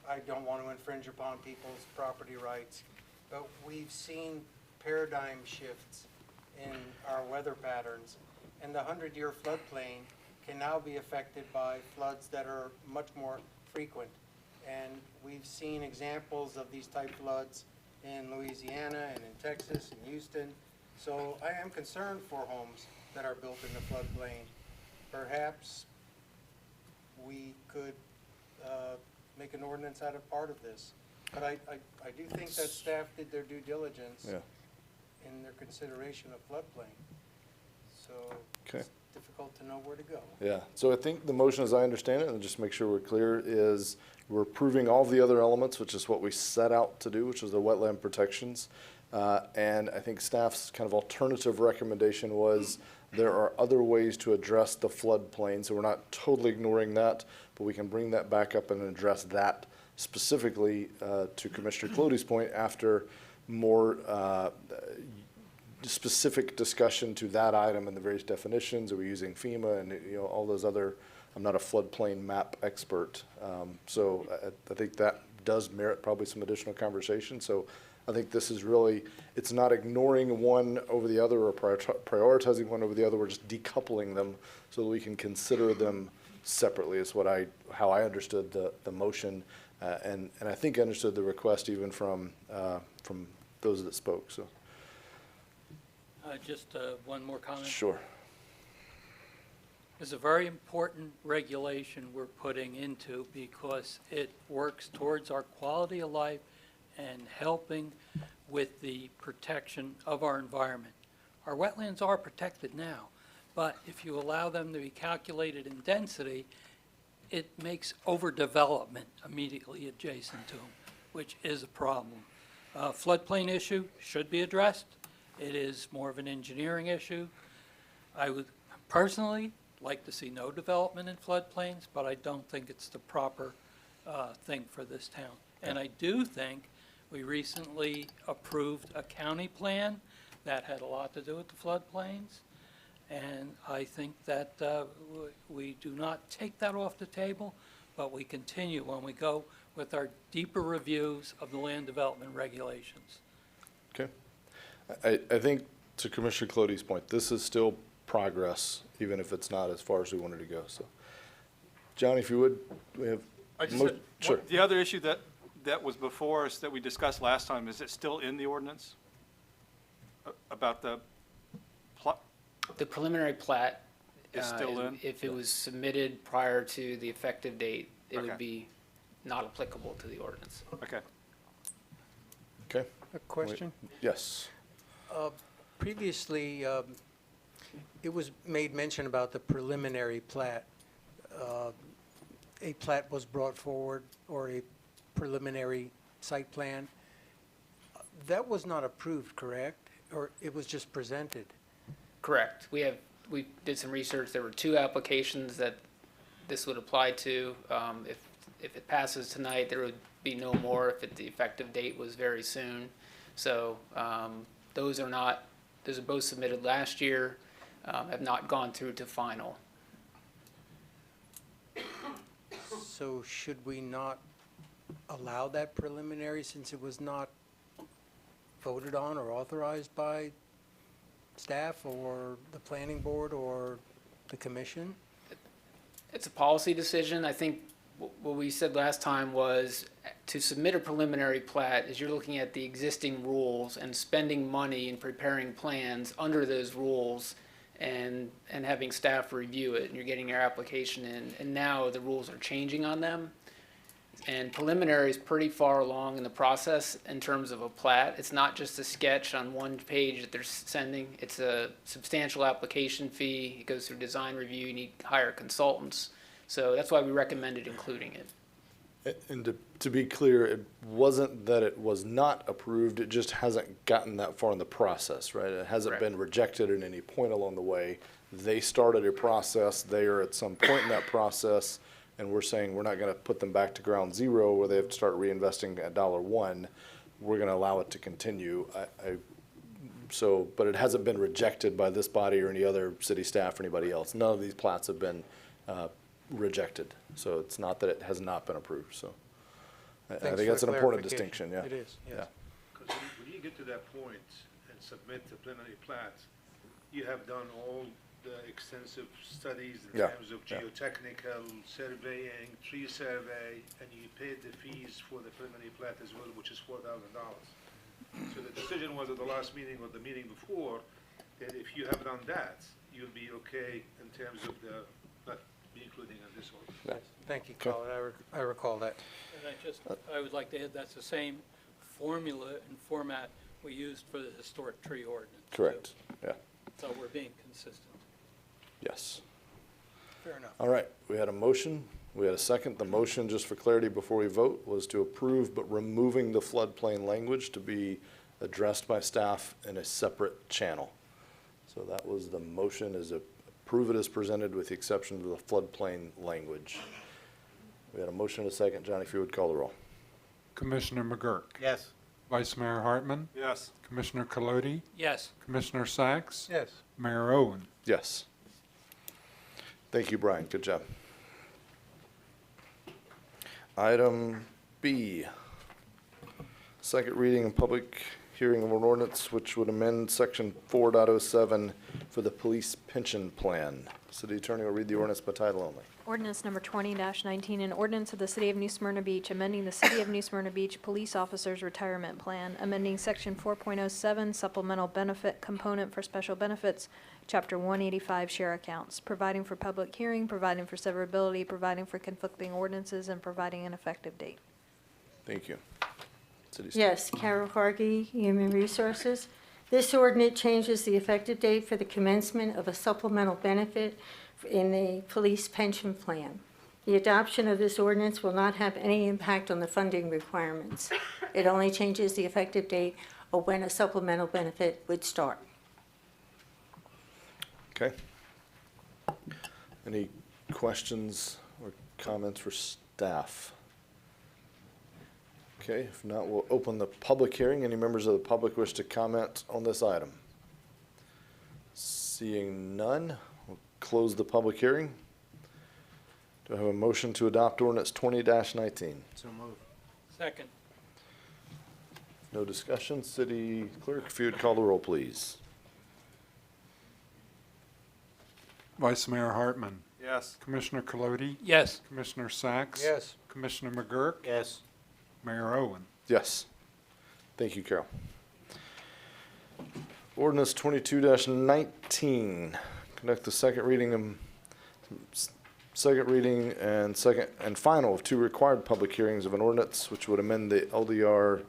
I don't want to infringe upon people's property rights, but we've seen paradigm shifts in our weather patterns, and the 100-year floodplain can now be affected by floods that are much more frequent. And we've seen examples of these type floods in Louisiana and in Texas and Houston. So I am concerned for homes that are built in the floodplain. Perhaps we could make an ordinance out of part of this. But I do think that staff did their due diligence in their consideration of floodplain. So it's difficult to know where to go. Yeah, so I think the motion, as I understand it, and just make sure we're clear, is we're approving all the other elements, which is what we set out to do, which is the wetland protections. And I think staff's kind of alternative recommendation was there are other ways to address the floodplain, so we're not totally ignoring that, but we can bring that back up and address that specifically to Commissioner Colodey's point after more specific discussion to that item and the various definitions. Are we using FEMA and all those other? I'm not a floodplain map expert, so I think that does merit probably some additional conversation. So I think this is really, it's not ignoring one over the other or prioritizing one over the other. We're just decoupling them so that we can consider them separately is how I understood the motion, and I think I understood the request even from those that spoke. So. Just one more comment. Sure. It's a very important regulation we're putting into because it works towards our quality of life and helping with the protection of our environment. Our wetlands are protected now, but if you allow them to be calculated in density, it makes overdevelopment immediately adjacent to them, which is a problem. Floodplain issue should be addressed. It is more of an engineering issue. I would personally like to see no development in floodplains, but I don't think it's the proper thing for this town. And I do think we recently approved a county plan that had a lot to do with the floodplains. And I think that we do not take that off the table, but we continue when we go with our deeper reviews of the land development regulations. Okay. I think to Commissioner Clody's point, this is still progress, even if it's not as far as we wanted to go, so. Johnny, if you would, we have. I just mo- said, Sure. the other issue that was before us that we discussed last time, is it still in the ordinance? About the plot? The preliminary plat. Is still in? If it was submitted prior to the effective date, it Okay. would be not applicable to the ordinance. Okay. Okay. A question? Yes. Previously, it was made mention about the preliminary plat. A plat was brought forward, or a preliminary site plan. That was not approved, correct? Or it was just presented? Correct. We did some research. There were 2 applications that this would apply to. If it passes tonight, there would be no more if the effective date was very soon. So those are both submitted last year, have not gone through to final. So should we not allow that preliminary since it was not voted on or authorized by staff or the planning board or the commission? It's a policy decision. I think what we said last time was to submit a preliminary plat is you're looking at the existing rules and spending money and preparing plans under those rules and having staff review it, and you're getting your application in, and now the rules are changing on them. And preliminary is pretty far along in the process in terms of a plat. It's not just a sketch on one page that they're sending. It's a substantial application fee. It goes through design review. You need to hire consultants. So that's why we recommended including it. And to be clear, it wasn't that it was not approved, it just hasn't gotten that far in the process, right? It hasn't Correct. been rejected at any point along the way. They started a process, they are at some point in that process, and we're saying we're not gonna put them back to ground zero where they have to start reinvesting at $1. We're gonna allow it to continue. But it hasn't been rejected by this body or any other city staff or anybody else. None of these plats have been rejected. So it's not that it has not been approved, so. I Thanks think for that's the an important clarification. distinction, yeah. It is, yes. Yeah. Because when you get to that point and submit the preliminary plat, you have done all the extensive studies in Yeah, terms of yeah. geotechnical surveying, tree survey, and you paid the fees for the preliminary plat as well, which is $4,000. So the decision was at the last meeting or the meeting before, that if you have done that, you'll be okay in terms of the, not be including in this one. Thank you, Okay. Colin. I recall that. And I would like to add, that's the same formula and format we used for the historic tree ordinance. too. Correct, yeah, So we're being consistent. yes. Fair enough. All right, we had a motion, we had a second. The motion, just for clarity before we vote, was to approve but removing the floodplain language to be addressed by staff in a separate channel. So that was the motion, is approve it as presented with the exception of the floodplain language. We had a motion and a second. Johnny, if you would call the roll. Commissioner McGurk. Yes. Vice Mayor Hartman. Yes. Commissioner Colodi. Yes. Commissioner Sacks. Yes. Mayor Owen. Yes. Thank you, Brian. Good job. Item B, second reading and public hearing of an ordinance which would amend section 4.07 for the police pension plan. City Attorney will read the ordinance by title only. Ordinance number 20-19, an ordinance of the City of New Smyrna Beach, amending the City of New Smyrna Beach Police Officers Retirement Plan, amending Section 4.07 Supplemental Benefit Component for Special Benefits, Chapter 185 Share Accounts, providing for public hearing, providing for severability, providing for conflicting ordinances, and providing an effective date. Thank you. City Staff. Yes, Carol Hargy, Human Resources. This ordinance changes the effective date for the commencement of a supplemental benefit in the police pension plan. The adoption of this ordinance will not have any impact on the funding requirements. It only changes the effective date of when a supplemental benefit would start. Okay. Any questions or comments for staff? Okay, if not, we'll open the public hearing. Any members of the public wish to comment on this item? Seeing none, we'll close the public hearing. Do I have a motion to adopt ordinance 20-19? So moved. Second. No discussion. City Clerk, if you would call the roll, please. Vice Mayor Hartman. Yes. Commissioner Colodi. Yes. Commissioner Sacks. Yes. Commissioner McGurk. Yes. Mayor Owen. Yes. Thank you, Carol. Ordinance 22-19. Conduct the second reading and second and final of 2 required public hearings of an ordinance which would amend the LDR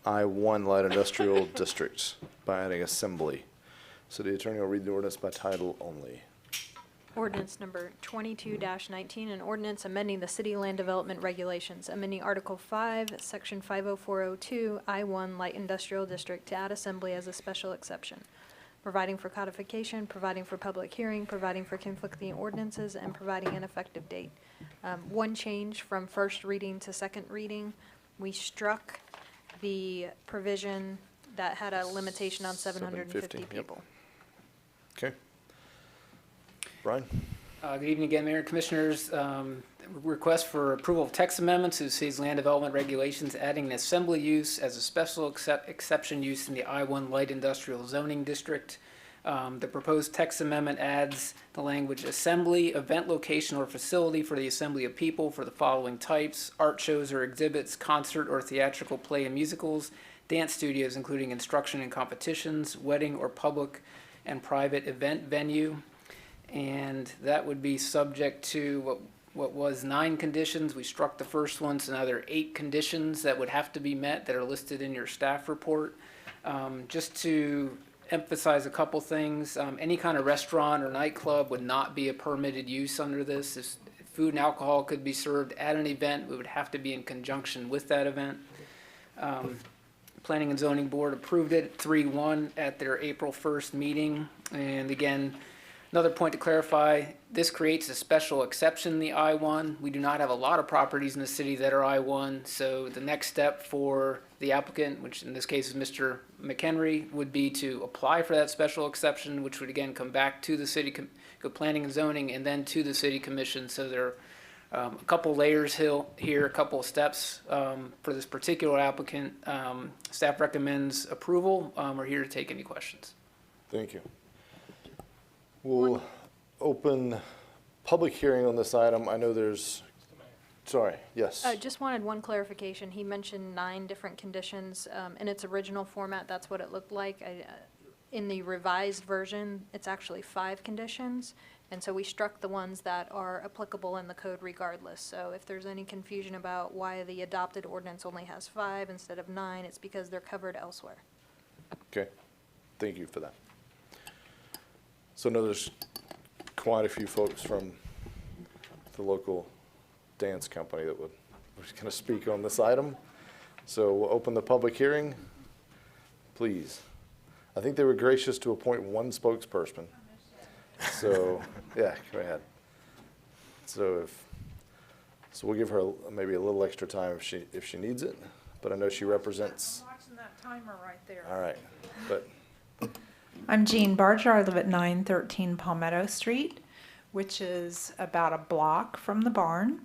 I-1 Light Industrial District by adding assembly. City Attorney will read the ordinance by title only. Ordinance number 22-19, an ordinance amending the city land development regulations, amending Article 5, Section 50402, I-1 Light Industrial District to add assembly as a special exception, providing for codification, providing for public hearing, providing for conflicting ordinances, and providing an effective date. One change from first reading to second reading, we struck the provision that had a limitation on 750 yep. people. Okay. Brian? Good evening again, Mayor and Commissioners. Request for approval of text amendments to the city's land development regulations, adding an assembly use as a special exception use in the I-1 Light Industrial Zoning District. The proposed text amendment adds the language assembly, event location or facility for the assembly of people for the following types: art shows or exhibits, concert or theatrical play and musicals, dance studios including instruction and competitions, wedding or public and private event venue. And that would be subject to what was 9 conditions. We struck the first one, so now there are 8 conditions that would have to be met that are listed in your staff report. Just to emphasize a couple things, any kind of restaurant or nightclub would not be a permitted use under this. If food and alcohol could be served at an event, we would have to be in conjunction with that event. Planning and Zoning Board approved it 3-1 at their April 1st meeting. And again, another point to clarify, this creates a special exception in the I-1. We do not have a lot of properties in the city that are I-1, so the next step for the applicant, which in this case is Mr. McHenry, would be to apply for that special exception, which would again come back to the city planning and zoning and then to the city commission. So there are a couple layers here, a couple of steps for this particular applicant. Staff recommends approval. We're here to take any questions. Thank you. We'll open public hearing on this item. I know there's, sorry, yes. Just wanted one clarification. He mentioned 9 different conditions. In its original format, that's what it looked like. In the revised version, it's actually 5 conditions. And so we struck the ones that are applicable in the code regardless. So if there's any confusion about why the adopted ordinance only has 5 instead of 9, it's because they're covered elsewhere. Okay, thank you for that. So I know there's quite a few folks from the local dance company that was going to speak on this item. So we'll open the public hearing, please. I think they were gracious to appoint 1 spokesperson. So, yeah, go ahead. So we'll give her maybe a little extra time if she needs it, but I know she represents. I'm watching that timer right there. All right, but. I'm Jean Barger. I live at 913 Palmetto Street, which is about a block from the barn.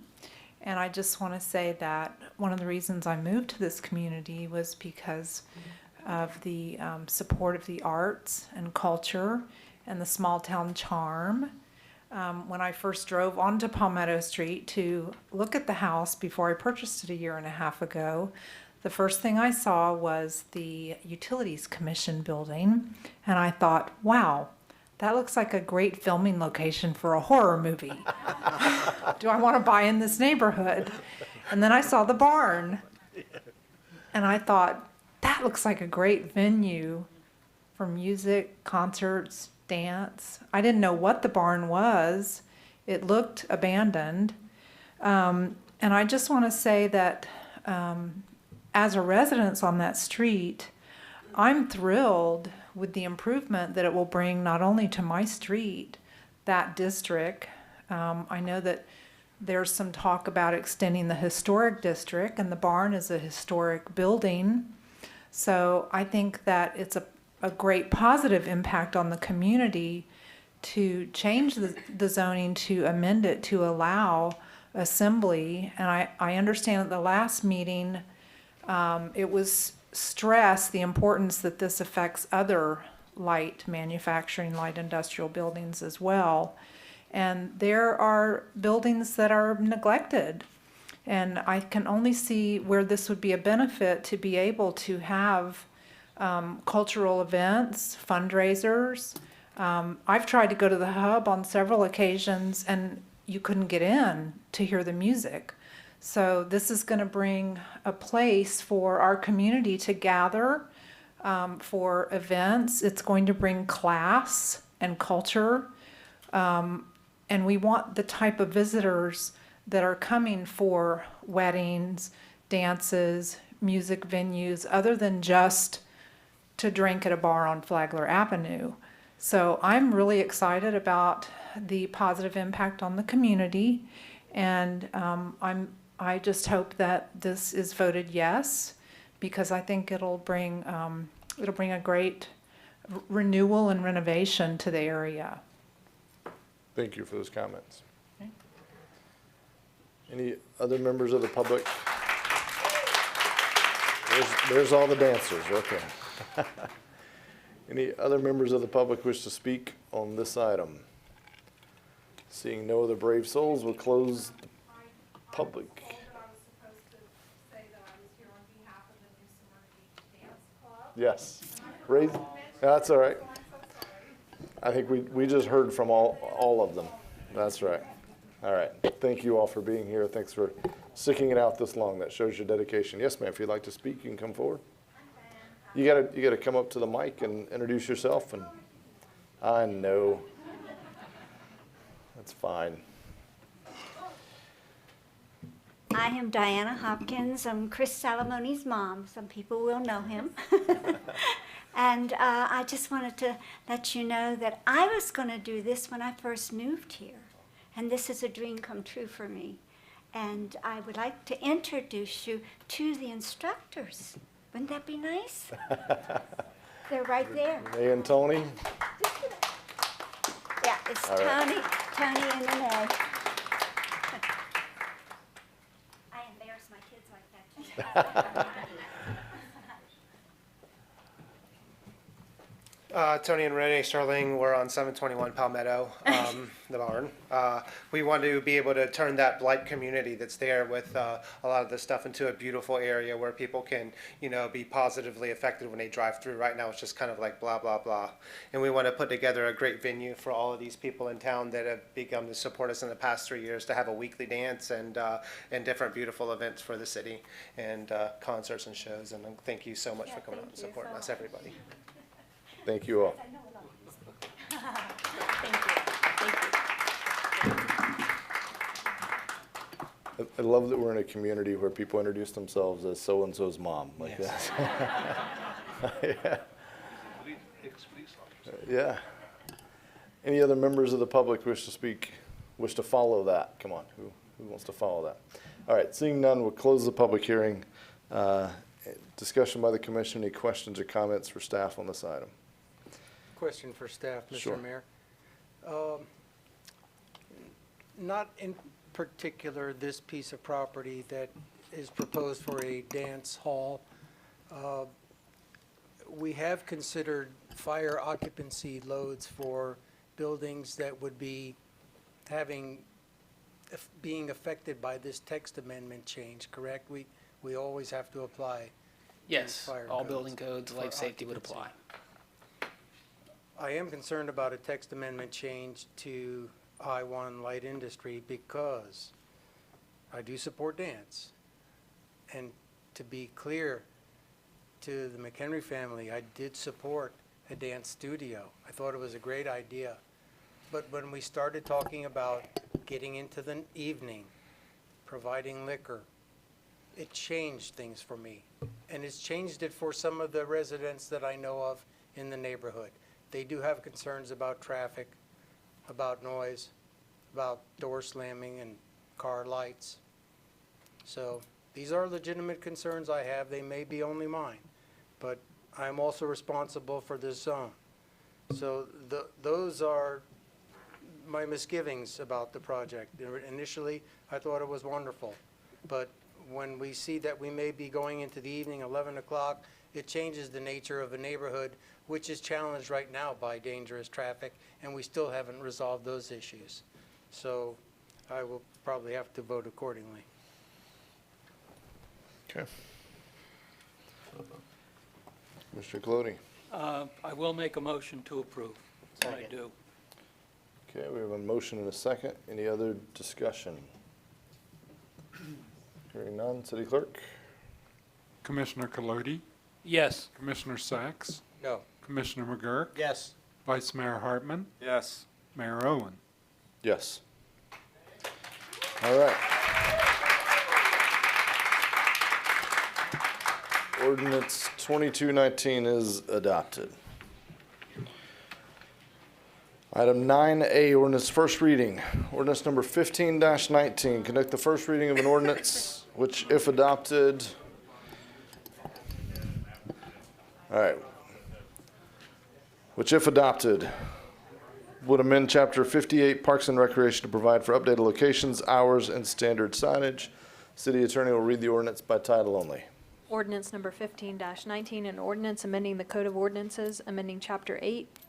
And I just want to say that one of the reasons I moved to this community was because of the support of the arts and culture and the small town charm. When I first drove onto Palmetto Street to look at the house before I purchased it a year and a half ago, the first thing I saw was the Utilities Commission building, and I thought, wow, that looks like a great filming location for a horror movie. Do I want to buy in this neighborhood? And then I saw the barn, and I thought, that looks like a great venue for music, concerts, dance. I didn't know what the barn was. It looked abandoned. And I just want to say that as a resident on that street, I'm thrilled with the improvement that it will bring not only to my street, that district. I know that there's some talk about extending the historic district, and the barn is a historic building. So I think that it's a great positive impact on the community to change the zoning, to amend it to allow assembly. And I understand at the last meeting, it was stressed the importance that this affects other light manufacturing, light industrial buildings as well. And there are buildings that are neglected. And I can only see where this would be a benefit to be able to have cultural events, fundraisers. I've tried to go to the Hub on several occasions and you couldn't get in to hear the music. So this is going to bring a place for our community to gather for events. It's going to bring class and culture. And we want the type of visitors that are coming for weddings, dances, music venues, other than just to drink at a bar on Flagler Avenue. So I'm really excited about the positive impact on the community, and I just hope that this is voted yes, because I think it'll bring a great renewal and renovation to the area. Thank you for those comments. Any other members of the public? There's all the dancers, okay. Any other members of the public wish to speak on this item? Seeing no other brave souls, we'll close the public. Yes. Raise, that's all right. I think we just heard from all of them. That's right. All right. Thank you all for being here. Thanks for sticking it out this long. That shows your dedication. Yes, ma'am. If you'd like to speak, you can come forward. You gotta come up to the mic and introduce yourself. And I know. That's fine. I am Diana Hopkins. I'm Chris Salamoni's mom. Some people will know him. And I just wanted to let you know that I was going to do this when I first moved here. And this is a dream come true for me. And I would like to introduce you to the instructors. Wouldn't that be nice? They're right there. Renee and Tony. Yeah, it's All right. Tony and Renee. I embarrass my kids like that. Tony and Renee Sterling, we're on 721 Palmetto, the barn. We want to be able to turn that blight community that's there with a lot of this stuff into a beautiful area where people can, be positively affected when they drive through. Right now, it's just kind of like blah, blah, blah. And we want to put together a great venue for all of these people in town that have begun to support us in the past 3 years to have a weekly dance and different beautiful events for the city and concerts and shows. And thank you so much for coming out and supporting us, everybody. Thank you all. I love that we're in a community where people introduce themselves as so-and-so's mom, like Yes. that. Yeah. Any other members of the public wish to follow that? Come on, who wants to follow that? All right, seeing none, we'll close the public hearing. Discussion by the commission. Any questions or comments for staff on this item? Question for staff, Mr. Sure. Mayor. Not in particular this piece of property that is proposed for a dance hall. We have considered fire occupancy loads for buildings that would be being affected by this text amendment change, correct? We always have to apply. Yes, fire all codes building codes, for life safety would occupancy. apply. I am concerned about a text amendment change to I-1 light industry because I do support dance. And to be clear to the McHenry family, I did support a dance studio. I thought it was a great idea. But when we started talking about getting into the evening, providing liquor, it changed things for me. And it's changed it for some of the residents that I know of in the neighborhood. They do have concerns about traffic, about noise, about door slamming and car lights. So these are legitimate concerns I have. They may be only mine, but I'm also responsible for this zone. So those are my misgivings about the project. Initially, I thought it was wonderful, but when we see that we may be going into the evening, 11 o'clock, it changes the nature of a neighborhood, which is challenged right now by dangerous traffic, and we still haven't resolved those issues. so I will probably have to vote accordingly. Okay. Mr. Colodi. I will make a motion to approve. I do. Okay, we have a motion and a second. Any other discussion? Hearing none. City Clerk? Commissioner Colodi, Yes. Commissioner Sacks, No. Commissioner McGurk, Yes. Vice Mayor Hartman, Yes. Mayor Owen. Yes. All right. Ordinance 2219 is adopted. Item 9A, ordinance first reading. Ordinance number 15-19. Conduct the first reading of an ordinance which, if adopted, which if adopted, would amend Chapter 58 Parks and Recreation to provide for updated locations, hours, and standard signage. City Attorney will read the ordinance by title only. Ordinance number 15-19, an ordinance amending the Code of Ordinances, amending Chapter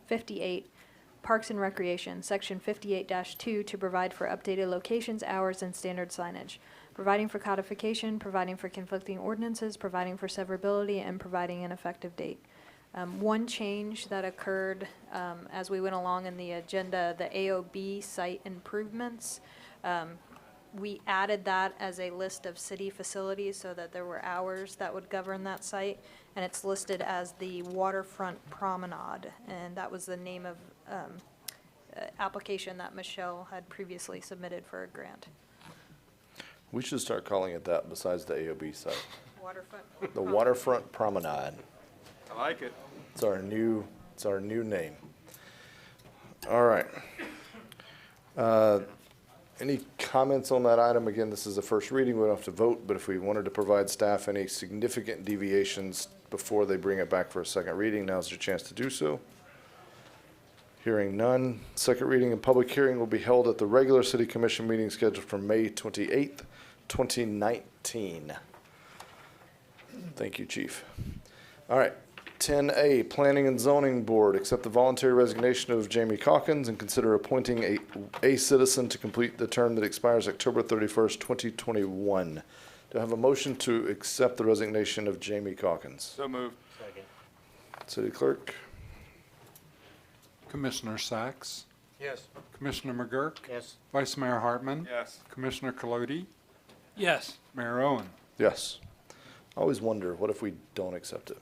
58, Parks and Recreation, Section 58-2 to provide for updated locations, hours, and standard signage, providing for codification, providing for conflicting ordinances, providing for severability, and providing an effective date. One change that occurred as we went along in the agenda, the AOB site improvements, we added that as a list of city facilities so that there were hours that would govern that site, and it's listed as the Waterfront Promenade, and that was the name of application that Michelle had previously submitted for a grant. We should start calling it that besides the AOB site. Waterfront. The Waterfront Promenade. I like it. It's our new name. All right. Any comments on that item? Again, this is the first reading. We don't have to vote, but if we wanted to provide staff any significant deviations before they bring it back for a second reading, now's your chance to do so. Hearing none. Second reading and public hearing will be held at the regular City Commission meeting scheduled for May 28th, 2019. Thank you, Chief. All right. 10A, Planning and Zoning Board, accept the voluntary resignation of Jamie Calkins and consider appointing a citizen to complete the term that expires October 31st, 2021. Do I have a motion to accept the resignation of Jamie Calkins? So moved. Second. City Clerk? Commissioner Sacks, Yes. Commissioner McGurk, Yes. Vice Mayor Hartman, Yes. Commissioner Colodi, Yes. Mayor Owen. Yes. I always wonder, what if we don't accept it?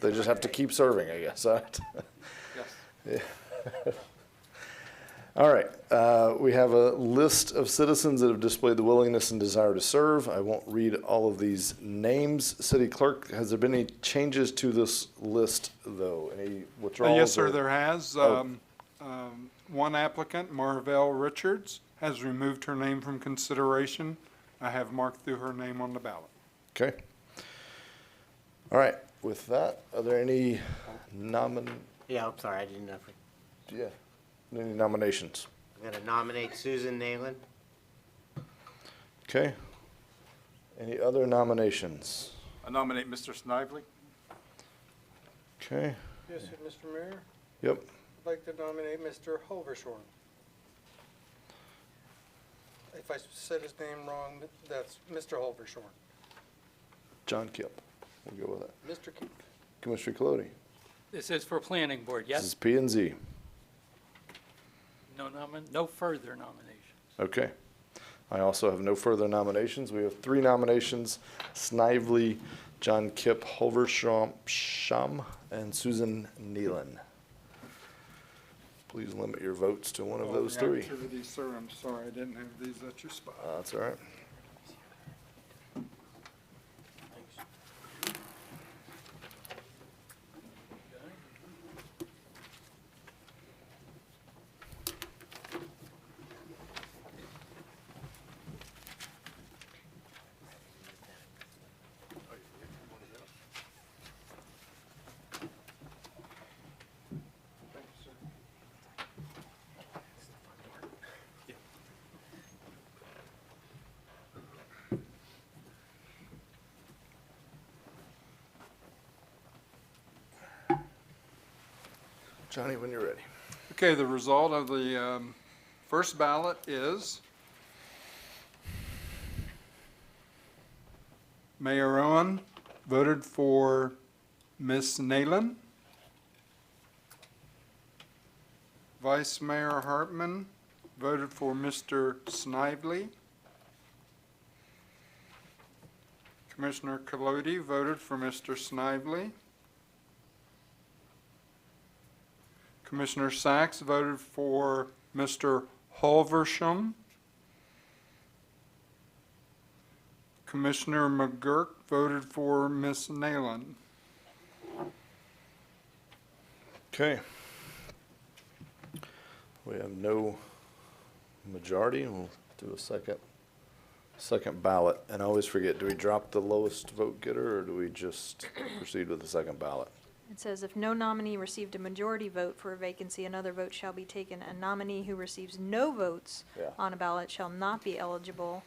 They just have to keep serving, I guess. Yes. Yeah. All right. We have a list of citizens that have displayed the willingness and desire to serve. I won't read all of these names. City Clerk, has there been any changes to this list, though? Any withdrawals? Yes, sir, or- there has. One applicant, Marvell Richards, has removed her name from consideration. I have marked through her name on the ballot. Okay. All right. With that, are there any Yeah, I'm sorry, I didn't know. any nominations? I'm gonna nominate Susan Nayland. Okay. Any other nominations? I nominate Mr. Snively. Okay. Yes, sir, Mr. Mayor. Yep. I'd like to nominate Mr. Holvershorn. If I said his name wrong, that's Mr. Holvershorn. John Kip. We'll go with that. Mr. Commissioner Colodi. This is for Planning Board, This yes? is P and Z. No further nominations. Okay. I also have no further nominations. We have 3 nominations: Snively, John Kip, Holversham, and Susan Nealon. Please limit your votes to one of those 3. Activities, sir, I'm sorry, I didn't have these at your spot. That's all right. Johnny, when you're ready. Okay, the result of the First ballot is Mayor Owen voted for Miss Nayland. Vice Mayor Hartman voted for Mr. Snively. Commissioner Colodi voted for Mr. Snively. Commissioner Sachs voted for Mr. Halversham. Commissioner McGurk voted for Miss Nayland. Okay. We have no majority. We'll do a second ballot. And I always forget, do we drop the lowest vote getter or do we just proceed with the second ballot? It says, if no nominee received a majority vote for a vacancy, another vote shall be taken. A nominee who receives no votes Yeah. on a ballot shall not be eligible.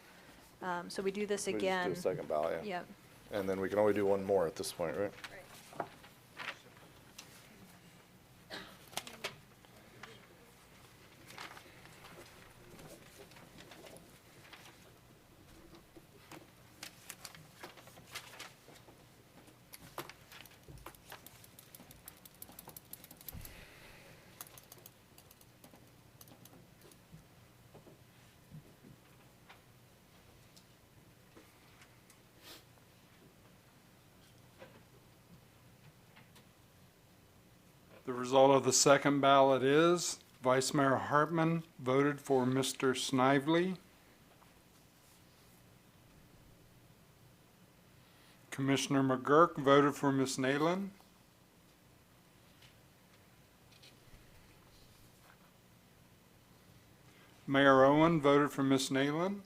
So we do this We just again. do a second ballot, yeah. Yep. And then we can only do one more at this point, right? The result of the second ballot is Vice Mayor Hartman voted for Mr. Snively. Commissioner McGurk voted for Miss Nayland. Mayor Owen voted for Miss Nayland.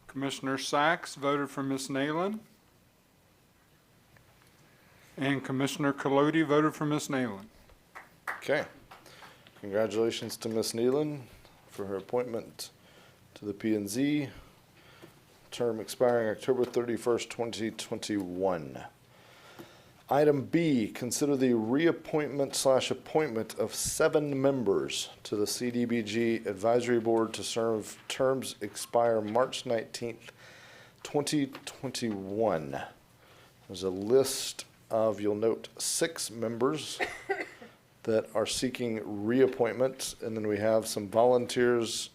Commissioner Sachs voted for Miss Nayland. And Commissioner Colodi voted for Miss Nayland. Okay. Congratulations to Ms. Nealon for her appointment to the P&Z, term expiring October 31st, 2021. Item B, consider the reappointment/appointment of 7 members to the CDBG Advisory Board to serve terms expire March 19th, 2021. There's a list of, you'll note, 6 members that are seeking reappointment, and then we have some volunteers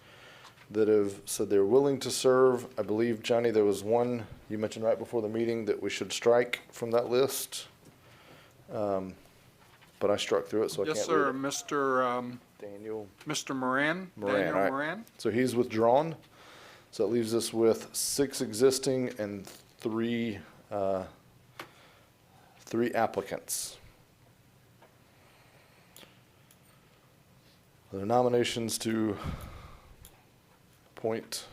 that have said they're willing to serve. I believe, Johnny, there was one you mentioned right before the meeting that we should strike from that list. But I struck through it, so I can't Yes, read sir. it. Mr. Moran. Moran, Daniel all right. Moran. So he's withdrawn. So it leaves us with 6 existing and 3 applicants. The nominations to appoint,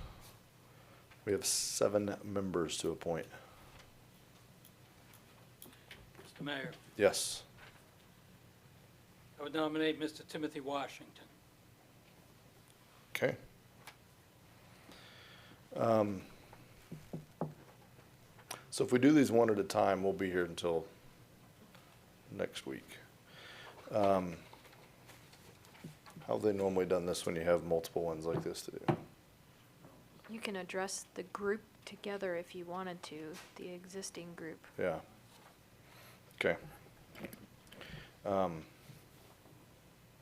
we have 7 members to appoint. Mr. Mayor, Yes. I would nominate Mr. Timothy Washington. Okay. So if we do these one at a time, we'll be here until next week. How have they normally done this when you have multiple ones like this to do? You can address the group together if you wanted to, the existing group. Yeah. Okay. All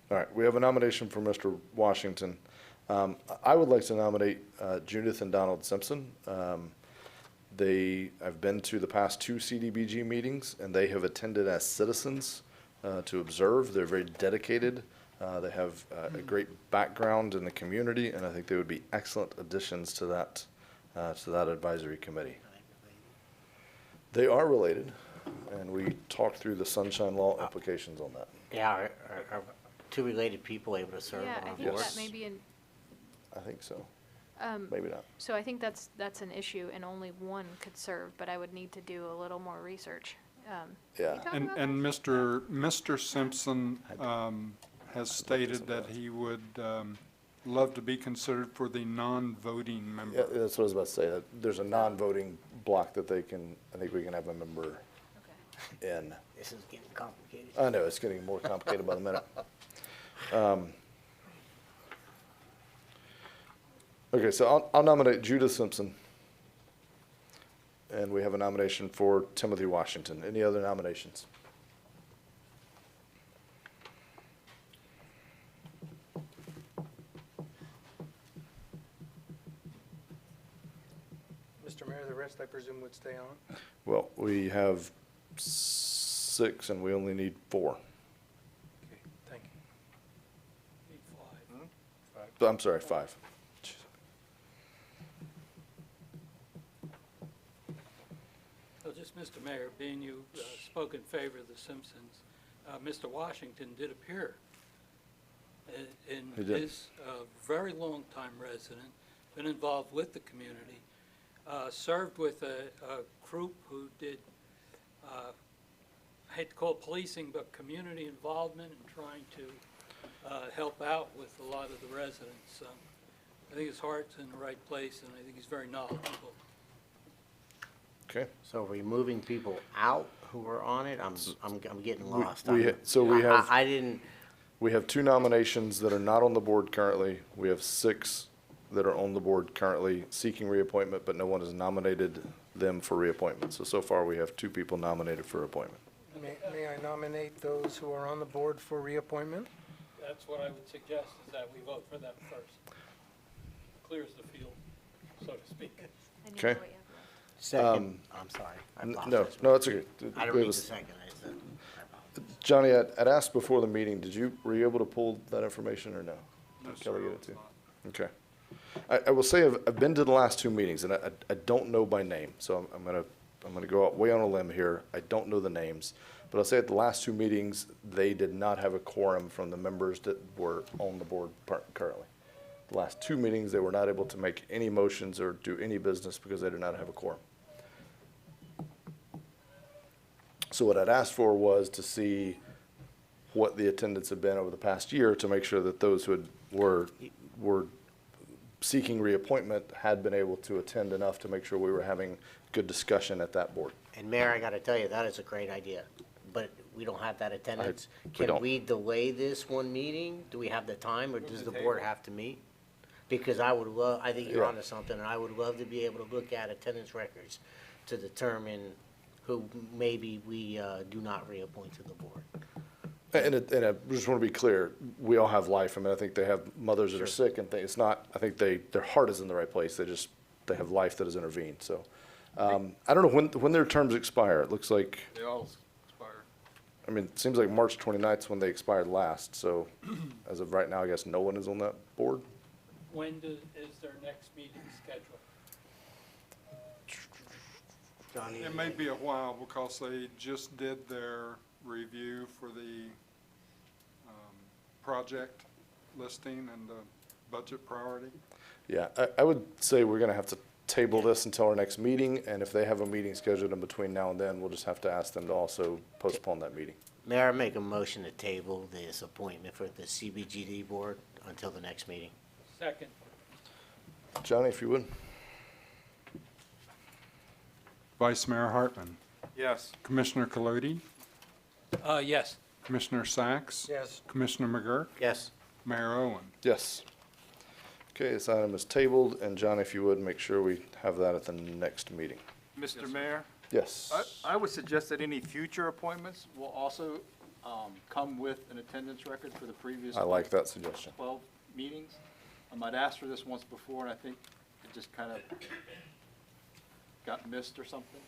right, we have a nomination for Mr. Washington. I would like to nominate Judith and Donald Simpson. I've been to the past 2 CDBG meetings, and they have attended as citizens to observe. They're very dedicated. They have a great background in the community, and I think they would be excellent additions to that advisory committee. They are related, and we talked through the Sunshine Law implications on that. Yeah, are 2 related people able to serve Yeah, on I our think board? that may be an, I think so. Maybe not. so I think that's an issue, and only one could serve, but I would need to do a little more research. Yeah. And Mr. Simpson has stated that he would love to be considered for the non-voting member. Yeah, that's what I was about to say. There's a non-voting block that I think we can have a member N. This is getting complicated. I know, it's getting more complicated by the minute. Okay, so I'll nominate Judah Simpson. And we have a nomination for Timothy Washington. Any other nominations? Mr. Mayor, the rest I presume would stay on? Well, we have 6 and we only need 4. Okay, thank you. Need 5. I'm sorry, 5. So just, Mr. Mayor, being you spoke in favor of the Simpsons, Mr. Washington did appear. He In did. his very long-time resident, been involved with the community, served with a group who did, I hate to call it policing, but community involvement and trying to help out with a lot of the residents. I think his heart's in the right place, and I think he's very knowledgeable. Okay. So are we moving people out who were on it? I'm getting lost. I didn't. We have 2 nominations that are not on the board currently. We have 6 that are on the board currently seeking reappointment, but no one has nominated them for reappointment. So far, we have 2 people nominated for appointment. May I nominate those who are on the board for reappointment? That's what I would suggest, is that we vote for them first. Clears the field, so to speak. Okay. Second, I'm sorry. I No, apologize. no, that's okay. I don't It mean was- to second. Johnny, I'd asked before the meeting, were you able to pull that information or no? No, Did sir, Kelly get I it was to you? not. Okay. I will say I've been to the last 2 meetings and I don't know by name, so I'm gonna go out way on a limb here. I don't know the names, but I'll say at the last 2 meetings, they did not have a quorum from the members that were on the board currently. The last 2 meetings, they were not able to make any motions or do any business because they did not have a quorum. So what I'd asked for was to see what the attendance had been over the past year to make sure that those who were seeking reappointment had been able to attend enough to make sure we were having good discussion at that board. And Mayor, I gotta tell you, that is a great idea, but we don't have that attendance. we Can don't. we delay this one meeting? Do we have the time, or does the board have to meet? Because I think you're Yeah. onto something, and I would love to be able to look at attendance records to determine who maybe we do not reappoint to the board. And I just want to be clear, we all have life. I mean, I think they have mothers that are sick and it's not, I think their heart is in the right place. They have life that has intervened. So, I don't know when their terms expire. It looks like, They all expire. I mean, it seems like March 29th is when they expired last. So as of right now, I guess no one is on that board. When is their next meeting scheduled? Johnny? It may be a while because they just did their review for the project listing and the budget priority. Yeah, I would say we're going to have to table this until our next meeting. And if they have a meeting scheduled in between now and then, we'll just have to ask them to also postpone that meeting. Mayor, I make a motion to table this appointment for the CBGD board until the next meeting. Second. Johnny, if you would. Vice Mayor Hartman, Yes. Commissioner Colodi, Yes. Commissioner Sacks, Yes. Commissioner McGurk, Yes. Mayor Owen. Yes. Okay, this item is tabled, and John, if you would, make sure we have that at the next meeting. Mr. Mayor, Yes. I would suggest that any future appointments will also come with an attendance record for the previous I like that suggestion. 12 meetings. I'd asked for this once before, and I think it just kind of got missed or something.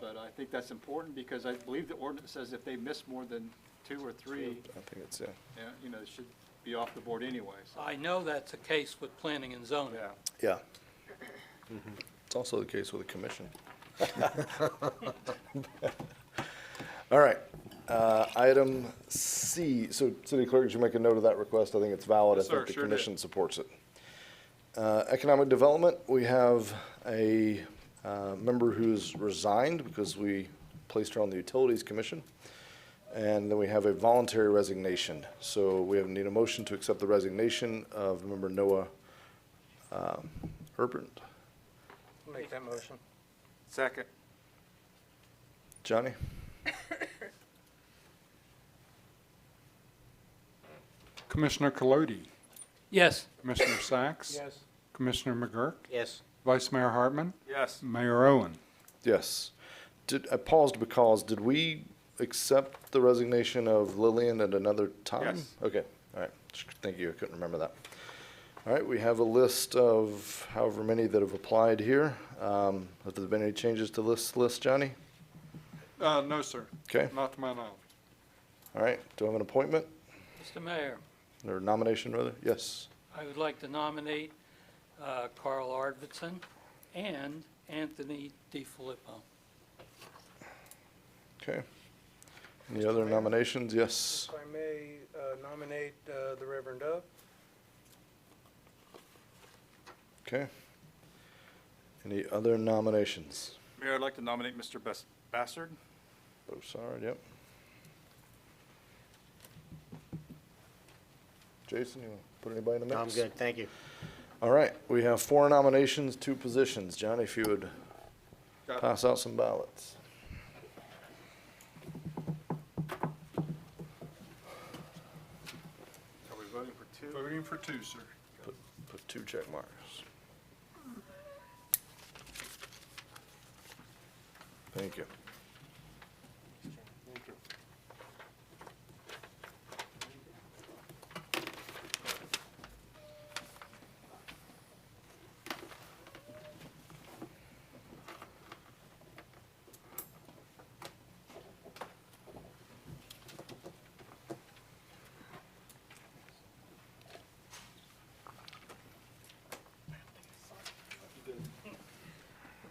But I think that's important because I believe the ordinance says if they miss more than 2 or 3, I think it's, it should be off the board anyway. So, I know that's a case with planning and zoning. yeah. Yeah. It's also the case with the commission. All right. Item C, so City Clerk, did you make a note of that request? I think it's valid. Yes, I think sir, the sure did. commission supports it. Economic Development, we have a member who's resigned because we placed her on the Utilities Commission. And then we have a voluntary resignation. So we need a motion to accept the resignation of member Noah Herbert. Make that motion. Second. Johnny? Commissioner Colodi, Yes. Commissioner Sacks, Yes. Commissioner McGurk, Yes. Vice Mayor Hartman, Yes. Mayor Owen. Yes. I paused because, did we accept the resignation of Lillian at another time? Yes. Okay, all right. Thank you, I couldn't remember that. All right, we have a list of however many that have applied here. Have there been any changes to this list, Johnny? No, sir. Okay, Not to my knowledge. all right. Do I have an appointment, Mr. Mayor, or nomination, rather? Yes. I would like to nominate Carl Arvidson and Anthony DiFilippo. Okay. Any other nominations? Yes. If I may nominate the Reverend Dove. Okay. Any other nominations? Mayor, I'd like to nominate Mr. Bastard. Broussard, yep. Jason, you want to put anybody in the mix? I'm good, thank you. All right, we have 4 nominations, 2 positions. Johnny, if you would pass out some ballots. Are we voting for 2? Voting for 2, sir. Put 2 check marks. Thank you.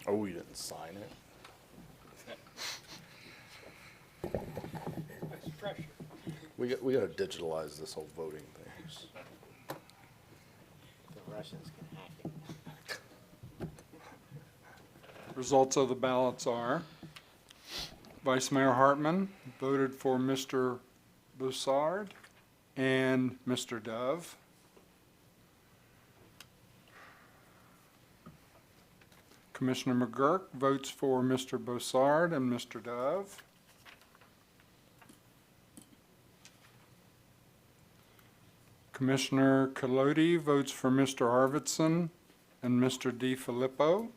Oh, we didn't sign it? We got to digitalize this whole voting thing. The Russians can hack it. Results of the ballots are Vice Mayor Hartman voted for Mr. Broussard and Mr. Dove. Commissioner McGurk votes for Mr. Broussard and Mr. Dove. Commissioner Colodi votes for Mr. Arvidson and Mr. DiFilippo.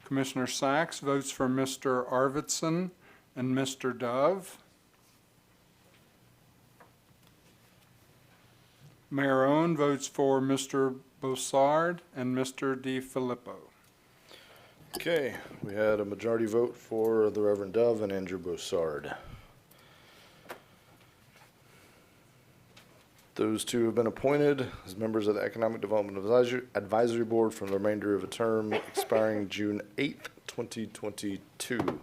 Commissioner Sacks votes for Mr. Arvidson and Mr. Dove. Mayor Owen votes for Mr. Broussard and Mr. DiFilippo. Okay, we had a majority vote for the Reverend Dove and Andrew Broussard. Those 2 have been appointed as members of the Economic Development Advisory Board for the remainder of a term expiring June 8th, 2022.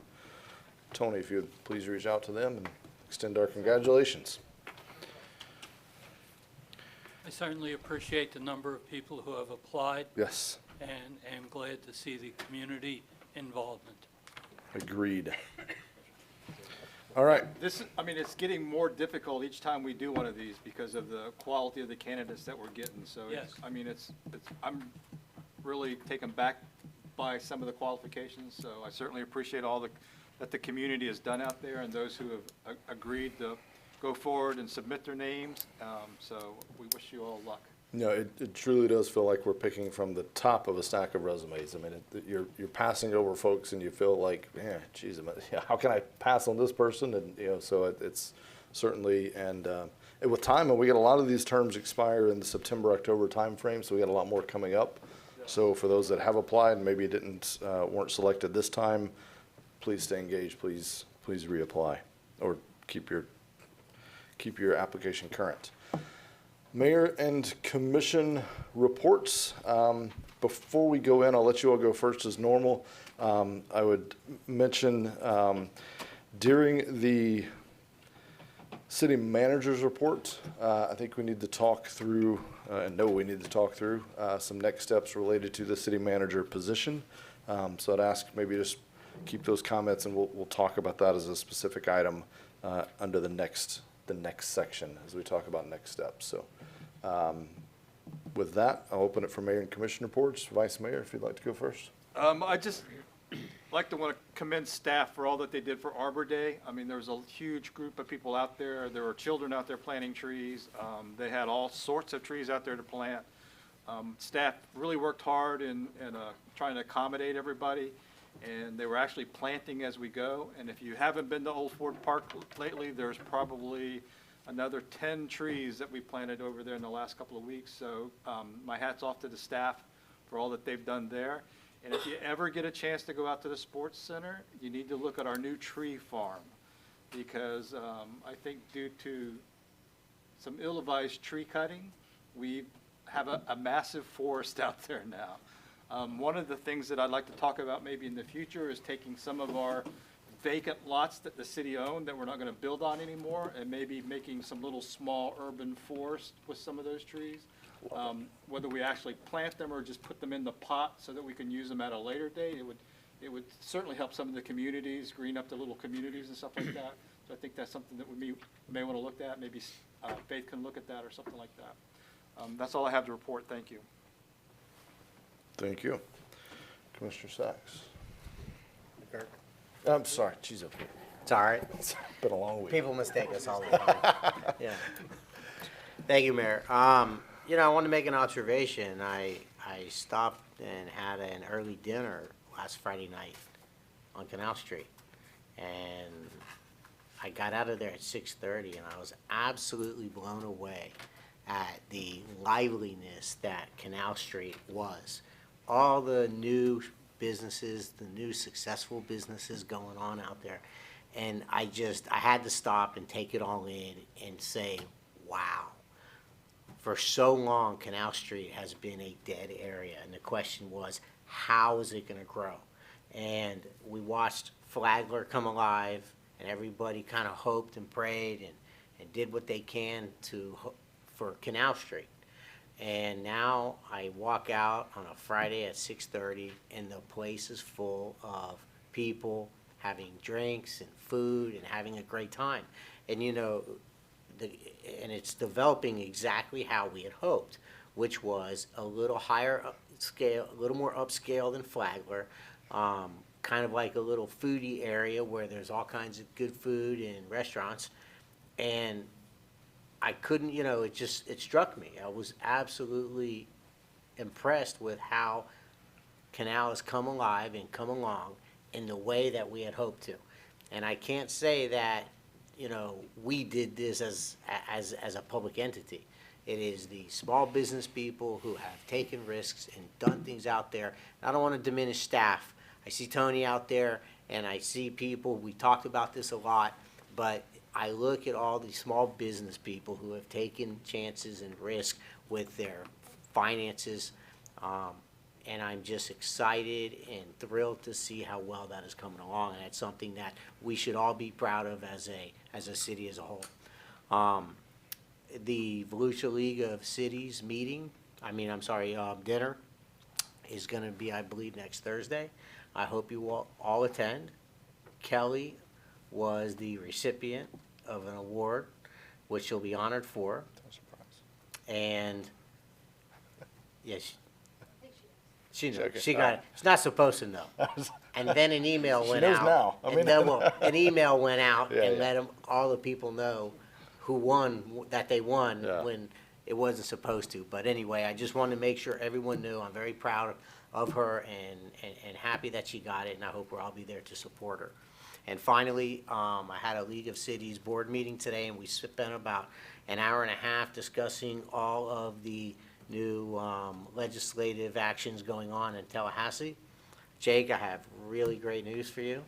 Tony, if you would please reach out to them and extend our congratulations. I certainly appreciate the number of people who have applied Yes, and am glad to see the community involvement. agreed. All right. It's getting more difficult each time we do one of these because of the quality of the candidates that we're getting. So, Yes. I'm really taken back by some of the qualifications. So I certainly appreciate all that the community has done out there and those who have agreed to go forward and submit their names. So we wish you all luck. No, it truly does feel like we're picking from the top of a stack of resumes. I mean, you're passing over folks and you feel like, man, geez, how can I pass on this person? And, so it's certainly, and with time, and we get a lot of these terms expire in the September, October timeframe, so we got a lot more coming up. So for those that have applied and maybe weren't selected this time, please stay engaged, please reapply, or keep your application current. Mayor and commission reports. Before we go in, I'll let you all go first as normal. I would mention during the city manager's report, I think we need to talk through, some next steps related to the city manager position. So I'd ask maybe just keep those comments and we'll talk about that as a specific item under the next section as we talk about next steps. So with that, I'll open it for mayor and commission reports. Vice Mayor, if you'd like to go first. I just like to want to commend staff for all that they did for Arbor Day. I mean, there was a huge group of people out there. There were children out there planting trees. They had all sorts of trees out there to plant. Staff really worked hard in trying to accommodate everybody, and they were actually planting as we go. And if you haven't been to Old Ford Park lately, there's probably another 10 trees that we planted over there in the last couple of weeks. So my hat's off to the staff for all that they've done there. And if you ever get a chance to go out to the sports center, you need to look at our new tree farm, because I think due to some ill-advised tree cutting, we have a massive forest out there now. One of the things that I'd like to talk about maybe in the future is taking some of our vacant lots that the city owned that we're not going to build on anymore, and maybe making some little small urban forest with some of those trees. Whether we actually plant them or just put them in the pot so that we can use them at a later date, it would certainly help some of the communities, green up the little communities and stuff like that. So I think that's something that we may want to look at. Maybe Faith can look at that or something like that. That's all I have to report. Thank you. Thank you. Commissioner Sachs. I'm sorry, she's up here. It's all right. It's been a long week. People mistake us all the time. Yeah. Thank you, Mayor. You know, I want to make an observation. I stopped and had an early dinner last Friday night on Canal Street, and I got out of there at 6:30, and I was absolutely blown away at the liveliness that Canal Street was. All the new businesses, the new successful businesses going on out there, and I had to stop and take it all in and say, wow. For so long, Canal Street has been a dead area, and the question was, how is it going to grow? And we watched Flagler come alive, and everybody kind of hoped and prayed and did what they can for Canal Street. And now I walk out on a Friday at 6:30, and the place is full of people having drinks and food and having a great time. And you know, and it's developing exactly how we had hoped, which was a little higher scale, a little more upscale than Flagler, kind of like a little foodie area where there's all kinds of good food and restaurants. And I couldn't, you know, it struck me. I was absolutely impressed with how Canal has come alive and come along in the way that we had hoped to. And I can't say that, you know, we did this as a public entity. It is the small business people who have taken risks and done things out there. I don't want to diminish staff. I see Tony out there, and I see people, we talked about this a lot, but I look at all these small business people who have taken chances and risk with their finances, and I'm just excited and thrilled to see how well that is coming along, and it's something that we should all be proud of as a city as a whole. The Volusia League of Cities dinner is going to be, I believe, next Thursday. I hope you will all attend. Kelly was the recipient of an award, which she'll be honored for. No surprise. And yes, she knows. Okay. She got it. She's not supposed to know. And then an email went knows out. now. I mean- And then an email went out Yeah, and yeah. let all the people know who won, that they won Yeah. when it wasn't supposed to. But anyway, I just wanted to make sure everyone knew. I'm very proud of her and happy that she got it, and I hope we'll all be there to support her. And finally, I had a League of Cities board meeting today, and we spent about an hour and a half discussing all of the new legislative actions going on in Tallahassee. Jake, I have really great news for you.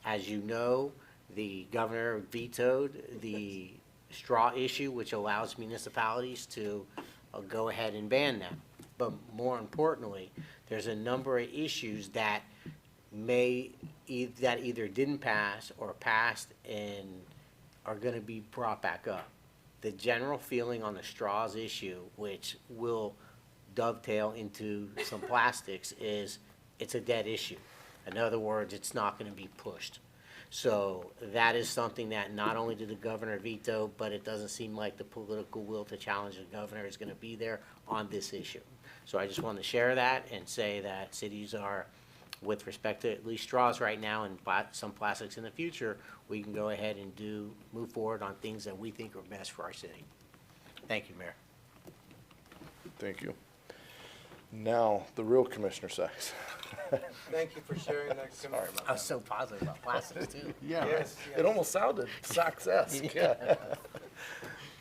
As you know, the governor vetoed the straw issue, which allows municipalities to go ahead and ban them. But more importantly, there's a number of issues that either didn't pass or passed and are going to be brought back up. The general feeling on the straws issue, which will dovetail into some plastics, is it's a dead issue. In other words, it's not going to be pushed. So that is something that not only did the governor veto, but it doesn't seem like the political will to challenge the governor is gonna be there on this issue. So I just wanted to share that and say that cities are, with respect to at least straws right now and some plastics in the future, we can go ahead and move forward on things that we think are best for our city. Thank you, Mayor. Thank you. Now, the real Commissioner Sacks. Thank you for sharing that. I was so positive about plastics too. Yeah, Yes, it almost sounded Sacks-esque. Go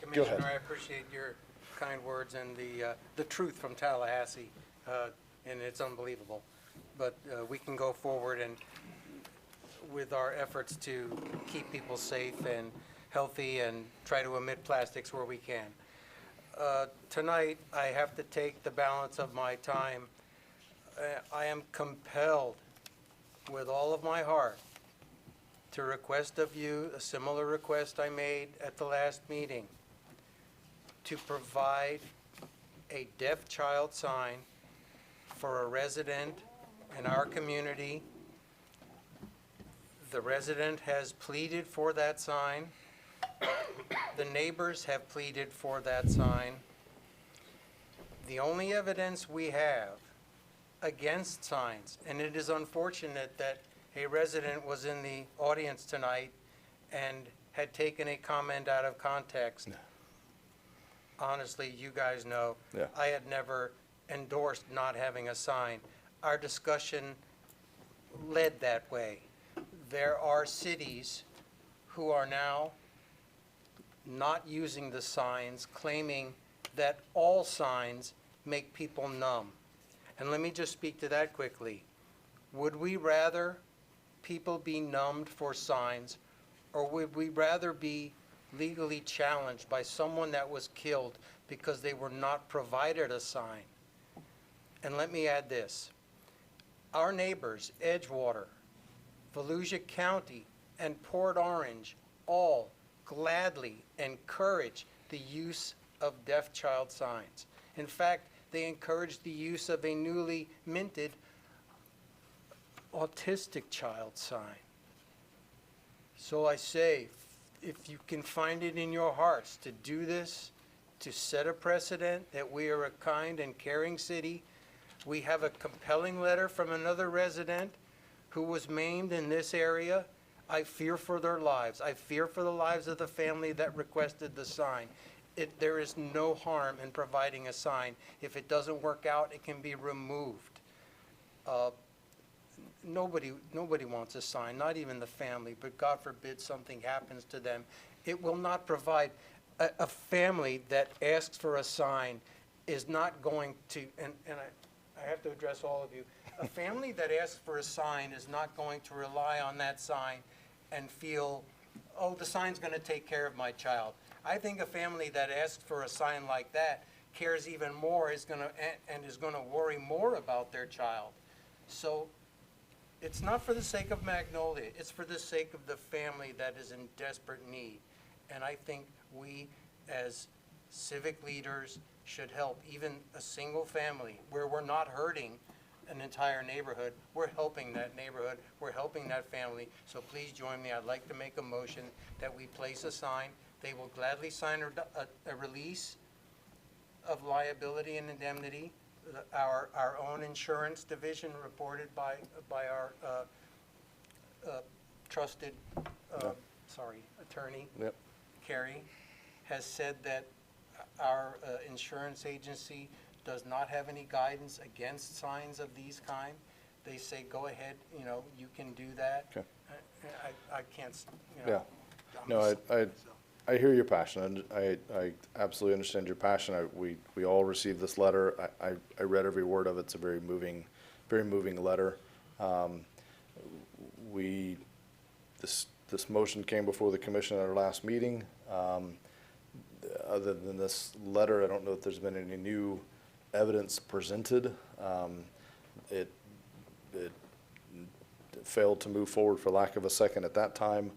Commissioner, ahead. I appreciate your kind words and the truth from Tallahassee, and it's unbelievable. But we can go forward and with our efforts to keep people safe and healthy and try to omit plastics where we can. Tonight, I have to take the balance of my time. I am compelled with all of my heart to request of you a similar request I made at the last meeting, to provide a deaf child sign for a resident in our community. The resident has pleaded for that sign. The neighbors have pleaded for that sign. The only evidence we have against signs, and it is unfortunate that a resident was in the audience tonight and had taken a comment out of context. Honestly, you guys know, Yeah. I had never endorsed not having a sign. Our discussion led that way. There are cities who are now not using the signs, claiming that all signs make people numb. And let me just speak to that quickly. Would we rather people be numbed for signs, or would we rather be legally challenged by someone that was killed because they were not provided a sign? And let me add this. Our neighbors, Edgewater, Volusia County, and Port Orange, all gladly encourage the use of deaf child signs. In fact, they encourage the use of a newly minted autistic child sign. So I say, if you can find it in your hearts to do this, to set a precedent that we are a kind and caring city. We have a compelling letter from another resident who was maimed in this area. I fear for their lives. I fear for the lives of the family that requested the sign. There is no harm in providing a sign. If it doesn't work out, it can be removed. Nobody wants a sign, not even the family, but God forbid something happens to them. It will not provide. A family that asks for a sign is not going to, and I have to address all of you, a family that asks for a sign is not going to rely on that sign and feel, oh, the sign's going to take care of my child. I think a family that asks for a sign like that cares even more, is going to worry more about their child. So it's not for the sake of Magnolia, it's for the sake of the family that is in desperate need. And I think we, as civic leaders, should help even a single family where we're not hurting an entire neighborhood. We're helping that neighborhood. We're helping that family. So please join me. I'd like to make a motion that we place a sign. They will gladly sign a release of liability and indemnity. Our own insurance division, reported by our trusted attorney, Yep. Carrie, has said that our insurance agency does not have any guidance against signs of these kind. They say, go ahead, you can do that. Okay. I can't, Yeah. No, I hear your passion, and I absolutely understand your passion. We all received this letter. I read every word of it. It's a very moving letter. This motion came before the commission at our last meeting. Other than this letter, I don't know if there's been any new evidence presented. It failed to move forward for lack of a second at that time.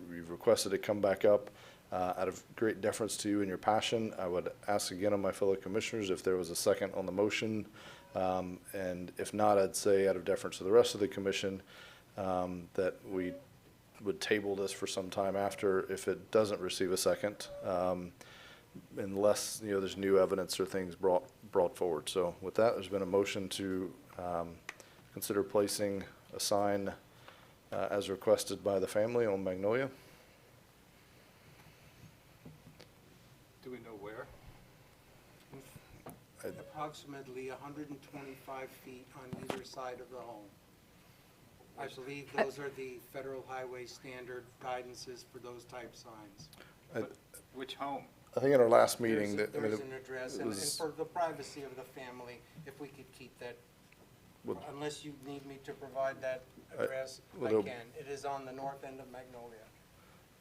We've requested it come back up. Out of great deference to you and your passion, I would ask again of my fellow commissioners if there was a second on the motion. And if not, I'd say out of deference to the rest of the commission, that we would table this for some time after if it doesn't receive a second, unless, there's new evidence or things brought forward. So with that, there's been a motion to consider placing a sign as requested by the family on Magnolia. Do we know where? Approximately 125 feet on either side of the home. I believe those are the federal highway standard guidances for those type signs. Which home? I think in our last meeting, There's an address, and for the privacy of the family, if we could keep that, unless you need me to provide that address, I can. It is on the north end of Magnolia.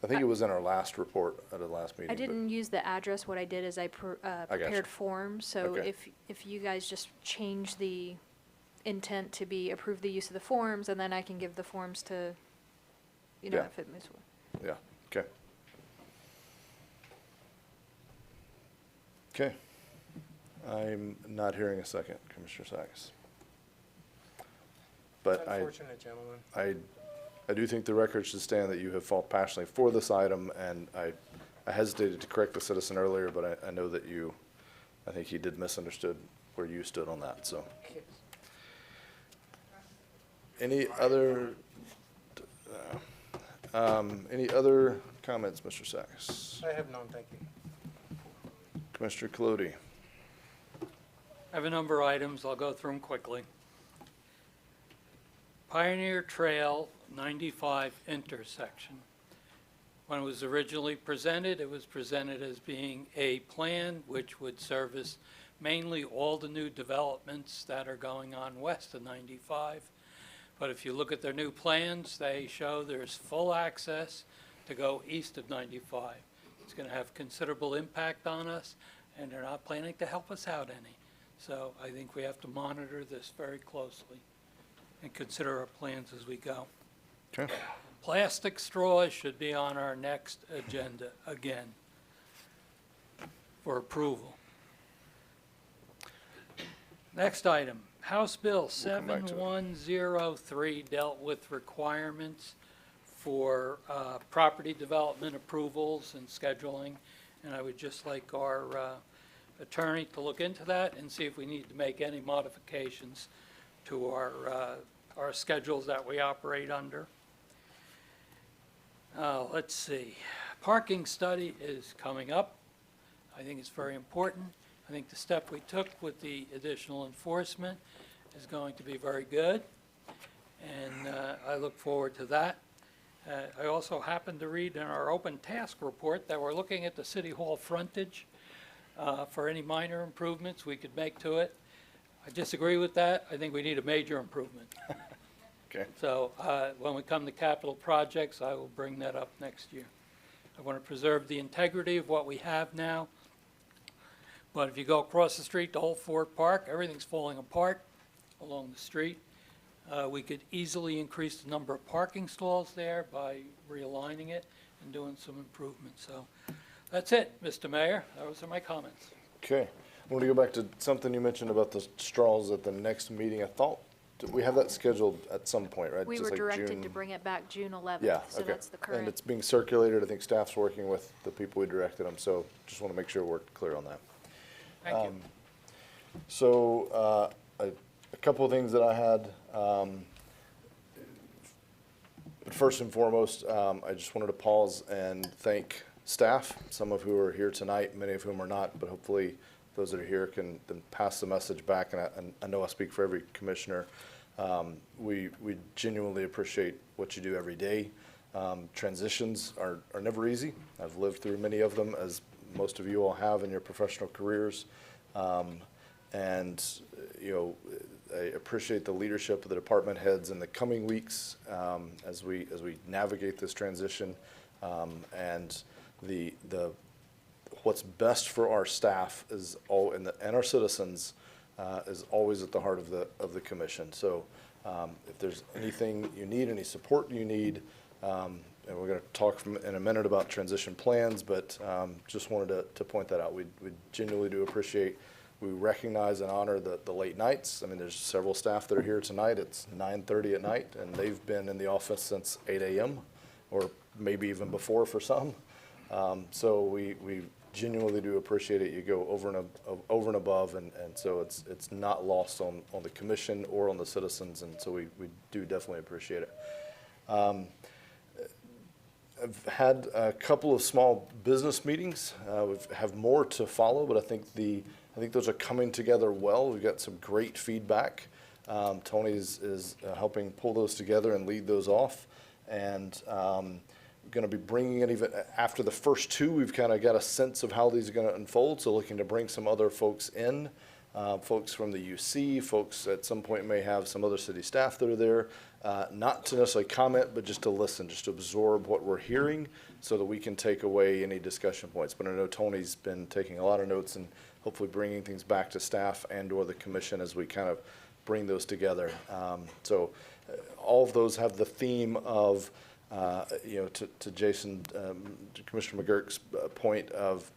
I think it was in our last report at the last meeting. I didn't use the address. What I did is I prepared forms. So Okay. if you guys just change the intent to be approve the use of the forms, and then I can give the forms to, Yeah. if it moves forward. Yeah, okay. Okay. I'm not hearing a second, Commissioner Sacks. But Unfortunate, gentlemen. I do think the record should stand that you have fought passionately for this item, and I hesitated to correct the citizen earlier, but I know that I think he did misunderstood where you stood on that, so. Any other comments, Mr. Sacks? I have none, thank you. Commissioner Colodi? I have a number of items. I'll go through them quickly. Pioneer Trail 95 intersection. When it was originally presented, it was presented as being a plan which would service mainly all the new developments that are going on west of 95. But if you look at their new plans, they show there's full access to go east of 95. It's going to have considerable impact on us, and they're not planning to help us out any. So I think we have to monitor this very closely and consider our plans as we go. Okay. Plastic straws should be on our next agenda again for approval. Next item, House Bill We'll come back to it. 7103 dealt with requirements for property development approvals and scheduling, and I would just like our attorney to look into that and see if we need to make any modifications to our schedules that we operate under. Let's see, parking study is coming up. I think it's very important. I think the step we took with the additional enforcement is going to be very good, and I look forward to that. I also happened to read in our open task report that we're looking at the City Hall frontage for any minor improvements we could make to it. I disagree with that. I think we need a major improvement. Okay. So when we come to capital projects, I will bring that up next year. I want to preserve the integrity of what we have now. But if you go across the street to Old Fort Park, everything's falling apart along the street. We could easily increase the number of parking stalls there by realigning it and doing some improvements. So that's it, Mr. Mayor. Those are my comments. Okay. I want to go back to something you mentioned about the straws at the next meeting. I thought, we have that scheduled at some point, right? We Just were like directed June? to bring it back June 11th. Yeah, So okay. that's the current. And it's being circulated. I think staff's working with the people we directed them, so just want to make sure we're clear on that. Thank you. So a couple of things that I had. But first and foremost, I just wanted to pause and thank staff, some of who are here tonight, many of whom are not, but hopefully those that are here can then pass the message back. And I know I speak for every commissioner. We genuinely appreciate what you do every day. Transitions are never easy. I've lived through many of them, as most of you all have in your professional careers. And, I appreciate the leadership of the department heads in the coming weeks as we navigate this transition. And what's best for our staff is and our citizens is always at the heart of the commission. So if there's anything you need, any support you need, and we're going to talk in a minute about transition plans, but just wanted to point that out. We genuinely do appreciate. we recognize and honor the late nights. I mean, there's several staff that are here tonight. It's 9:30 at night, and they've been in the office since 8 a.m. or maybe even before for some. So we genuinely do appreciate it. You go over and above, and so it's not lost on the commission or on the citizens, and so we do definitely appreciate it. I've had a couple of small business meetings. We have more to follow, but I think those are coming together well. We've got some great feedback. Tony is helping pull those together and lead those off, and going to be bringing in, even after the first two, we've kind of got a sense of how these are going to unfold. So looking to bring some other folks in, folks from the UC, folks at some point may have some other city staff that are there, not to necessarily comment, but just to listen, just to absorb what we're hearing so that we can take away any discussion points. But I know Tony's been taking a lot of notes and hopefully bringing things back to staff and or the commission as we kind of bring those together. So all of those have the theme of, to Jason, to Commissioner McGurk's point of,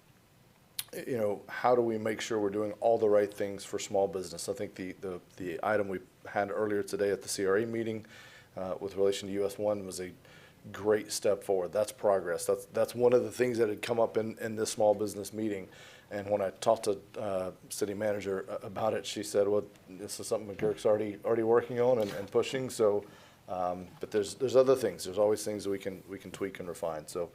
how do we make sure we're doing all the right things for small business? I think the item we had earlier today at the CRA meeting with relation to US 1 was a great step forward. That's progress. That's one of the things that had come up in this small business meeting. And when I talked to city manager about it, she said, well, this is something McGurk's already working on and pushing. So, but there's other things. There's always things that we can tweak and refine. So,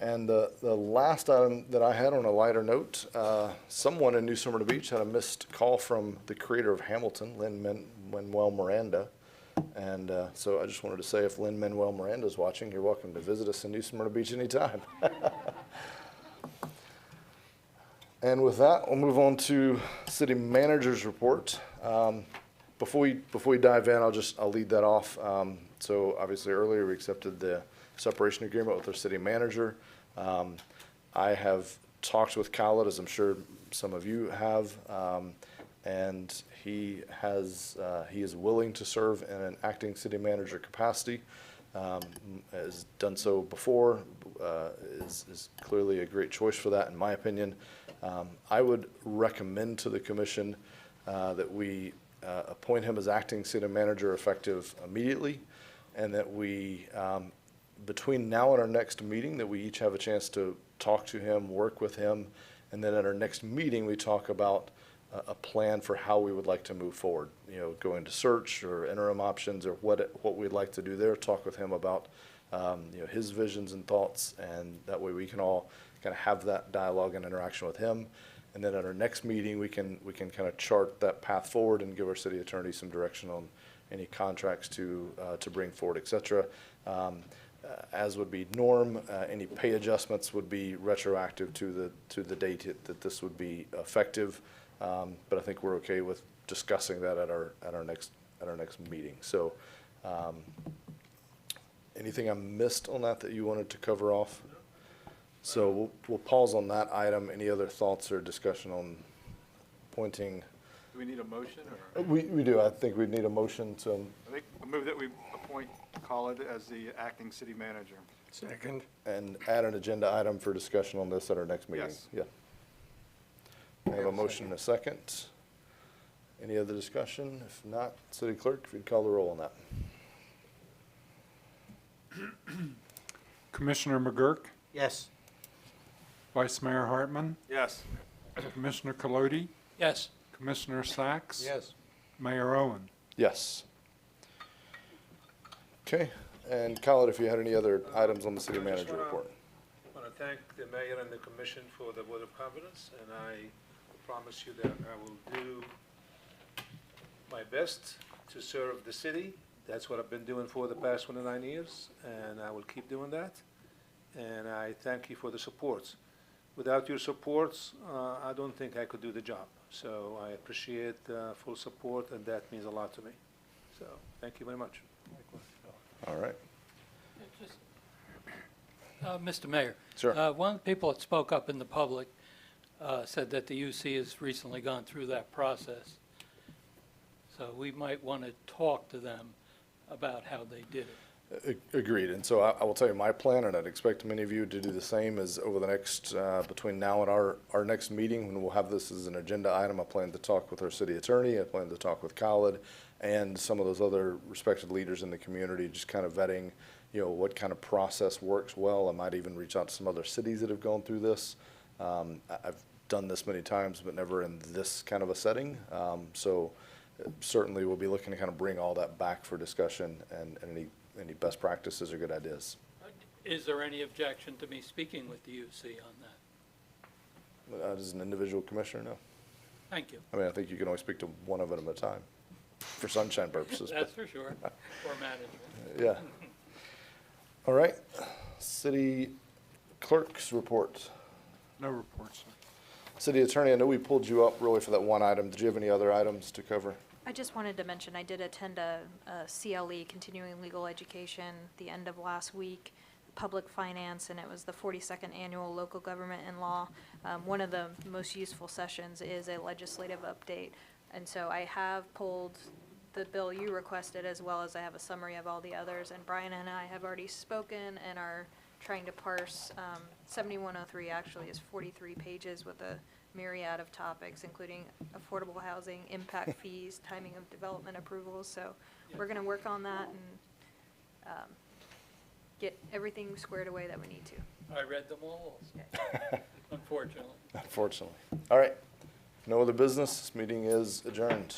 and the last item that I had on a lighter note, someone in New Smyrna Beach had a missed call from the creator of Hamilton, Lin-Manuel Miranda. And so I just wanted to say, if Lin-Manuel Miranda is watching, you're welcome to visit us in New Smyrna Beach anytime. And with that, we'll move on to city manager's report. Before we dive in, I'll lead that off. So obviously earlier we accepted the separation agreement with our city manager. I have talked with Khaled, as I'm sure some of you have, and he is willing to serve in an acting city manager capacity. Has done so before, is clearly a great choice for that, in my opinion. I would recommend to the commission that we appoint him as acting city manager effective immediately, and that we, between now and our next meeting, that we each have a chance to talk to him, work with him, and then at our next meeting, we talk about a plan for how we would like to move forward, going to search or interim options or what we'd like to do there, talk with him about, his visions and thoughts, and that way we can all kind of have that dialogue and interaction with him. And then at our next meeting, we can kind of chart that path forward and give our city attorney some direction on any contracts to bring forward, et cetera. As would be norm, any pay adjustments would be retroactive to the date that this would be effective. But I think we're okay with discussing that at our next meeting. So, anything I missed on that you wanted to cover off? So we'll pause on that item. Any other thoughts or discussion on appointing? Do we need a motion or? We do. I think we'd need a motion to. I think I move that we appoint Khaled as the acting city manager. Second. And add an agenda item for discussion on this at our next meeting. Yes. Yeah. I have a motion and a second. Any other discussion? If not, city clerk, if you'd call the roll on that. Commissioner McGurk, Yes. Vice Mayor Hartman, Yes. Commissioner Colodi, Yes. Commissioner Sacks. Yes. Mayor Owen. Yes. Okay, and Khaled, if you had any other items on the city manager report. I want to thank the mayor and the commission for the vote of confidence, and I promise you that I will do my best to serve the city. That's what I've been doing for the past 29 years, and I will keep doing that. And I thank you for the supports. Without your supports, I don't think I could do the job. So I appreciate full support, and that means a lot to me. So thank you very much. All right. Mr. Mayor. Sure. One of the people that spoke up in the public said that the UC has recently gone through that process. So we might want to talk to them about how they did it. Agreed. And so I will tell you my plan, and I'd expect many of you to do the same, is over the next, between now and our next meeting, when we'll have this as an agenda item, I plan to talk with our city attorney, I plan to talk with Khaled and some of those other respected leaders in the community, just kind of vetting, what kind of process works well. I might even reach out to some other cities that have gone through this. I've done this many times, but never in this kind of a setting. So certainly we'll be looking to kind of bring all that back for discussion and any best practices or good ideas. Is there any objection to me speaking with the UC on that? As an individual commissioner, no. Thank you. I mean, I think you can only speak to one of them at a time for sunshine purposes. That's for sure, or management. Yeah. All right, city clerk's report. No reports, sir. City attorney, I know we pulled you up really for that one item. Did you have any other items to cover? I just wanted to mention, I did attend a CLE, Continuing Legal Education, the end of last week, public finance, and it was the 42nd Annual Local Government and Law. One of the most useful sessions is a legislative update. And so I have pulled the bill you requested, as well as I have a summary of all the others. And Brian and I have already spoken and are trying to parse. 7103 actually is 43 pages with a myriad of topics, including affordable housing, impact fees, timing of development approvals. So we're going to work on that and get everything squared away that we need to. I read them all, unfortunately. Unfortunately. All right. No other business. This meeting is adjourned.